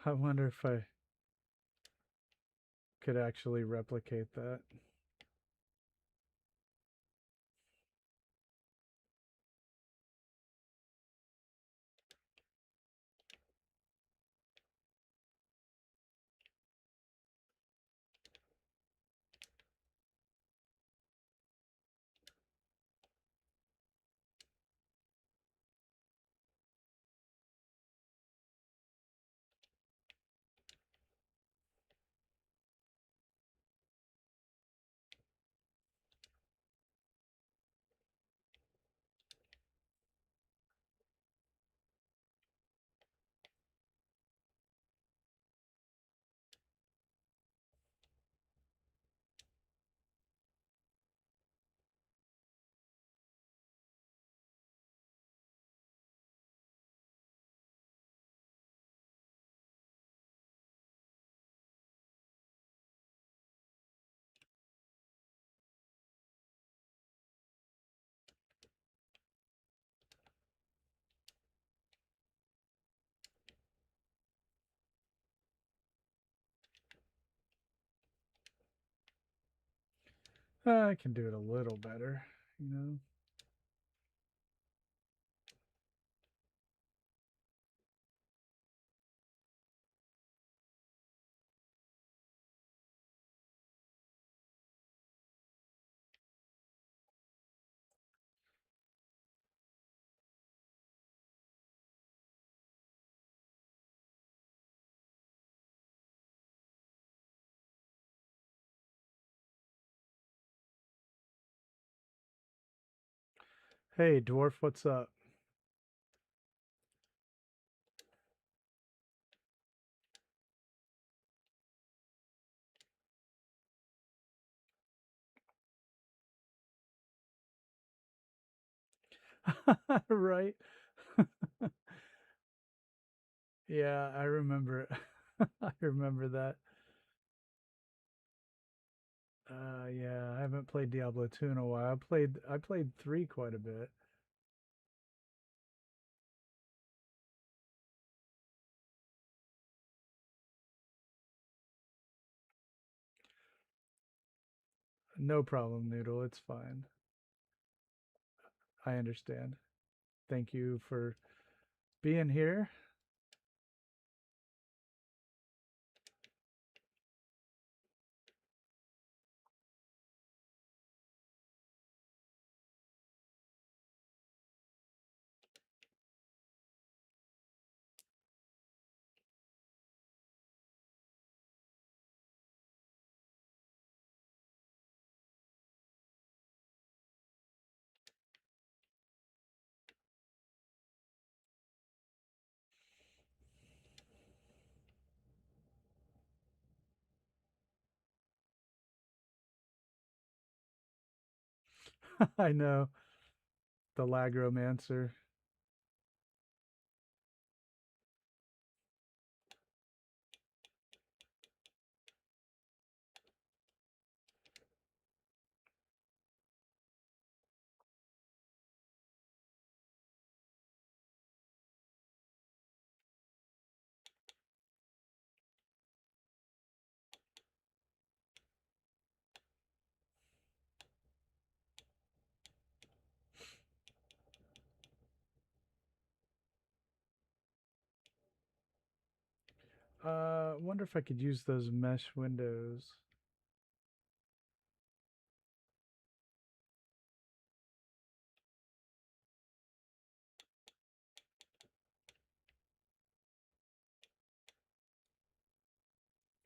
I wonder if I could actually replicate that. I can do it a little better, you know. Hey, dwarf, what's up? Right? Yeah, I remember. I remember that. Yeah, I haven't played Diablo 2 in a while. I played 3 quite a bit. No problem, Noodle. It's fine. I understand. Thank you for being here. I know. The Lagromancer. Wonder if I could use those mesh windows.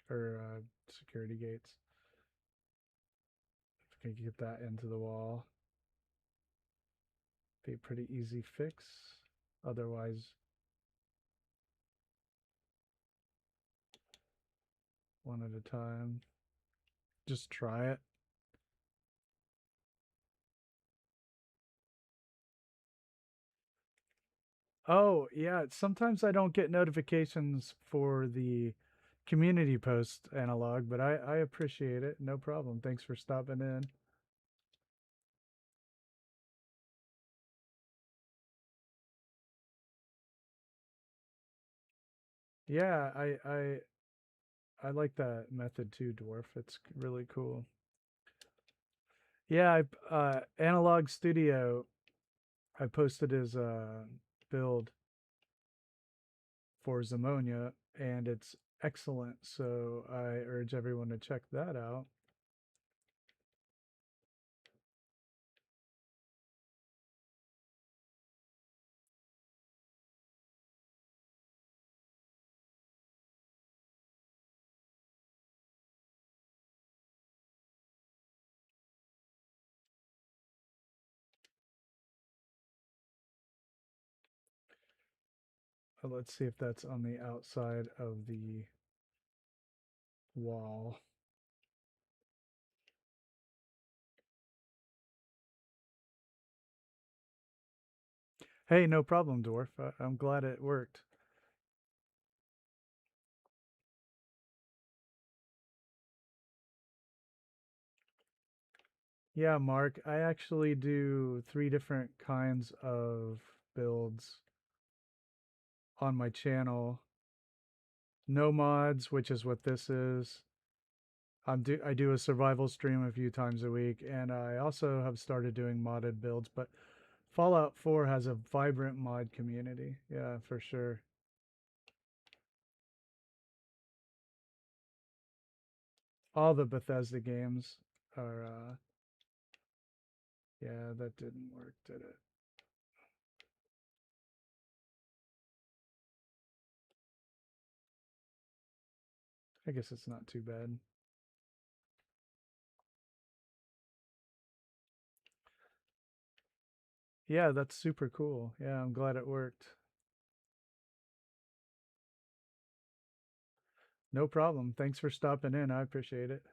Or security gates. If I could get that into the wall. Be a pretty easy fix. Otherwise, one at a time. Just try it. Oh, yeah. Sometimes I don't get notifications for the community post analog, but I appreciate it. No problem. Thanks for stopping in. Yeah, I like that method too, Dwarf. It's really cool. Yeah, Analog Studio, I posted his build for Zamonia, and it's excellent. So I urge everyone to check that out. Let's see if that's on the outside of the wall. Hey, no problem, Dwarf. I'm glad it worked. Yeah, Mark, I actually do 3 different kinds of builds on my channel. No mods, which is what this is. I do a survival stream a few times a week, and I also have started doing modded builds. But Fallout 4 has a vibrant mod community. Yeah, for sure. All the Bethesda games are. Yeah, that didn't work, did it? I guess it's not too bad. Yeah, that's super cool. Yeah, I'm glad it worked. No problem. Thanks for stopping in. I appreciate it.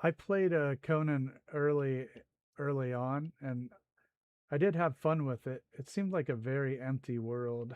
I played Conan early on, and I did have fun with it. It seemed like a very empty world.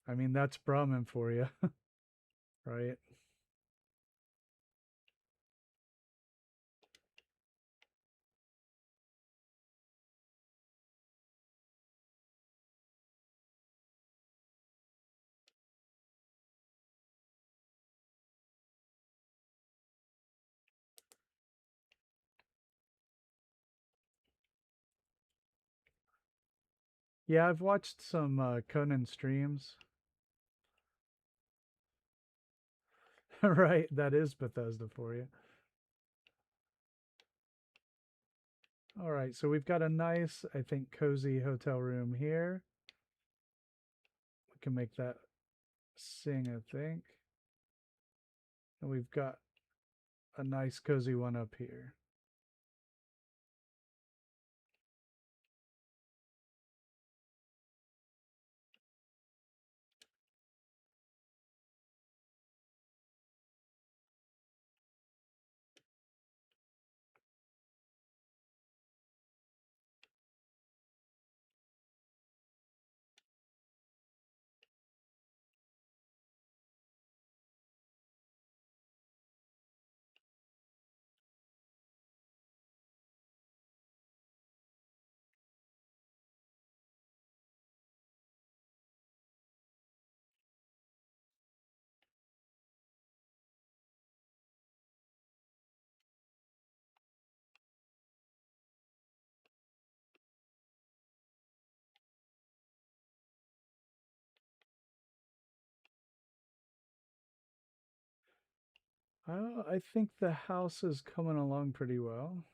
I mean, that's Brahmin for you, right? Yeah, I've watched some Conan streams. Right, that is Bethesda for you. All right, so we've got a nice, I think, cozy hotel room here. We can make that sing, I think. And we've got a nice, cozy one up here. I think the house is coming along pretty well.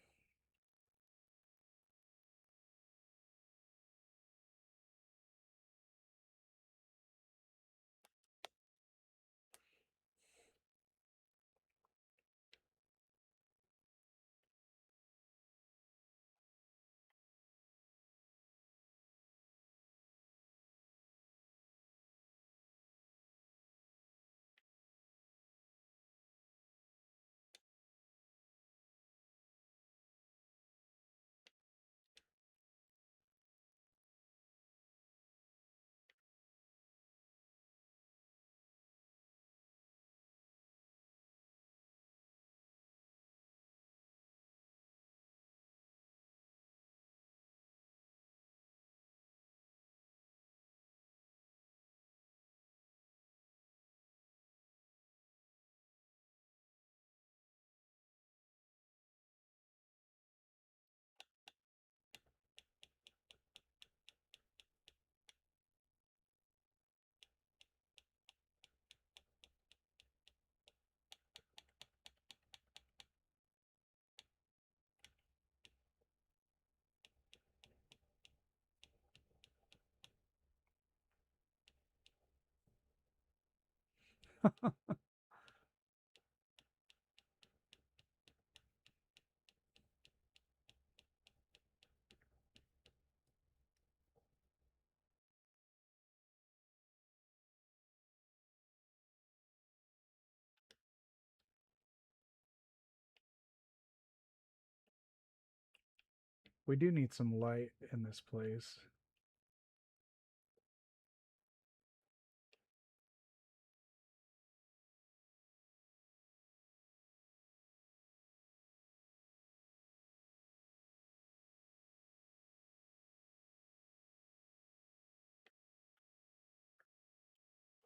We do need some light in this place.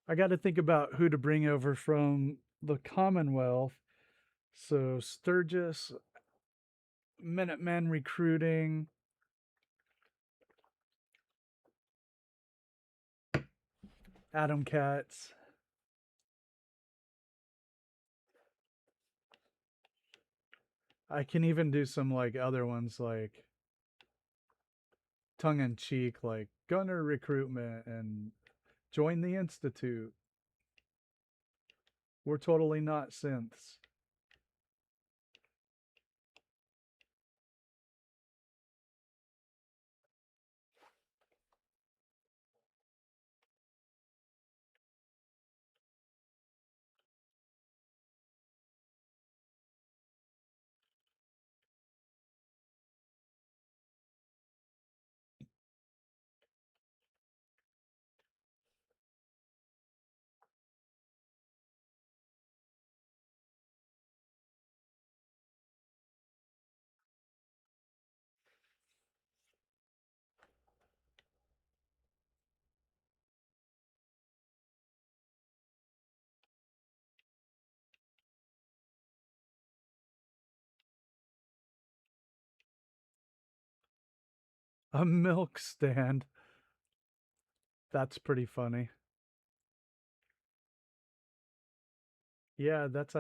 I got to think about who to bring over from the Commonwealth. So Sturgis, Minutemen recruiting, Adam Cats. I can even do some like other ones like tongue in cheek, like gunner recruitment and join the institute. We're totally not synths. A milk stand. That's pretty funny. Yeah, that's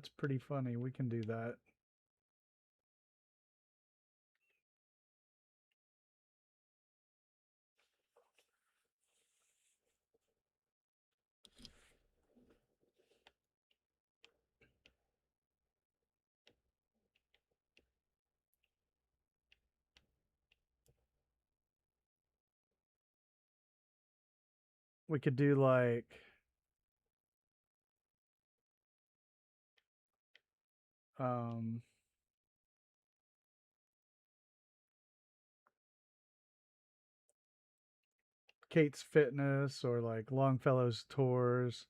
pretty funny. We can do that. We could do like um Kate's Fitness or like Longfellow's Tours.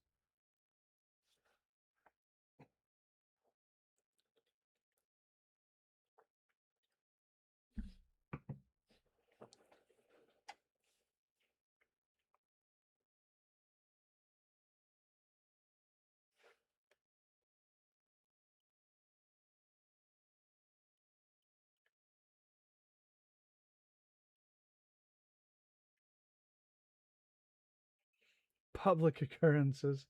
Public occurrences.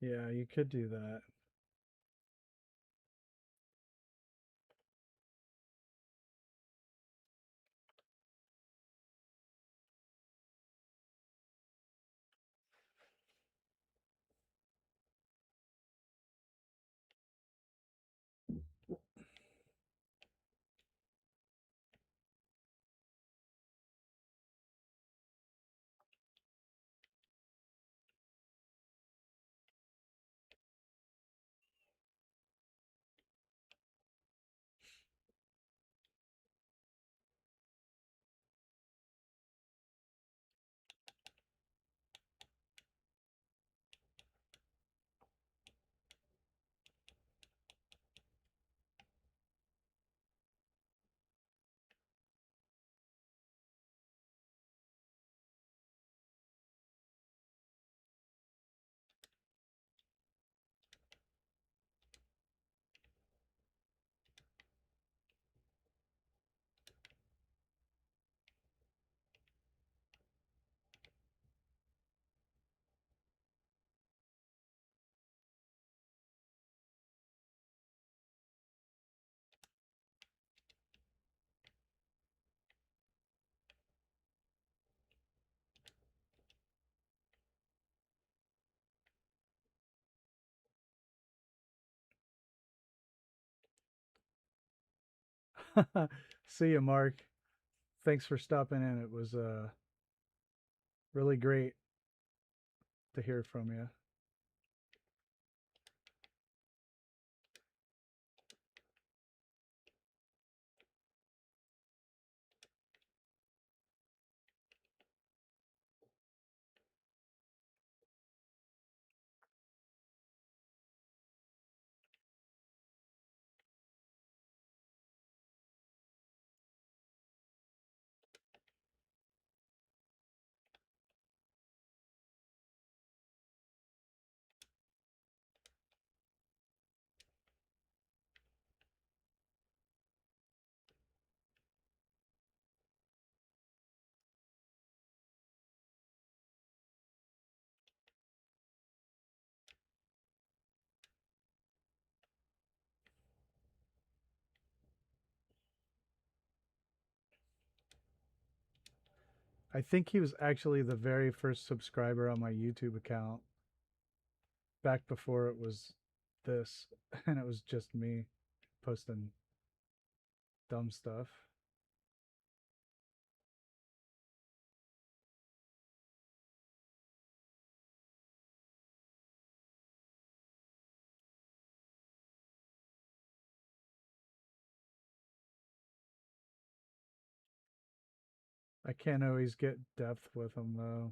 Yeah, you could do that. See you, Mark. Thanks for stopping in. It was really great to hear from you. I think he was actually the very first subscriber on my YouTube account back before it was this, and it was just me posting dumb stuff. I can't always get depth with him though.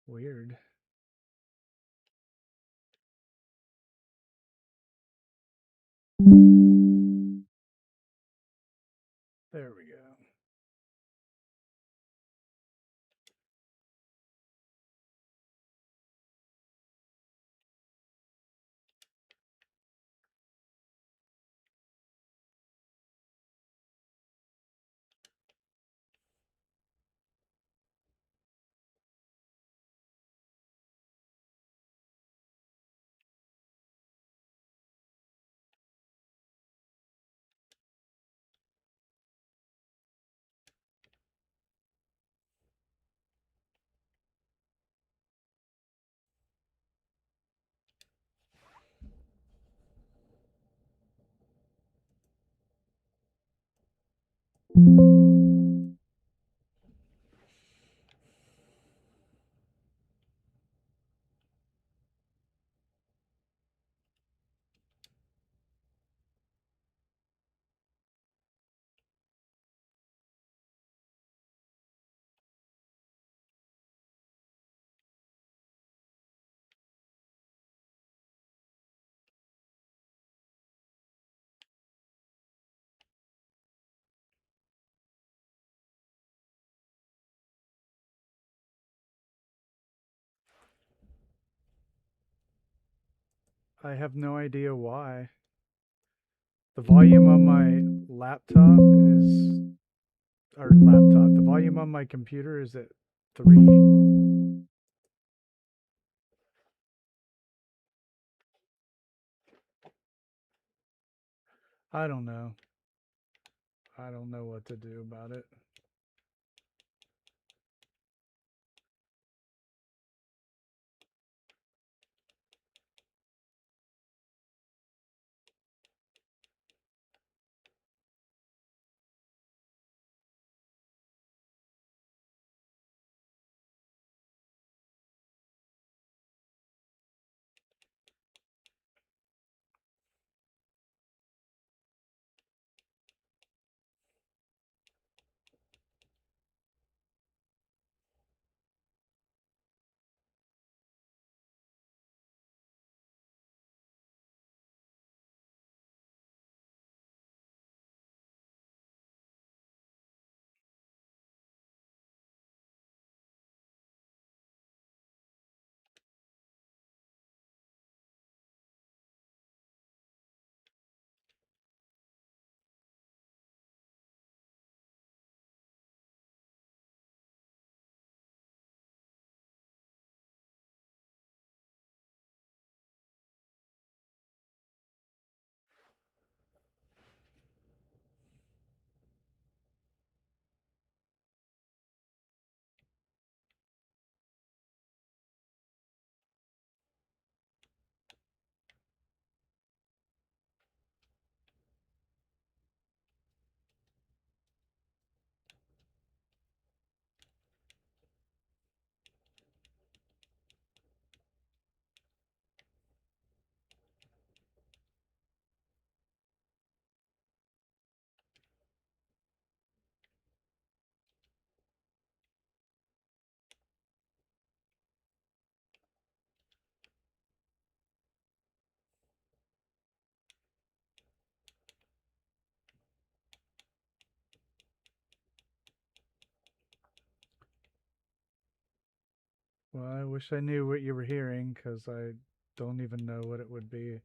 Weird. There we go. I have no idea why. The volume on my laptop is, or laptop, the volume on my computer is at 3. I don't know. I don't know what to do about it. Well, I wish I knew what you were hearing because I don't even know what it would be.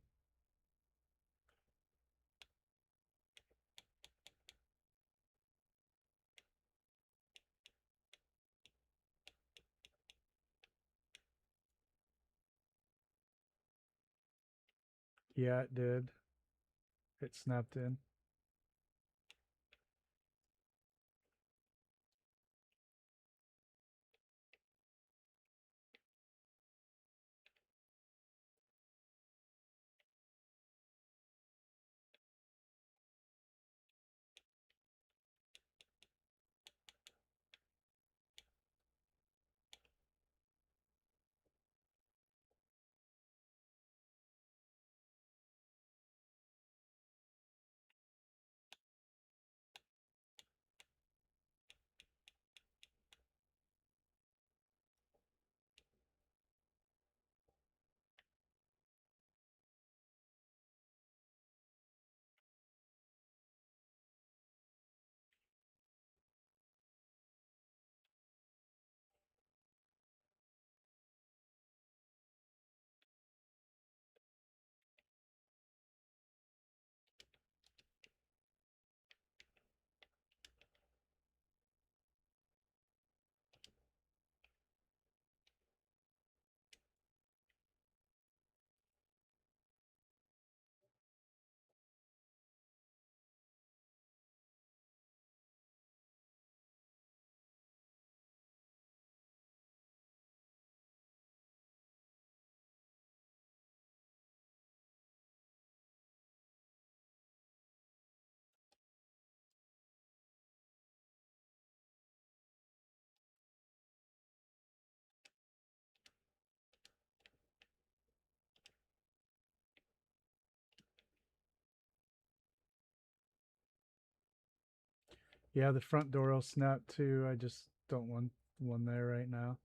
Yeah, it did. It snapped in. Yeah, the front door will snap too. I just don't want one there right now.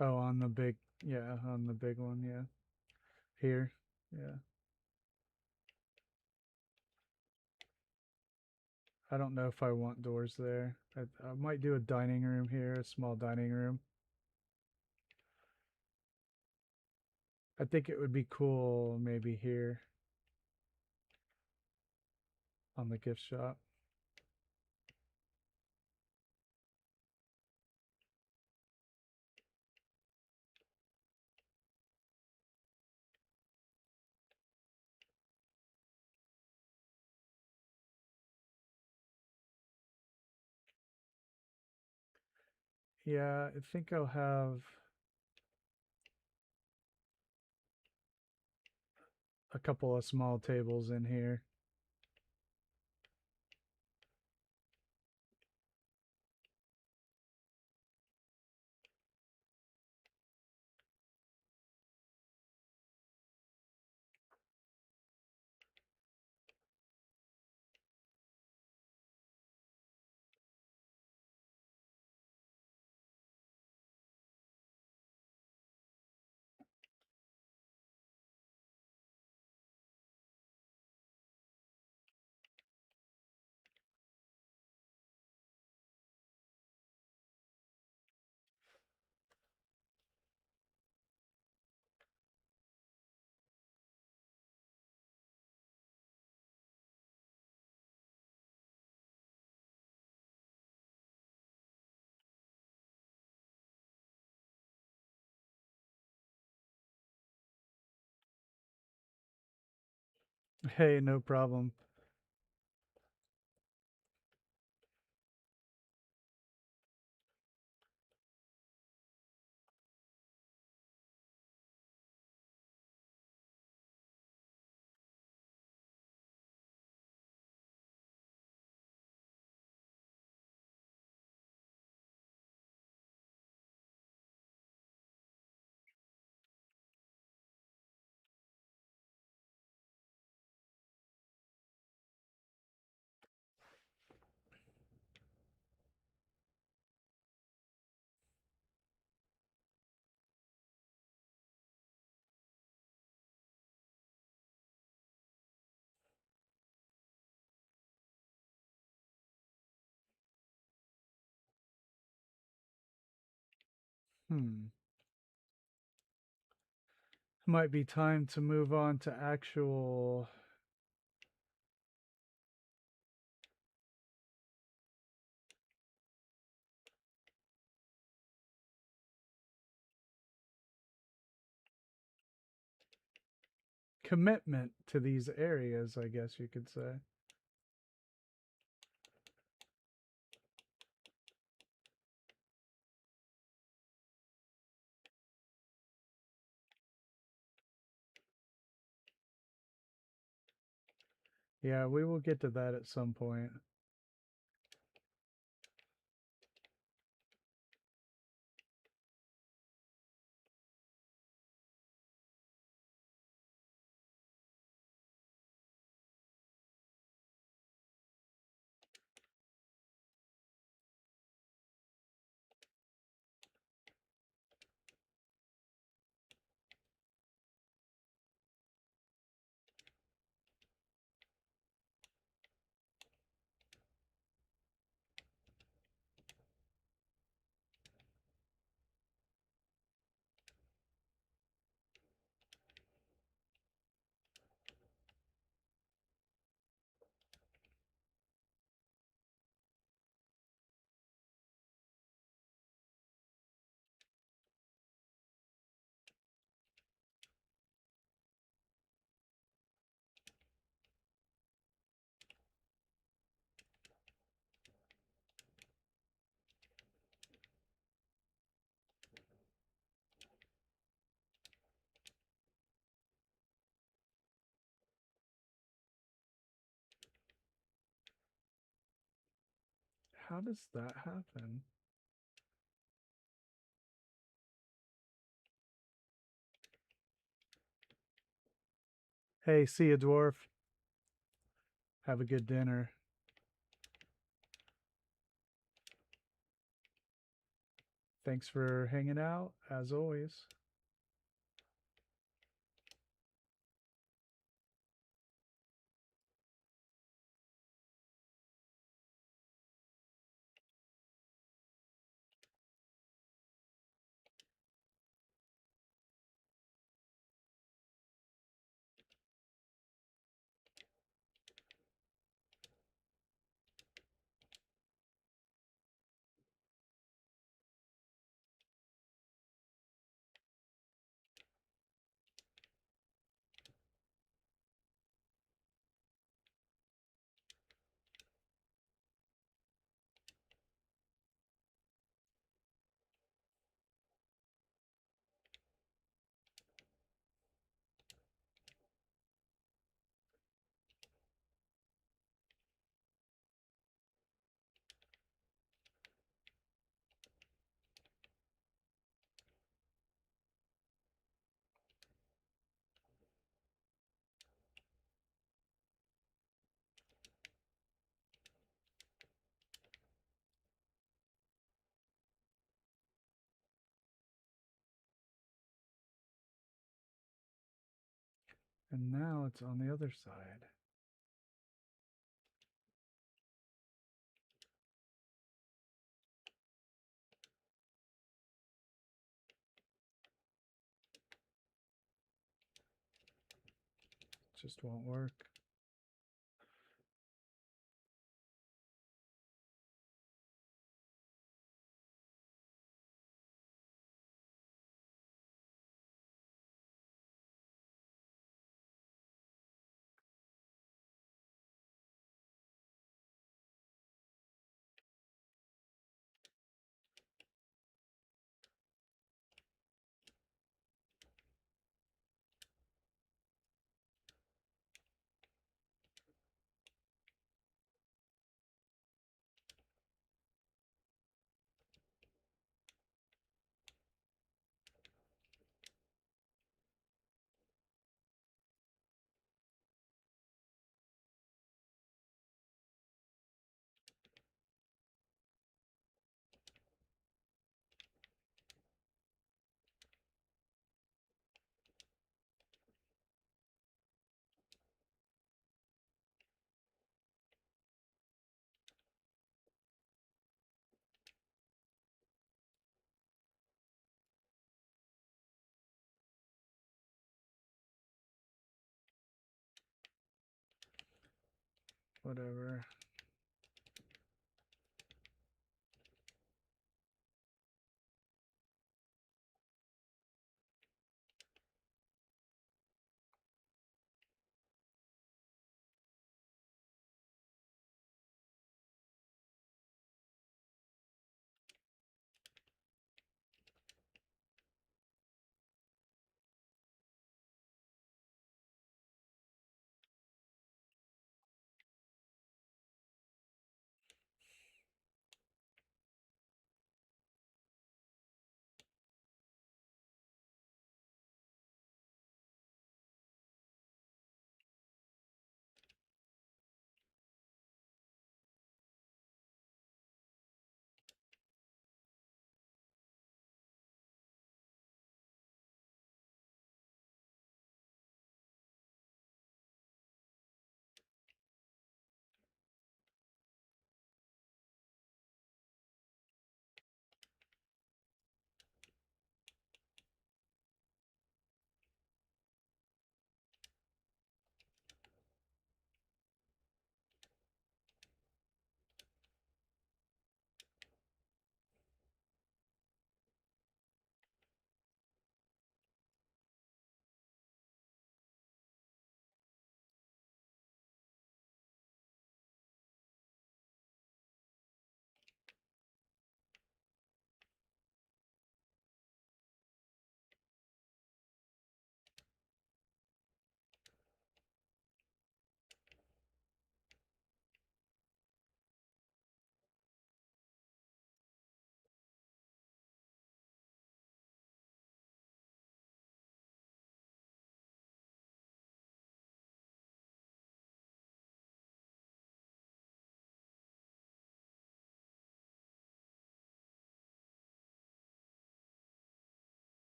Oh, on the big, yeah, on the big one, yeah. Here, yeah. I don't know if I want doors there. I might do a dining room here, a small dining room. I think it would be cool maybe here on the gift shop. Yeah, I think I'll have a couple of small tables in here. Hey, no problem. Might be time to move on to actual commitment to these areas, I guess you could say. Yeah, we will get to that at some point. How does that happen? Hey, see you, dwarf. Have a good dinner. Thanks for hanging out, as always. And now it's on the other side. It just won't work. whatever.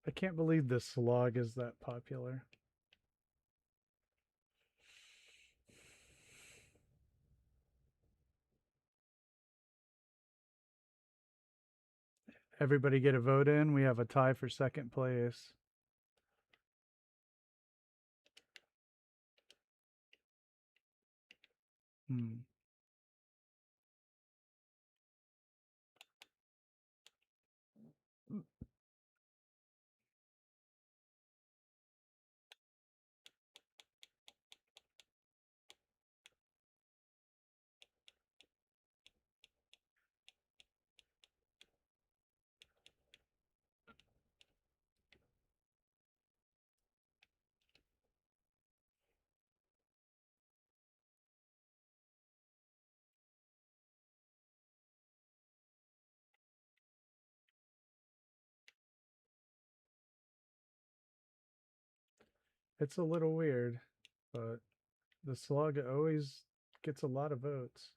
I can't believe this slog is that popular. Everybody get a vote in. We have a tie for second place. Hmm. It's a little weird, but the slug always gets a lot of votes.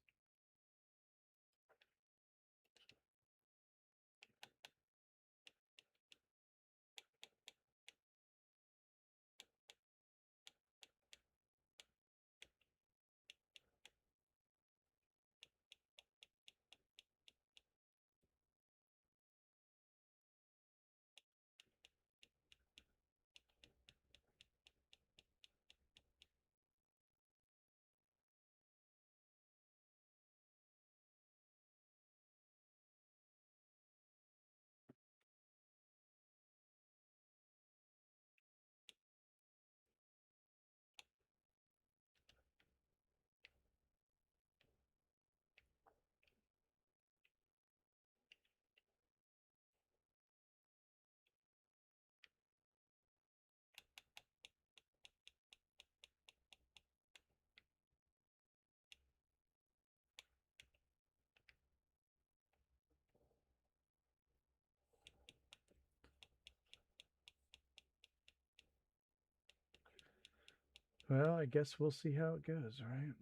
Well, I guess we'll see how it goes, right?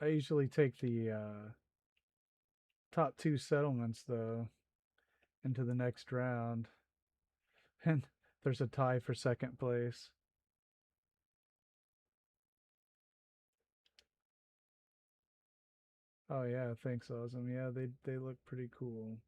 I usually take the top two settlements, though, into the next round. And there's a tie for second place. Oh yeah, thanks, Awesome. Yeah, they look pretty cool.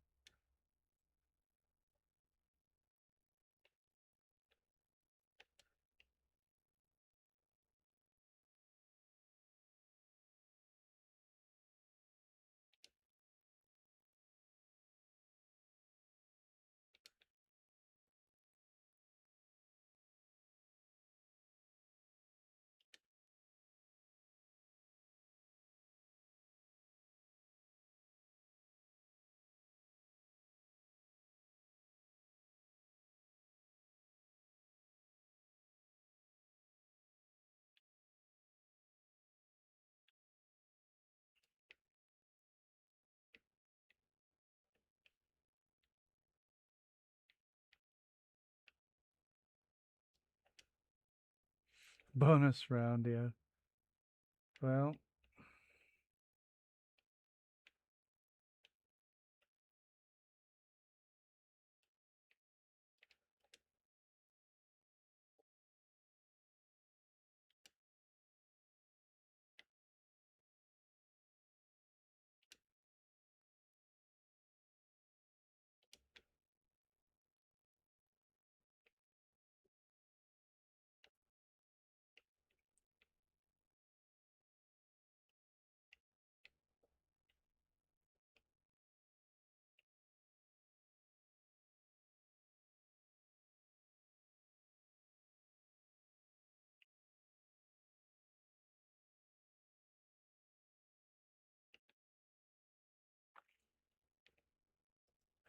Bonus round, yeah. Well,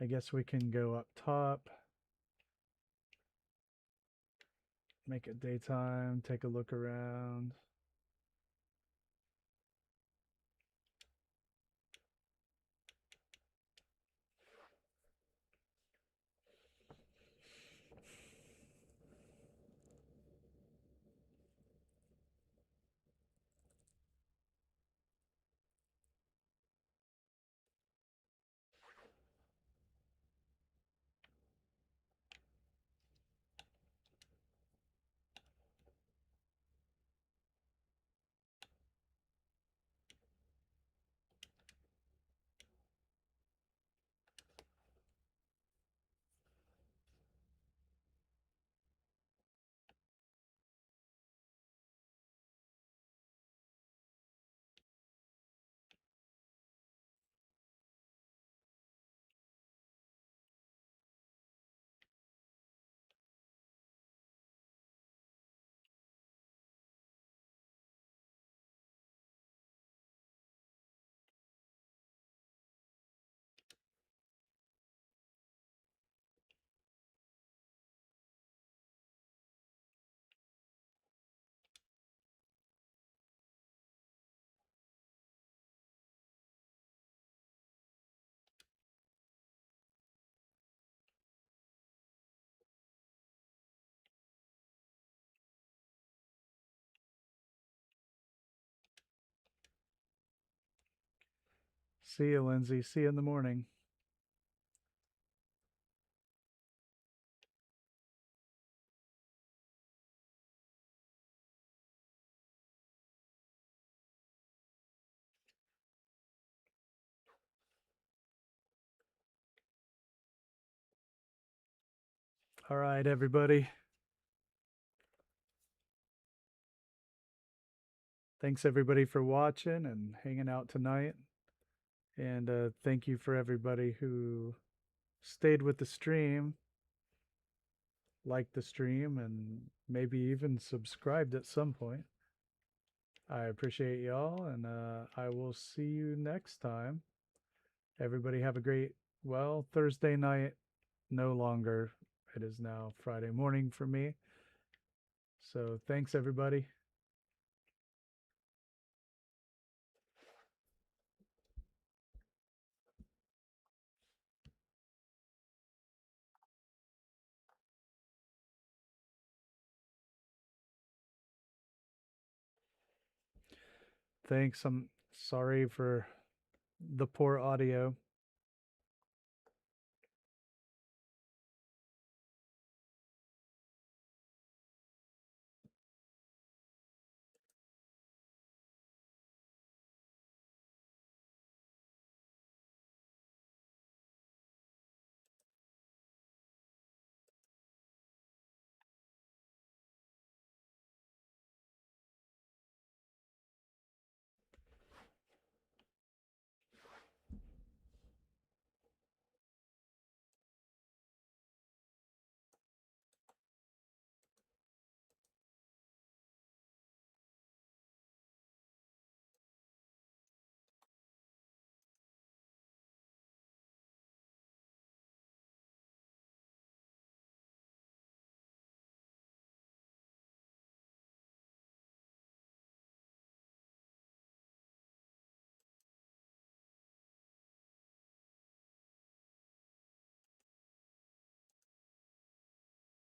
I guess we can go up top, make it daytime, take a look around. See you, Lindsay. See you in the morning. All right, everybody. Thanks, everybody, for watching and hanging out tonight. And thank you for everybody who stayed with the stream, liked the stream, and maybe even subscribed at some point. I appreciate y'all, and I will see you next time. Everybody have a great, well, Thursday night, no longer. It is now Friday morning for me. So thanks, everybody. Thanks. I'm sorry for the poor audio.